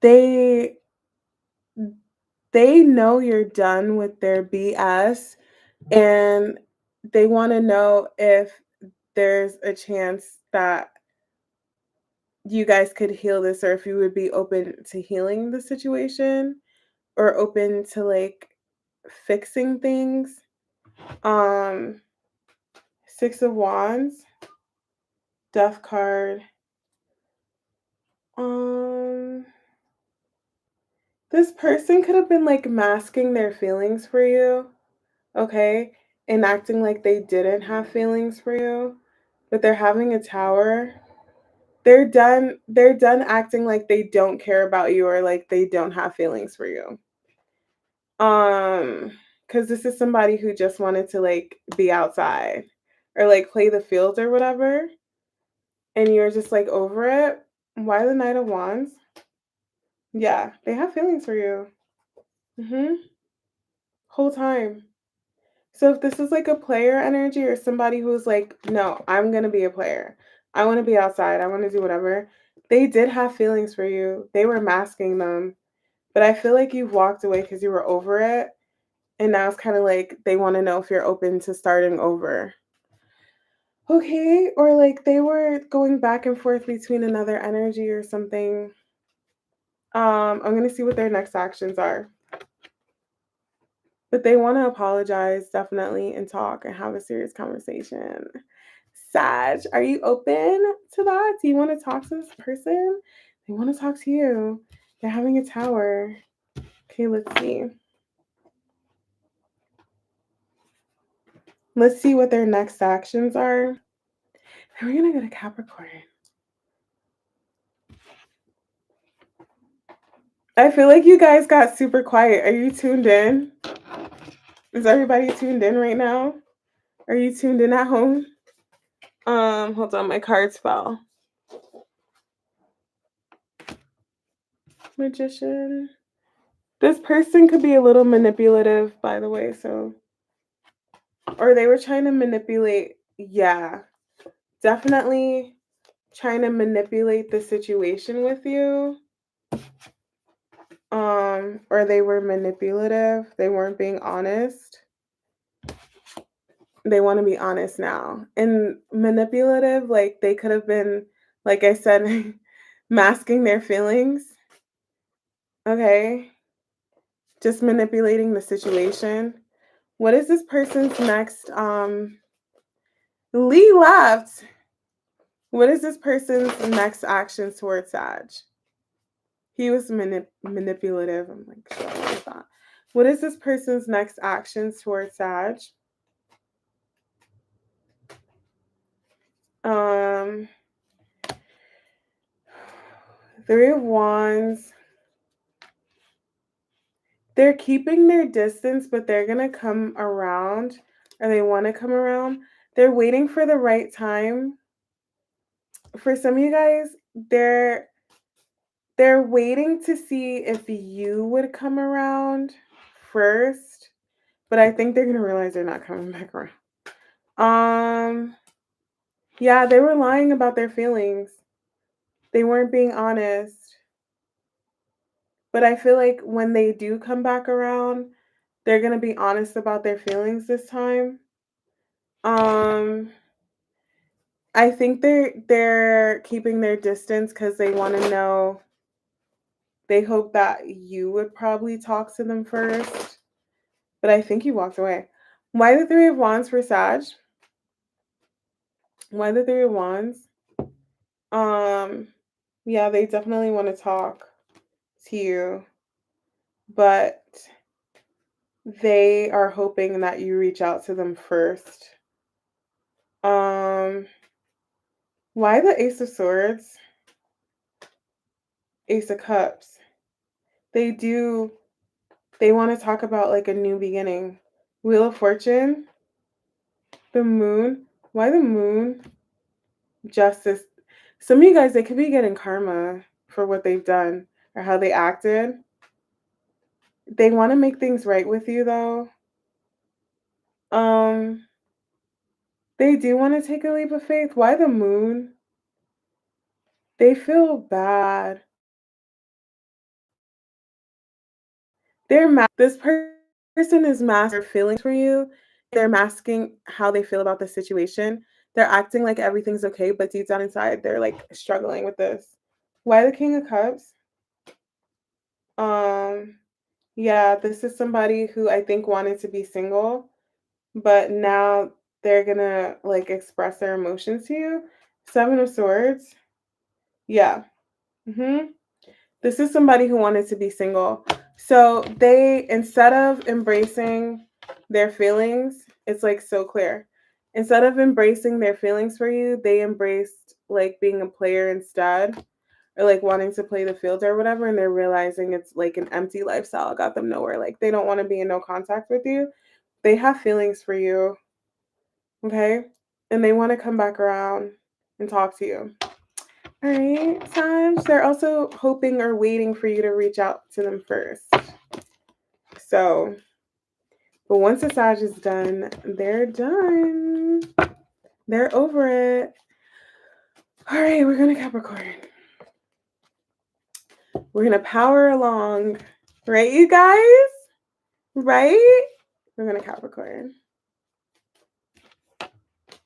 They they know you're done with their BS and they want to know if there's a chance that you guys could heal this or if you would be open to healing the situation or open to like fixing things. Um 6 of Wands, Death card. Um this person could have been like masking their feelings for you, okay? And acting like they didn't have feelings for you, but they're having a tower. They're done acting like they don't care about you or like they don't have feelings for you. Um cuz this is somebody who just wanted to like be outside or like play the field or whatever and you're just like over it. Why the Knight of Wands? Yeah, they have feelings for you. Mhm. Whole time. So if this is like a player energy or somebody who's like, no, I'm gonna be a player. I want to be outside. I want to do whatever. They did have feelings for you. They were masking them. But I feel like you've walked away because you were over it. And now it's kind of like they want to know if you're open to starting over. Okay. Or like they were going back and forth between another energy or something. I'm gonna see what their next actions are. But they want to apologize definitely and talk and have a serious conversation. Sag, are you open to that? Do you want to talk to this person? They want to talk to you. They're having a tower. Okay, let's see. Let's see what their next actions are. And we're going to go to Capricorn. I feel like you guys got super quiet. Are you tuned in? Is everybody tuned in right now? Are you tuned in at home? Hold on, my cards fell. Magician. This person could be a little manipulative, by the way, so or they were trying to manipulate. Yeah, definitely trying to manipulate the situation with you. Or they were manipulative. They weren't being honest. They want to be honest now. And manipulative, like they could have been, like I said, masking their feelings. Okay. Just manipulating the situation. What is this person's next Lee left. What is this person's next actions towards Sag? He was manipulative. I'm like, sure, what is that? What is this person's next actions towards Sag? Um, 3 of Wands. They're keeping their distance, but they're gonna come around, or they want to come around. They're waiting for the right time. For some of you guys, They're waiting to see if you would come around first, but I think they're gonna realize they're not coming back around. Um, yeah, they were lying about their feelings. They weren't being honest. But I feel like when they do come back around, they're gonna be honest about their feelings this time. Um, I think they're keeping their distance because they want to know. They hope that you would probably talk to them first, but I think you walked away. Why the Three of Wands for Sag? Why the Three of Wands? Um, yeah, they definitely want to talk to you, but they are hoping that you reach out to them first. Um, why the Ace of Swords? Ace of Cups. They do, they want to talk about like a new beginning. Wheel of Fortune, the Moon. Why the Moon? Justice. Some of you guys, they could be getting karma for what they've done or how they acted. They want to make things right with you though. Um, they do want to take a leap of faith. Why the Moon? They feel bad. This person is masking their feelings for you. They're masking how they feel about the situation. They're acting like everything's okay, but deep down inside, they're like struggling with this. Why the King of Cups? Um, yeah, this is somebody who I think wanted to be single, but now they're gonna like express their emotions to you. Seven of Swords. Yeah. Mm-hmm. This is somebody who wanted to be single. So they, instead of embracing their feelings, it's like so clear. Instead of embracing their feelings for you, they embraced like being a player instead, or like wanting to play the field or whatever. And they're realizing it's like an empty lifestyle got them nowhere. Like they don't want to be in no contact with you. They have feelings for you. Okay. And they want to come back around and talk to you. All right, times. They're also hoping or waiting for you to reach out to them first. So, but once the Sag is done, they're done. They're over it. All right, we're going to Capricorn. We're going to power along. Right, you guys? Right? We're going to Capricorn.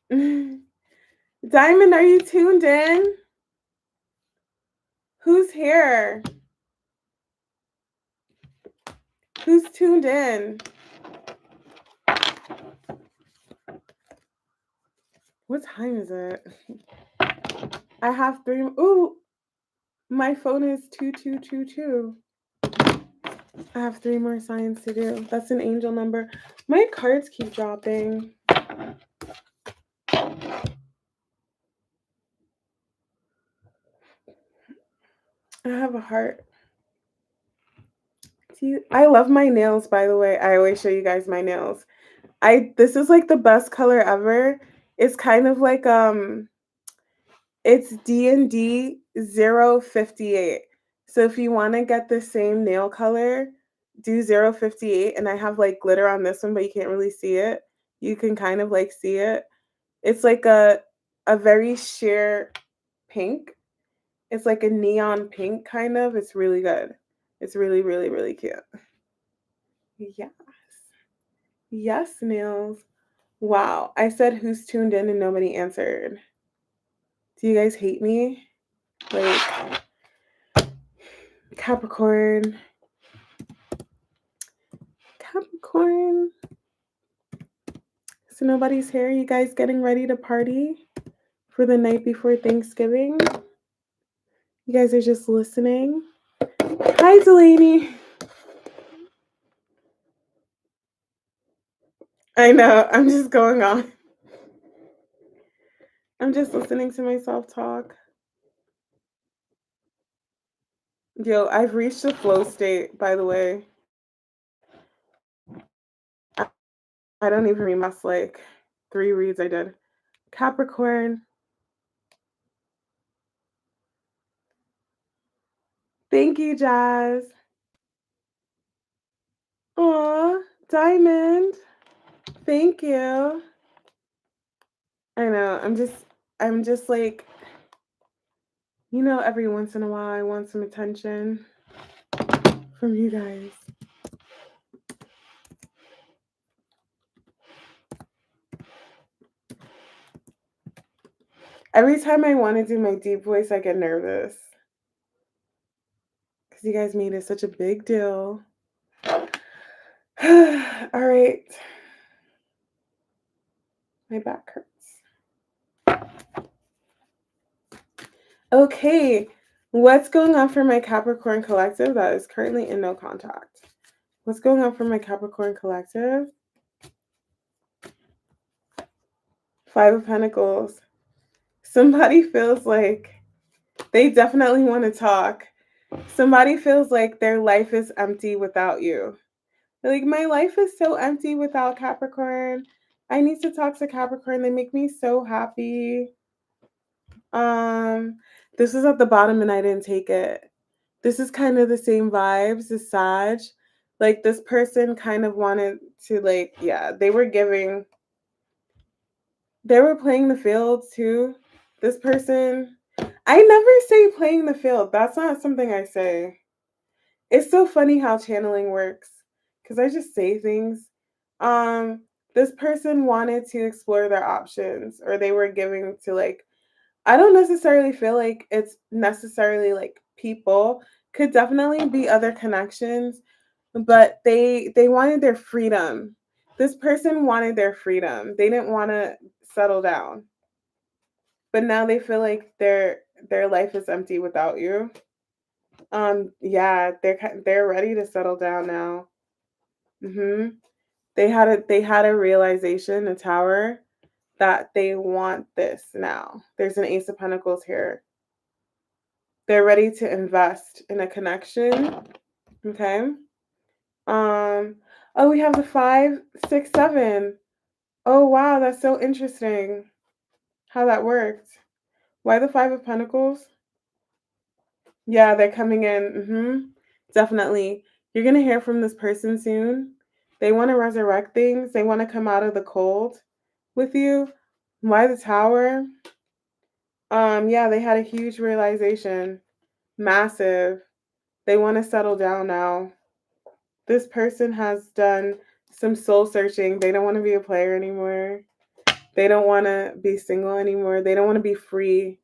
Diamond, are you tuned in? Who's here? Who's tuned in? What time is it? I have 3. Ooh, my phone is 2222. I have 3 more signs to do. That's an angel number. My cards keep dropping. I have a heart. See, I love my nails, by the way. I always show you guys my nails. This is like the best color ever. It's kind of like it's D&D 058. So if you want to get the same nail color, do 058. And I have like glitter on this one, but you can't really see it. You can kind of like see it. It's like a very sheer pink. It's like a neon pink kind of. It's really good. It's really, really, really cute. Yes. Yes, nails. Wow. I said who's tuned in and nobody answered. Do you guys hate me? Like Capricorn. Capricorn. So nobody's here. You guys getting ready to party for the night before Thanksgiving? You guys are just listening. Hi, Delaney. I know. I'm just going on. I'm just listening to myself talk. Yo, I've reached a flow state, by the way. I don't even read that's like 3 reads I did. Capricorn. Thank you, Jazz. Aw, Diamond. Thank you. I know. I'm just like, every once in a while I want some attention from you guys. Every time I want to do my deep voice, I get nervous because you guys made it such a big deal. All right. My back hurts. Okay. What's going on for my Capricorn collective that is currently in no contact? What's going on for my Capricorn collective? Five of Pentacles. Somebody feels like they definitely want to talk. Somebody feels like their life is empty without you. Like, my life is so empty without Capricorn. I need to talk to Capricorn. They make me so happy. Um, this was at the bottom and I didn't take it. This is kind of the same vibes as Sag. Like, this person kind of wanted to, like, yeah, they were playing the field too. This person, I never say playing the field. That's not something I say. It's so funny how channeling works because I just say things. Um, this person wanted to explore their options, or they were giving to, like, I don't necessarily feel like it's necessarily like people, could definitely be other connections, but they wanted their freedom. This person wanted their freedom. They didn't want to settle down. But now they feel like their life is empty without you. Yeah, they're ready to settle down now. Mhm. They had a realization, a tower, that they want this now. There's an Ace of Pentacles here. They're ready to invest in a connection. Okay. Oh, we have the 5, 6, 7. Oh wow, that's so interesting how that worked. Why the 5 of Pentacles? Yeah, they're coming in. Definitely. You're gonna hear from this person soon. They want to resurrect things. They want to come out of the cold with you. Why the Tower? Yeah, they had a huge realization. Massive. They want to settle down now. This person has done some soul searching. They don't want to be a player anymore. They don't want to be single anymore. They don't want to be free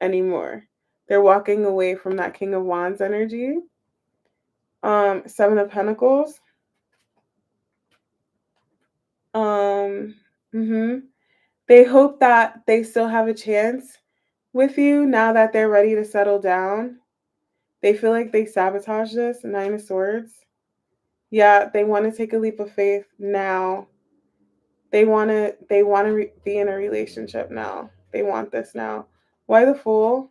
anymore. They're walking away from that King of Wands energy. 7 of Pentacles. Um, mhm. They hope that they still have a chance with you now that they're ready to settle down. They feel like they sabotage this. 9 of Swords. Yeah, they want to take a leap of faith now. They want to be in a relationship now. They want this now. Why the Fool?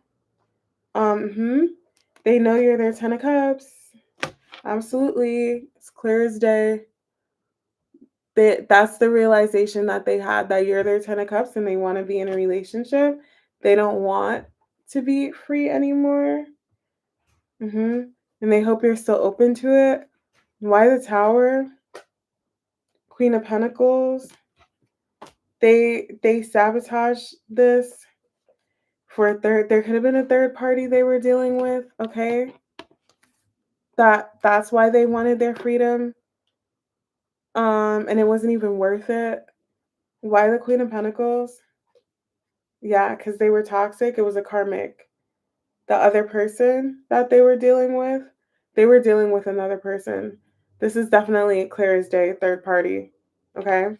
They know you're their 10 of Cups. Absolutely. It's clear as day. That's the realization that they had, that you're their 10 of Cups and they want to be in a relationship. They don't want to be free anymore. And they hope you're still open to it. Why the Tower? Queen of Pentacles. They sabotage this for a third. There could have been a third party they were dealing with. Okay, that's why they wanted their freedom. And it wasn't even worth it. Why the Queen of Pentacles? Yeah, because they were toxic. It was a karmic. The other person that they were dealing with another person. This is definitely clear as day, third party. Okay.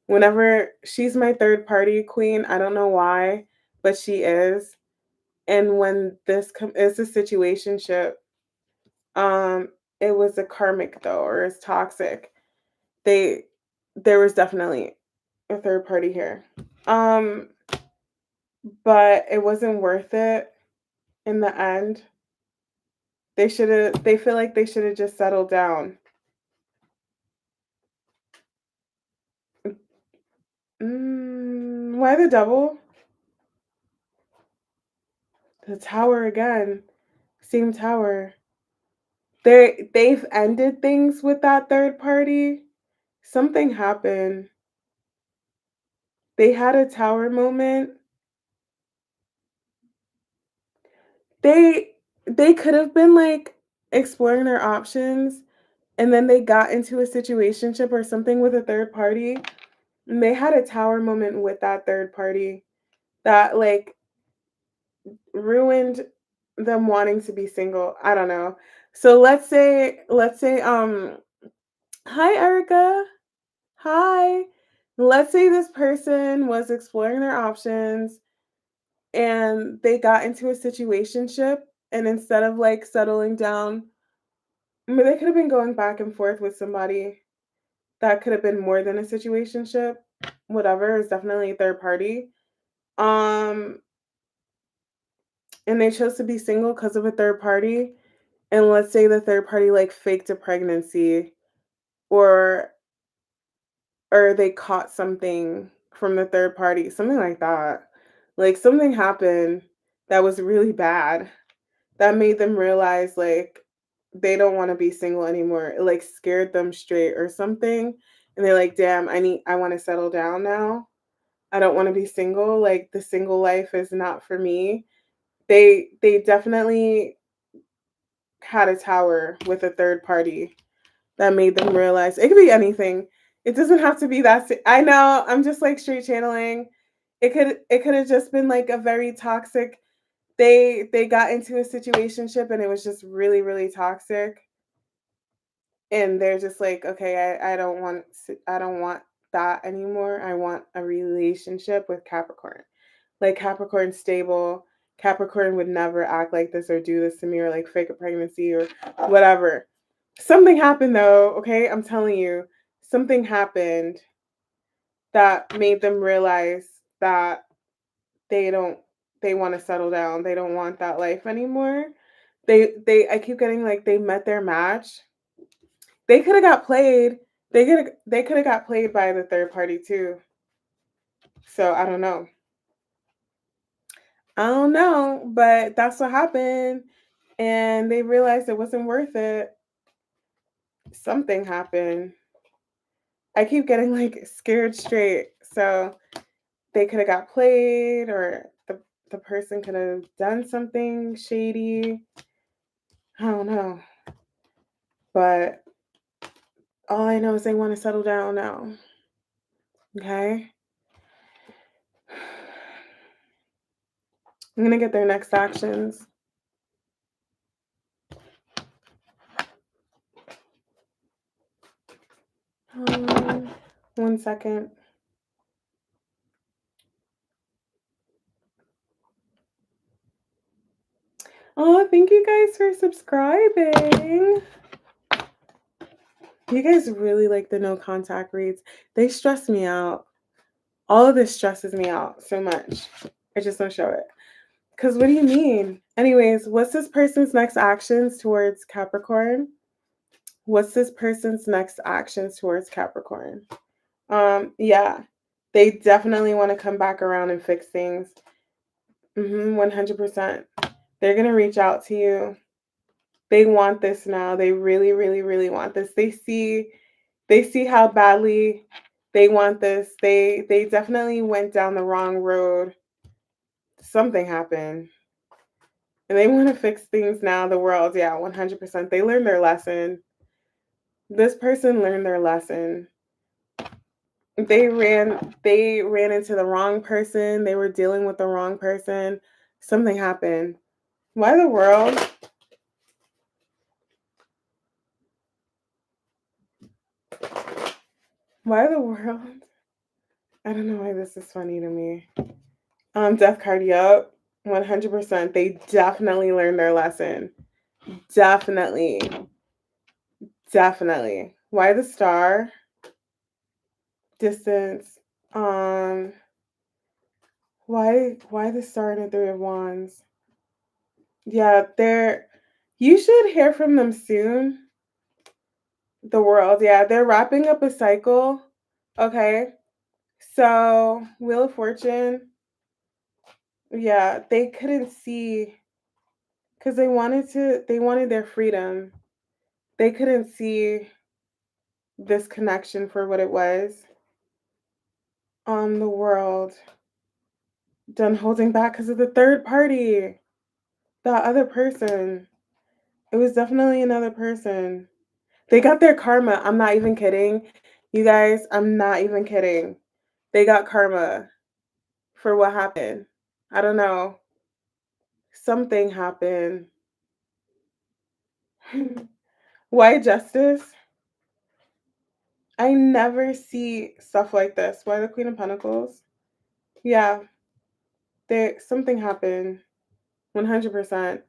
Whenever she's my third party queen, I don't know why, but she is. And when this is a situationship, it was a karmic though, or it's toxic. They There was definitely a third party here. Um, but it wasn't worth it in the end. They feel like they should have just settled down. Why the Devil? The Tower again. Same tower. They've ended things with that third party. Something happened. They had a tower moment. They they could have been like exploring their options and then they got into a situationship or something with a third party and they had a tower moment with that third party that like ruined them wanting to be single. I don't know. So let's say hi Erica. Hi. Let's say this person was exploring their options and they got into a situationship and instead of like settling down, I mean, they could have been going back and forth with somebody that could have been more than a situationship. Whatever, it's definitely a third party. Um, and they chose to be single because of a third party. And let's say the third party like faked a pregnancy or or they caught something from the third party, something like that. Like something happened that was really bad that made them realize like they don't want to be single anymore. It like scared them straight or something. And they're like, damn, I want to settle down now. I don't want to be single. Like the single life is not for me. They definitely had a tower with a third party that made them realize it could be anything. It doesn't have to be that. I know. I'm just like straight channeling. It could have just been like a very toxic. They got into a situationship and it was just really really toxic, and they're just like, okay, I don't want that anymore. I want a relationship with Capricorn. Like Capricorn stable. Capricorn would never act like this or do this to me or like fake a pregnancy or whatever. Something happened though, okay? I'm telling you, something happened that made them realize that they don't they want to settle down. They don't want that life anymore. They I keep getting like they met their match. They could have got played. They could have got played by the third party too. So I don't know. I don't know, but that's what happened. And they realized it wasn't worth it. Something happened. I keep getting like scared straight. So they could have got played or the person could have done something shady. I don't know. But all I know is they want to settle down now. Okay? I'm going to get their next actions. Um, 1 second. Oh, thank you guys for subscribing. You guys really like the no contact reads. They stress me out. All of this stresses me out so much. I just don't show it. Because what do you mean? Anyways, what's this person's next actions towards Capricorn? What's this person's next actions towards Capricorn? Yeah, they definitely want to come back around and fix things. 100%. They're gonna reach out to you. They want this now. They really, really, really want this. They see how badly they want this. They definitely went down the wrong road. Something happened. And they want to fix things now. The world, yeah, 100%. They learned their lesson. This person learned their lesson. They ran into the wrong person. They were dealing with the wrong person. Something happened. Why the world? Why the world? I don't know why this is funny to me. Death card, yep. 100%. They definitely learned their lesson. Definitely. Definitely. Why the star? Distance. Um, why the star and the three of wands? Yeah, they're you should hear from them soon. The world, yeah, they're wrapping up a cycle. Okay. So, Wheel of Fortune, yeah, they couldn't see because they wanted their freedom. They couldn't see this connection for what it was. The world done holding back because of the third party, that other person. It was definitely another person. They got their karma. I'm not even kidding. You guys, I'm not even kidding. They got karma for what happened. I don't know. Something happened. Why justice? I never see stuff like this. Why the Queen of Pentacles? Yeah, something happened. 100%.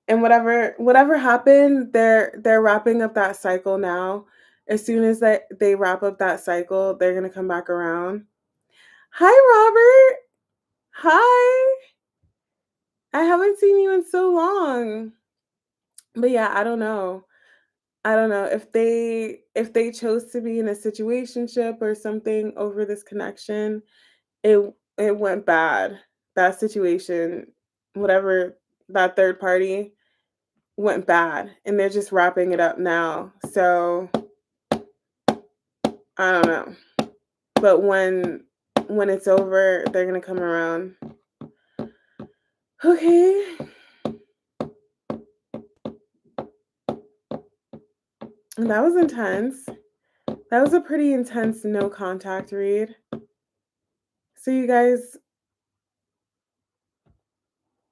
And whatever happened, they're wrapping up that cycle now. As soon as they wrap up that cycle, they're gonna come back around. Hi, Robert. Hi. I haven't seen you in so long. But yeah, I don't know. I don't know if they chose to be in a situationship or something over this connection. It went bad. That situation, whatever, that third party went bad, and they're just wrapping it up now. So I don't know. But when it's over, they're gonna come around. Okay. That was intense. That was a pretty intense no contact read. So you guys,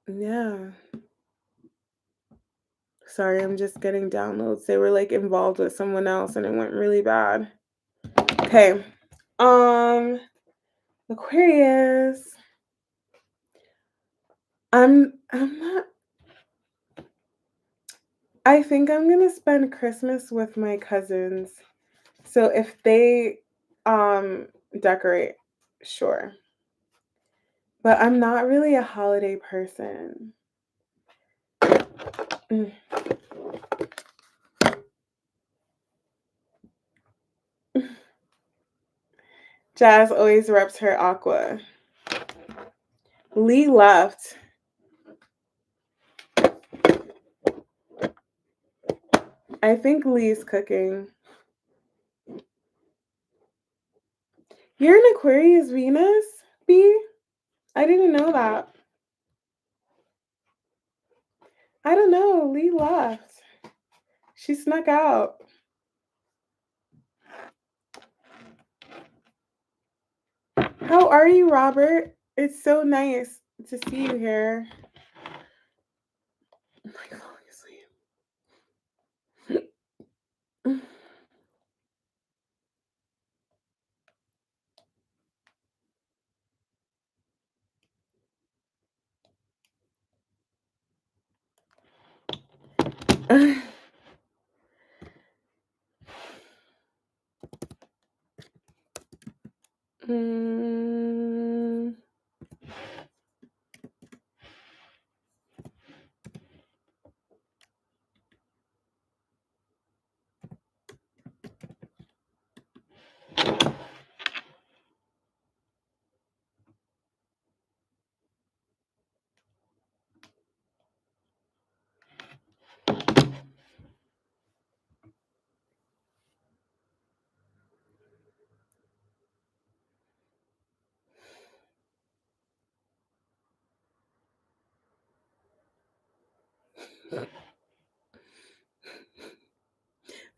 yeah. Sorry, I'm just getting downloads. They were like involved with someone else and it went really bad. Okay. Aquarius. I'm not I think I'm going to spend Christmas with my cousins. So if they decorate, sure. But I'm not really a holiday person. Mm. Jazz always reps her aqua. Lee left. I think Lee's cooking. You're an Aquarius Venus, B? I didn't know that. I don't know. Lee left. She snuck out. How are you, Robert? It's so nice to see you here. I'm like falling asleep. Mm.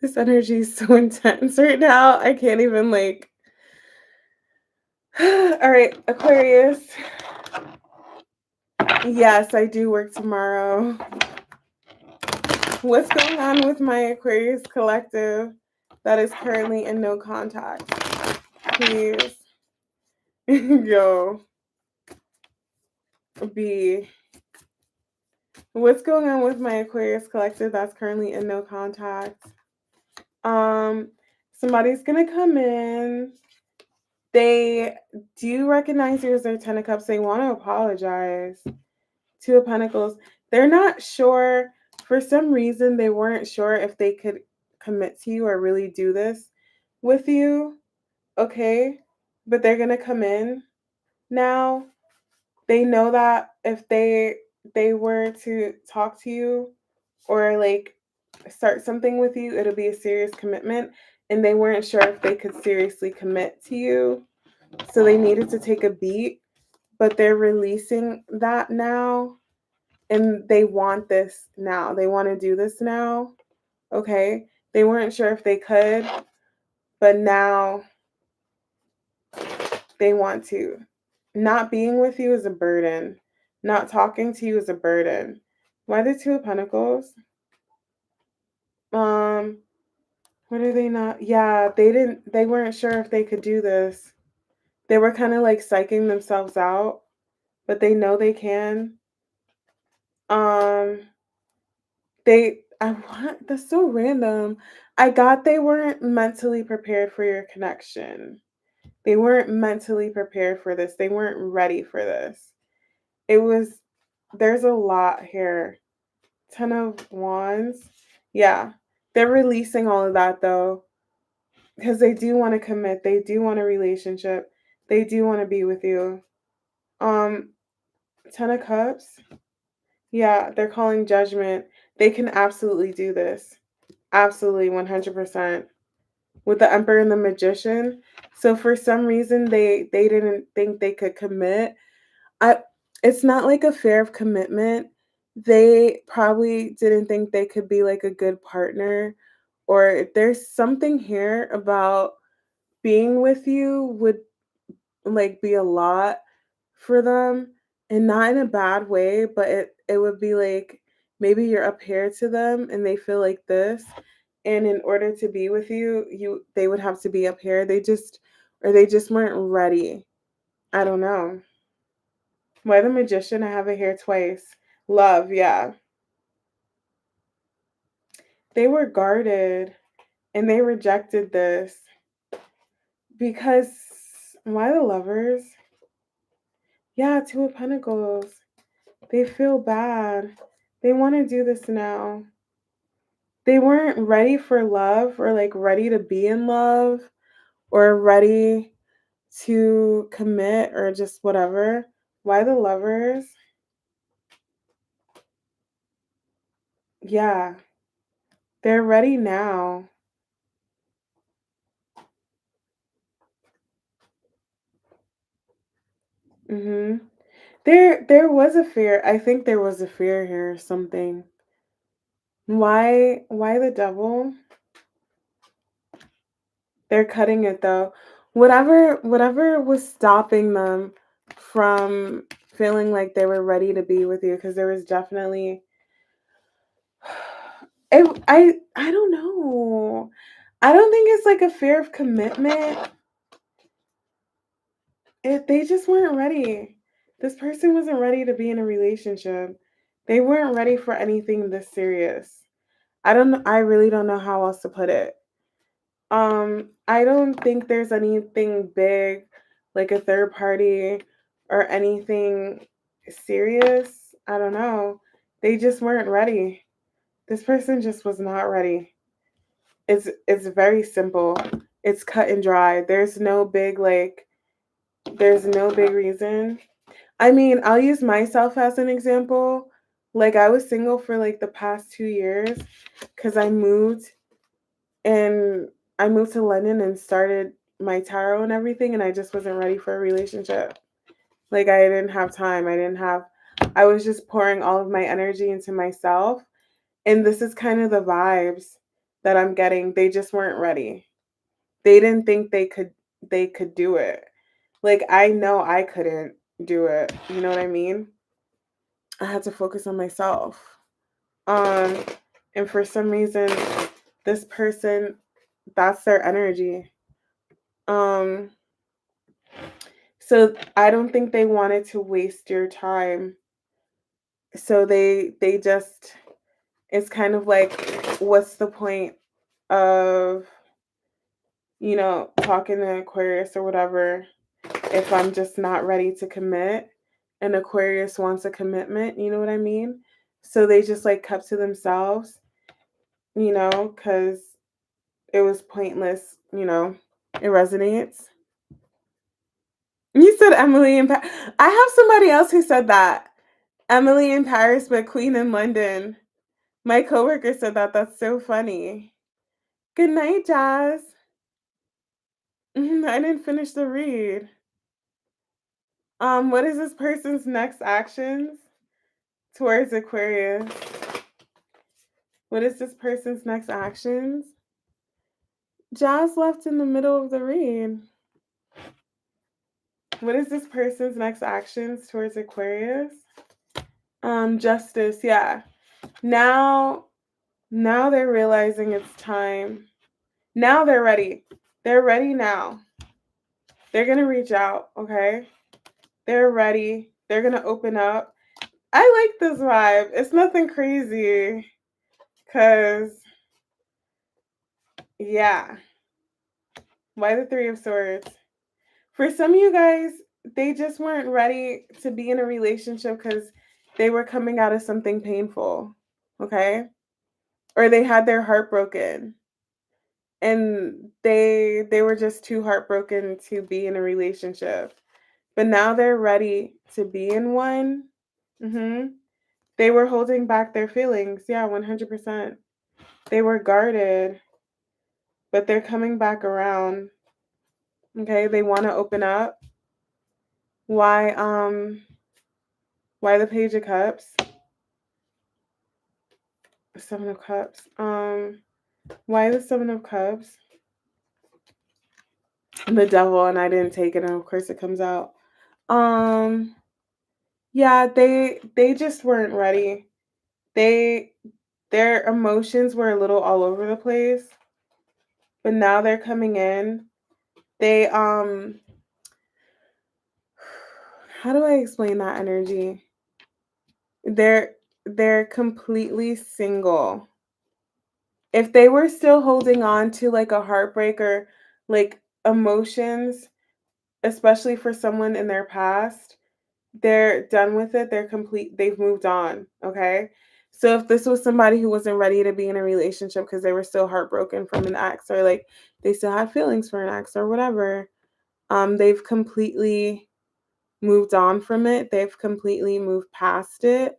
This energy is so intense right now. I can't even like. All right, Aquarius. Yes, I do work tomorrow. What's going on with my Aquarius collective that is currently in no contact? Please. Yo. B. What's going on with my Aquarius collective that's currently in no contact? Somebody's gonna come in. They do recognize you as their Ten of Cups. They want to apologize. Two of Pentacles. They're not sure. For some reason, they weren't sure if they could commit to you or really do this with you. Okay? But they're going to come in now. They know that if they they were to talk to you or like start something with you, it'll be a serious commitment. And they weren't sure if they could seriously commit to you. So they needed to take a beat, but they're releasing that now and they want this now. They want to do this now. Okay. They weren't sure if they could, but now they want to. Not being with you is a burden. Not talking to you is a burden. Why the Two of Pentacles? Um, what are they not? Yeah, they weren't sure if they could do this. They were kind of like psyching themselves out, but they know they can. Um, I want, that's so random. I got they weren't mentally prepared for your connection. They weren't mentally prepared for this. They weren't ready for this. It was, there's a lot here. 10 of Wands. Yeah. They're releasing all of that though, because they do want to commit. They do want a relationship. They do want to be with you. Um, 10 of Cups. Yeah, they're calling judgment. They can absolutely do this. Absolutely, 100%. With the Emperor and the Magician. So for some reason they didn't think they could commit. I It's not like a fear of commitment. They probably didn't think they could be like a good partner, or there's something here about being with you would like be a lot for them, and not in a bad way, but it would be like maybe you're up here to them and they feel like this, and in order to be with you, they would have to be up here. They just weren't ready. I don't know. Why the Magician? I have it here twice. Love, yeah. They were guarded and they rejected this because why the Lovers? Yeah, Two of Pentacles. They feel bad. They want to do this now. They weren't ready for love or like ready to be in love or ready to commit or just whatever. Why the Lovers? Yeah, they're ready now. Mhm. There was a fear. I think there was a fear here or something. Why the Devil? They're cutting it though. Whatever was stopping them from feeling like they were ready to be with you, because there was definitely I don't know. I don't think it's like a fear of commitment. They just weren't ready. This person wasn't ready to be in a relationship. They weren't ready for anything this serious. I really don't know how else to put it. I don't think there's anything big like a third party or anything serious. I don't know. They just weren't ready. This person just was not ready. It's very simple. It's cut and dry. There's no big reason. I mean, I'll use myself as an example. Like I was single for like the past 2 years cuz and I moved to London and started my tarot and everything, and I just wasn't ready for a relationship. Like I didn't have time. I was just pouring all of my energy into myself, and this is kind of the vibes that I'm getting. They just weren't ready. They didn't think they could do it. Like I know I couldn't do it. You know what I mean? I had to focus on myself. Um and for some reason this person, that's their energy. Um so I don't think they wanted to waste your time. So they just, it's kind of like what's the point of, talking to Aquarius or whatever if I'm just not ready to commit and Aquarius wants a commitment, you know what I mean? So they just like kept to themselves, cuz it was pointless. It resonates. You said Emily and I have somebody else who said that. Emily in Paris, but Queen in London. My coworker said that. That's so funny. Good night, Jazz. I didn't finish the read. What is this person's next actions towards Aquarius? What is this person's next actions? Jazz left in the middle of the read. What is this person's next actions towards Aquarius? Justice, yeah. Now they're realizing it's time. Now they're ready. They're ready now. They're gonna reach out, okay? They're ready. They're gonna open up. I like this vibe. It's nothing crazy. Cause yeah. Why the Three of Swords? For some of you guys, they just weren't ready to be in a relationship because they were coming out of something painful. Okay? Or they had their heart broken. And they were just too heartbroken to be in a relationship. But now they're ready to be in one. They were holding back their feelings. Yeah, 100%. They were guarded, but they're coming back around. Okay, they want to open up. Why the Page of Cups? Seven of Cups. Why the Seven of Cups? The Devil, and I didn't take it, and of course it comes out. Yeah, they just weren't ready. Their emotions were a little all over the place, but now they're coming in. They how do I explain that energy? They're completely single. If they were still holding on to like a heartbreak or like emotions, especially for someone in their past, they're done with it. They've moved on, okay? So if this was somebody who wasn't ready to be in a relationship because they were still heartbroken from an ex, or like they still had feelings for an ex or whatever, they've completely moved on from it. They've completely moved past it,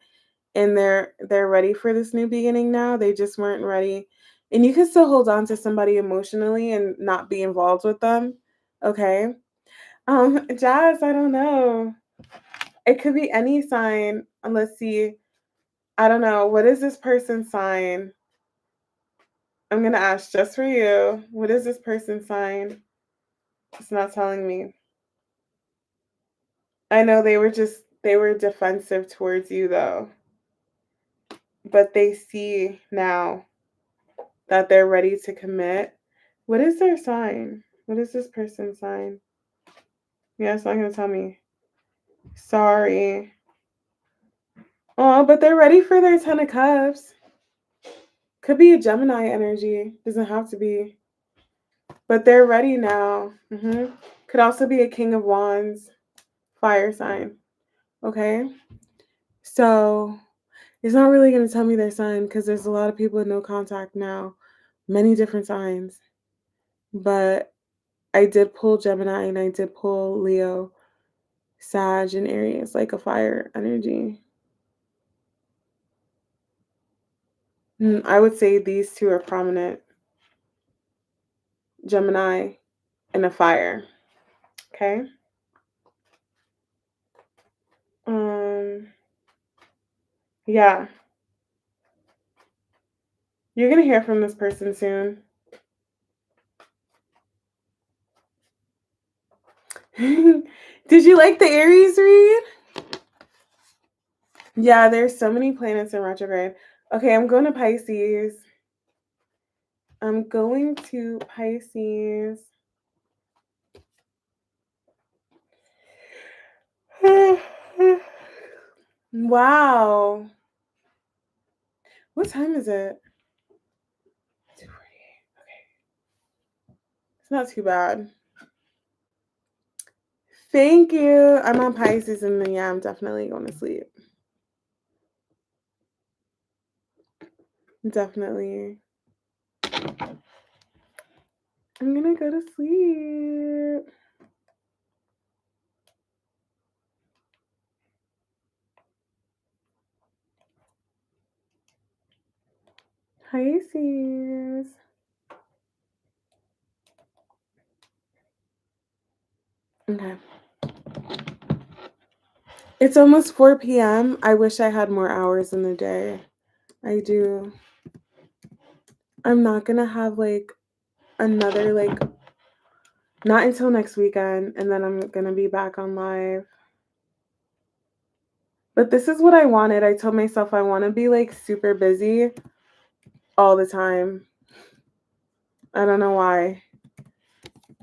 and they're ready for this new beginning now. They just weren't ready. And you can still hold on to somebody emotionally and not be involved with them. Okay. Jazz, I don't know. It could be any sign. Let's see. I don't know. What is this person's sign? I'm gonna ask just for you. What is this person's sign? It's not telling me. I know they were defensive towards you though. But they see now that they're ready to commit. What is their sign? What is this person's sign? Yeah, it's not going to tell me. Sorry. Oh, but they're ready for their 10 of Cups. Could be a Gemini energy. Doesn't have to be. But they're ready now. Could also be a King of Wands. Fire sign. Okay? So, it's not really going to tell me their sign because there's a lot of people in no contact now. Many different signs. But I did pull Gemini and I did pull Leo, Sag, and Aries, like a fire energy. I would say these two are prominent. Gemini and a fire. Okay. Yeah. You're gonna hear from this person soon. Did you like the Aries read? Yeah, there's so many planets in retrograde. Okay, I'm going to Pisces. I'm going to Pisces. Wow. What time is it? 2:48. Okay. It's not too bad. Thank you. I'm on Pisces and then, yeah, I'm definitely going to sleep. Definitely. I'm going to go to sleep. Pisces. Okay. It's almost 4 p.m. I wish I had more hours in the day. I do. I'm not gonna have like another like not until next weekend, and then I'm gonna be back on live. But this is what I wanted. I told myself I want to be like super busy all the time. I don't know why.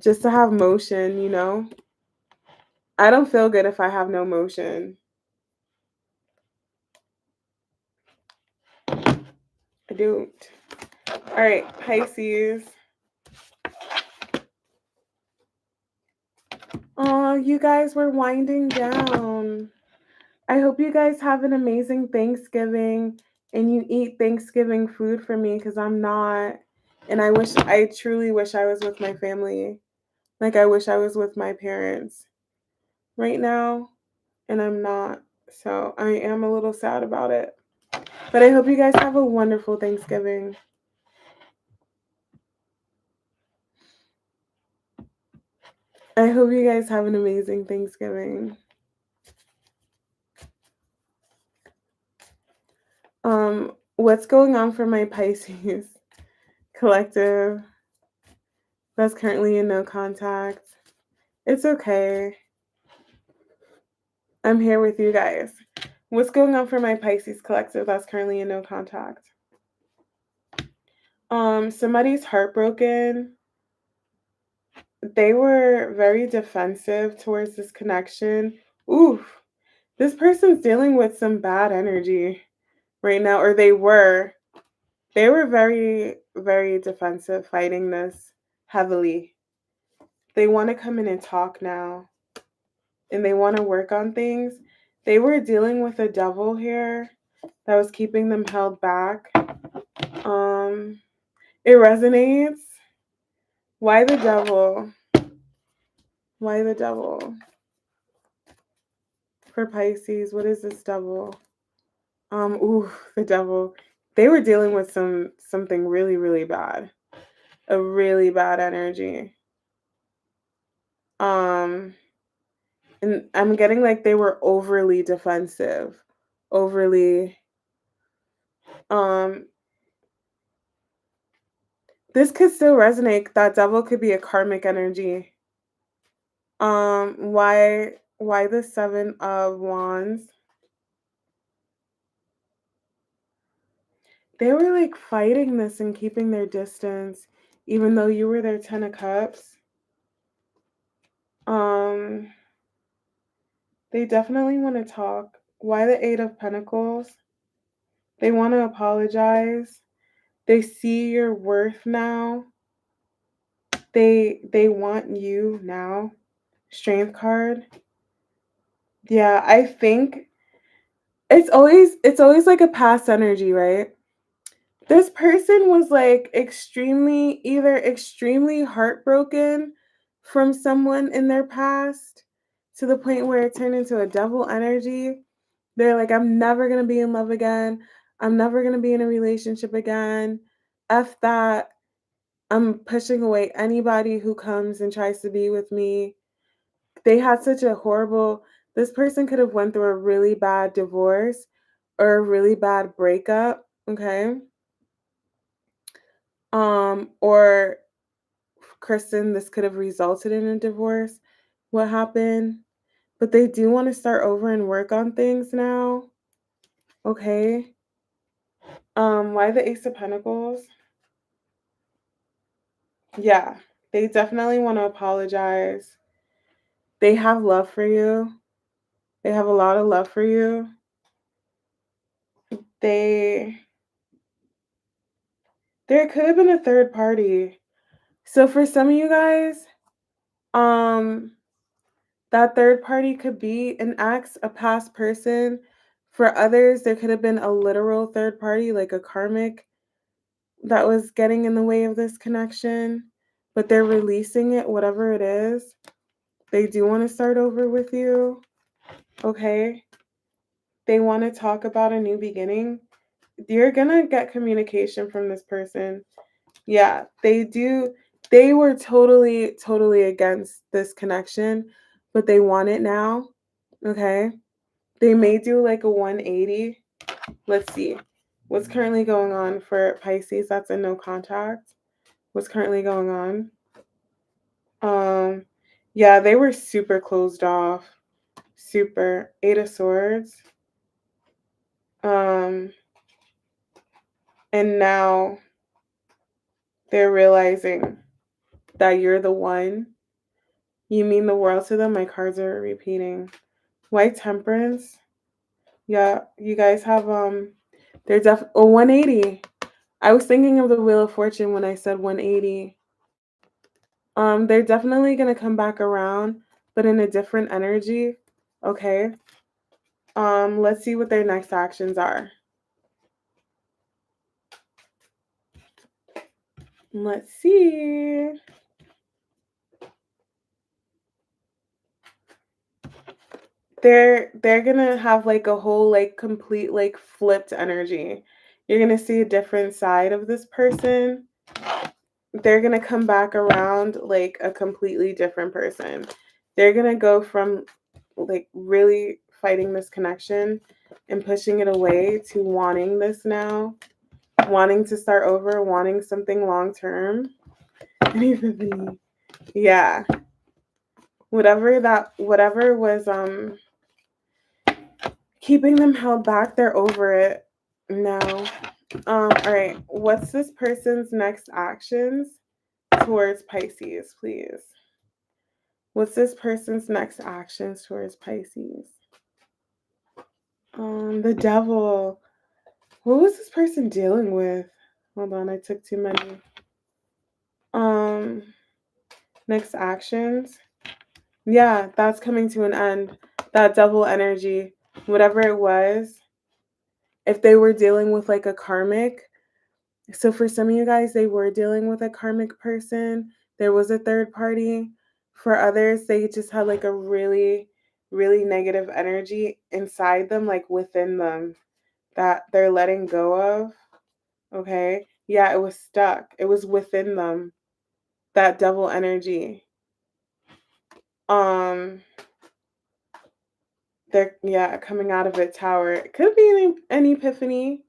Just to have motion, you know? I don't feel good if I have no motion. I don't. All right, Pisces. Oh, you guys were winding down. I hope you guys have an amazing Thanksgiving and you eat Thanksgiving food for me because I'm not. And I truly wish I was with my family. Like, I wish I was with my parents right now, and I'm not. So I am a little sad about it. But I hope you guys have a wonderful Thanksgiving. I hope you guys have an amazing Thanksgiving. What's going on for my Pisces collective that's currently in no contact? It's okay. I'm here with you guys. What's going on for my Pisces collective that's currently in no contact? Somebody's heartbroken. They were very defensive towards this connection. Oof. This person's dealing with some bad energy right now, or they were. They were very, very defensive, fighting this heavily. They want to come in and talk now, and they want to work on things. They were dealing with a devil here that was keeping them held back. It resonates. Why the devil? Why the devil? For Pisces, what is this devil? The devil. They were dealing with something really, really bad. A really bad energy. And I'm getting like they were overly defensive. Overly this could still resonate. That devil could be a karmic energy. Why the 7 of Wands? They were like fighting this and keeping their distance, even though you were their 10 of Cups. They definitely want to talk. Why the 8 of Pentacles? They want to apologize. They see your worth now. They want you now. Strength card. Yeah, I think it's always like a past energy, right? This person was like extremely heartbroken from someone in their past to the point where it turned into a devil energy. They're like, I'm never going to be in love again. I'm never going to be in a relationship again. F that. I'm pushing away anybody who comes and tries to be with me. They had such a horrible, this person could have went through a really bad divorce or a really bad breakup, okay? Or Kristen, this could have resulted in a divorce. What happened? But they do want to start over and work on things now. Okay. Why the Ace of Pentacles? Yeah, they definitely want to apologize. They have love for you. They have a lot of love for you. There could have been a third party. So for some of you guys, that third party could be an ex, a past person. For others, there could have been a literal third party, like a karmic, that was getting in the way of this connection, but they're releasing it, whatever it is. They do want to start over with you, okay? They want to talk about a new beginning. you're gonna get communication from this person. Yeah, they do. They were totally, totally against this connection, but they want it now. Okay. They may do like a 180. Let's see. What's currently going on for Pisces? That's a no contact. What's currently going on? Yeah, they were super closed off. Super. Eight of Swords. Um, and now they're realizing that you're the one. You mean the world to them. My cards are repeating. White Temperance. Yeah, you guys have they're 180. I was thinking of the Wheel of Fortune when I said 180. They're definitely gonna come back around, but in a different energy. Okay. Let's see what their next actions are. Let's see. They're gonna have like a whole like complete like flipped energy. You're gonna see a different side of this person. They're gonna come back around like a completely different person. They're gonna go from like really fighting this connection and pushing it away to wanting this now, wanting to start over, wanting something long term. Yeah. Whatever was keeping them held back, they're over it now. All right. What's this person's next actions towards Pisces, please? What's this person's next actions towards Pisces? The devil. What was this person dealing with? Hold on, I took too many. Um, Next actions. Yeah, that's coming to an end. That devil energy, whatever it was, if they were dealing with like a karmic. So for some of you guys, they were dealing with a karmic person. There was a third party. For others, they just had like a really, really negative energy inside them, like within them, that they're letting go of. Okay. Yeah, it was stuck. It was within them. That devil energy. Um, they're coming out of it tower. It could be an epiphany,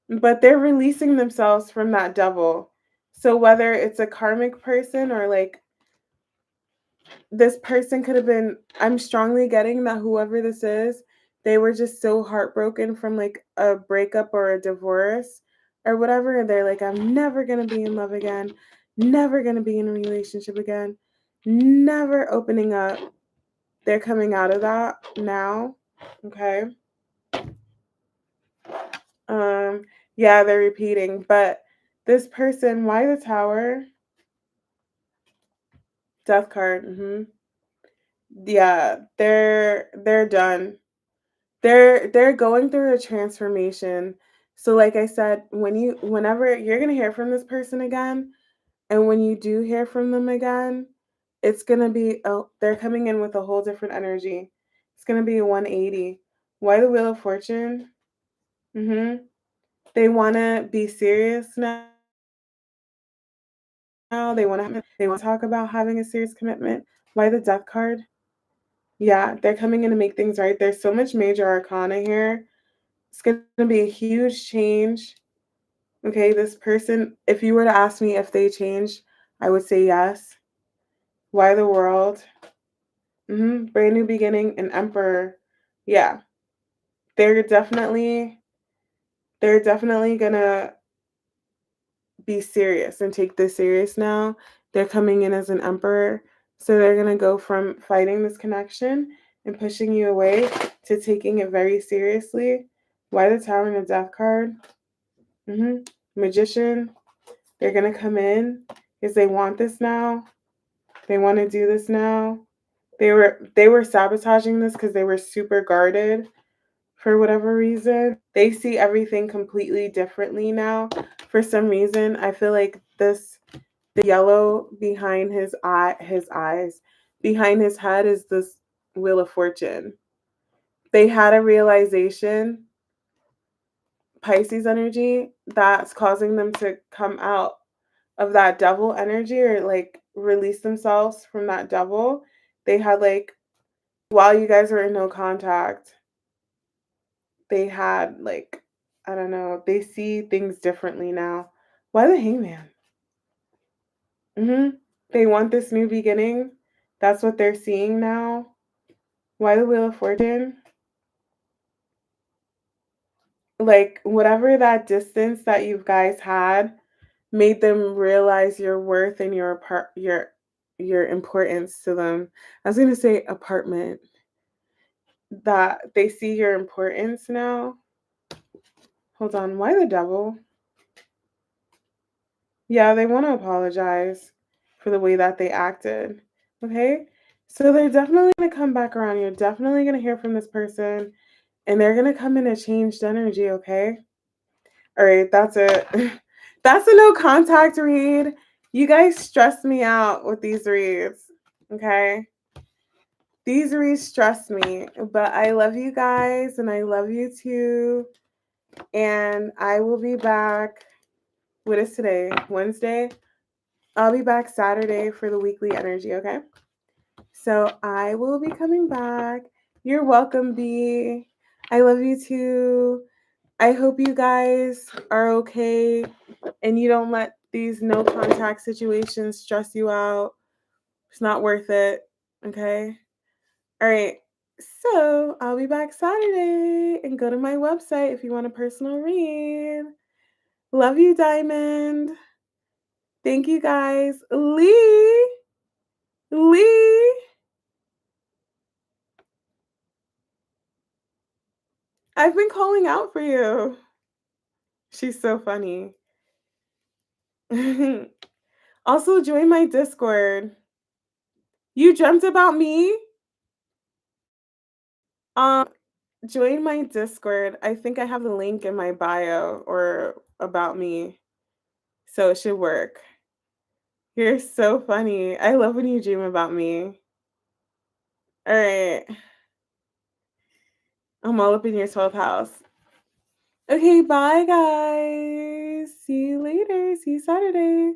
but they're releasing themselves from that devil. So whether it's a karmic person or like this person could have been, I'm strongly getting that whoever this is, they were just so heartbroken from like a breakup or a divorce or whatever. And they're like, I'm never going to be in love again, never going to be in a relationship again, never opening up. They're coming out of that now. Okay. Um, yeah, they're repeating, but this person, why the tower? Death card. Yeah, they're done. They're going through a transformation. So like I said, whenever you're going to hear from this person again, and when you do hear from them again, it's going to be they're coming in with a whole different energy. It's going to be a 180. Why the Wheel of Fortune? Mhm. They want to be serious now. They want to talk about having a serious commitment. Why the Death card? Yeah, they're coming in to make things right. There's so much major arcana here. It's going to be a huge change. Okay, this person, if you were to ask me if they changed, I would say yes. Why the World? Brand new beginning, an Emperor. Yeah, they're definitely gonna be serious and take this serious now. They're coming in as an Emperor, so they're gonna go from fighting this connection and pushing you away to taking it very seriously. Why the Tower and the Death card? Magician. They're gonna come in because they want this now. They want to do this now. They were sabotaging this because they were super guarded for whatever reason. They see everything completely differently now. For some reason, I feel like the yellow behind his eyes, behind his head is this Wheel of Fortune. They had a realization. Pisces energy that's causing them to come out of that devil energy or like release themselves from that devil. They had like, while you guys were in no contact, they had like, I don't know, they see things differently now. Why the hangman? They want this new beginning. That's what they're seeing now. Why the Wheel of Fortune? Like whatever that distance that you guys had made them realize your worth and your importance to them. I was gonna say apartment. That they see your importance now. Hold on, why the devil? Yeah, they want to apologize for the way that they acted. Okay? So they're definitely going to come back around. You're definitely going to hear from this person and they're going to come in a changed energy, okay? All right, that's it. That's a no contact read. You guys stress me out with these reads, okay? These reads stress me, but I love you guys and I love you too. And I will be back. What is today? Wednesday? I'll be back Saturday for the weekly energy, okay? So I will be coming back. You're welcome, B. I love you too. I hope you guys are okay and you don't let these no contact situations stress you out. It's not worth it, okay? All right. So I'll be back Saturday and go to my website if you want a personal read. Love you, Diamond. Thank you guys. Lee, I've been calling out for you. She's so funny. Also, join my Discord. You dreamt about me? Um, join my Discord. I think I have the link in my bio or about me. So it should work. You're so funny. I love when you dream about me. All right. I'm all up in your 12th house. Okay, bye guys. See you later. See you Saturday.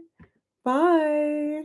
Bye.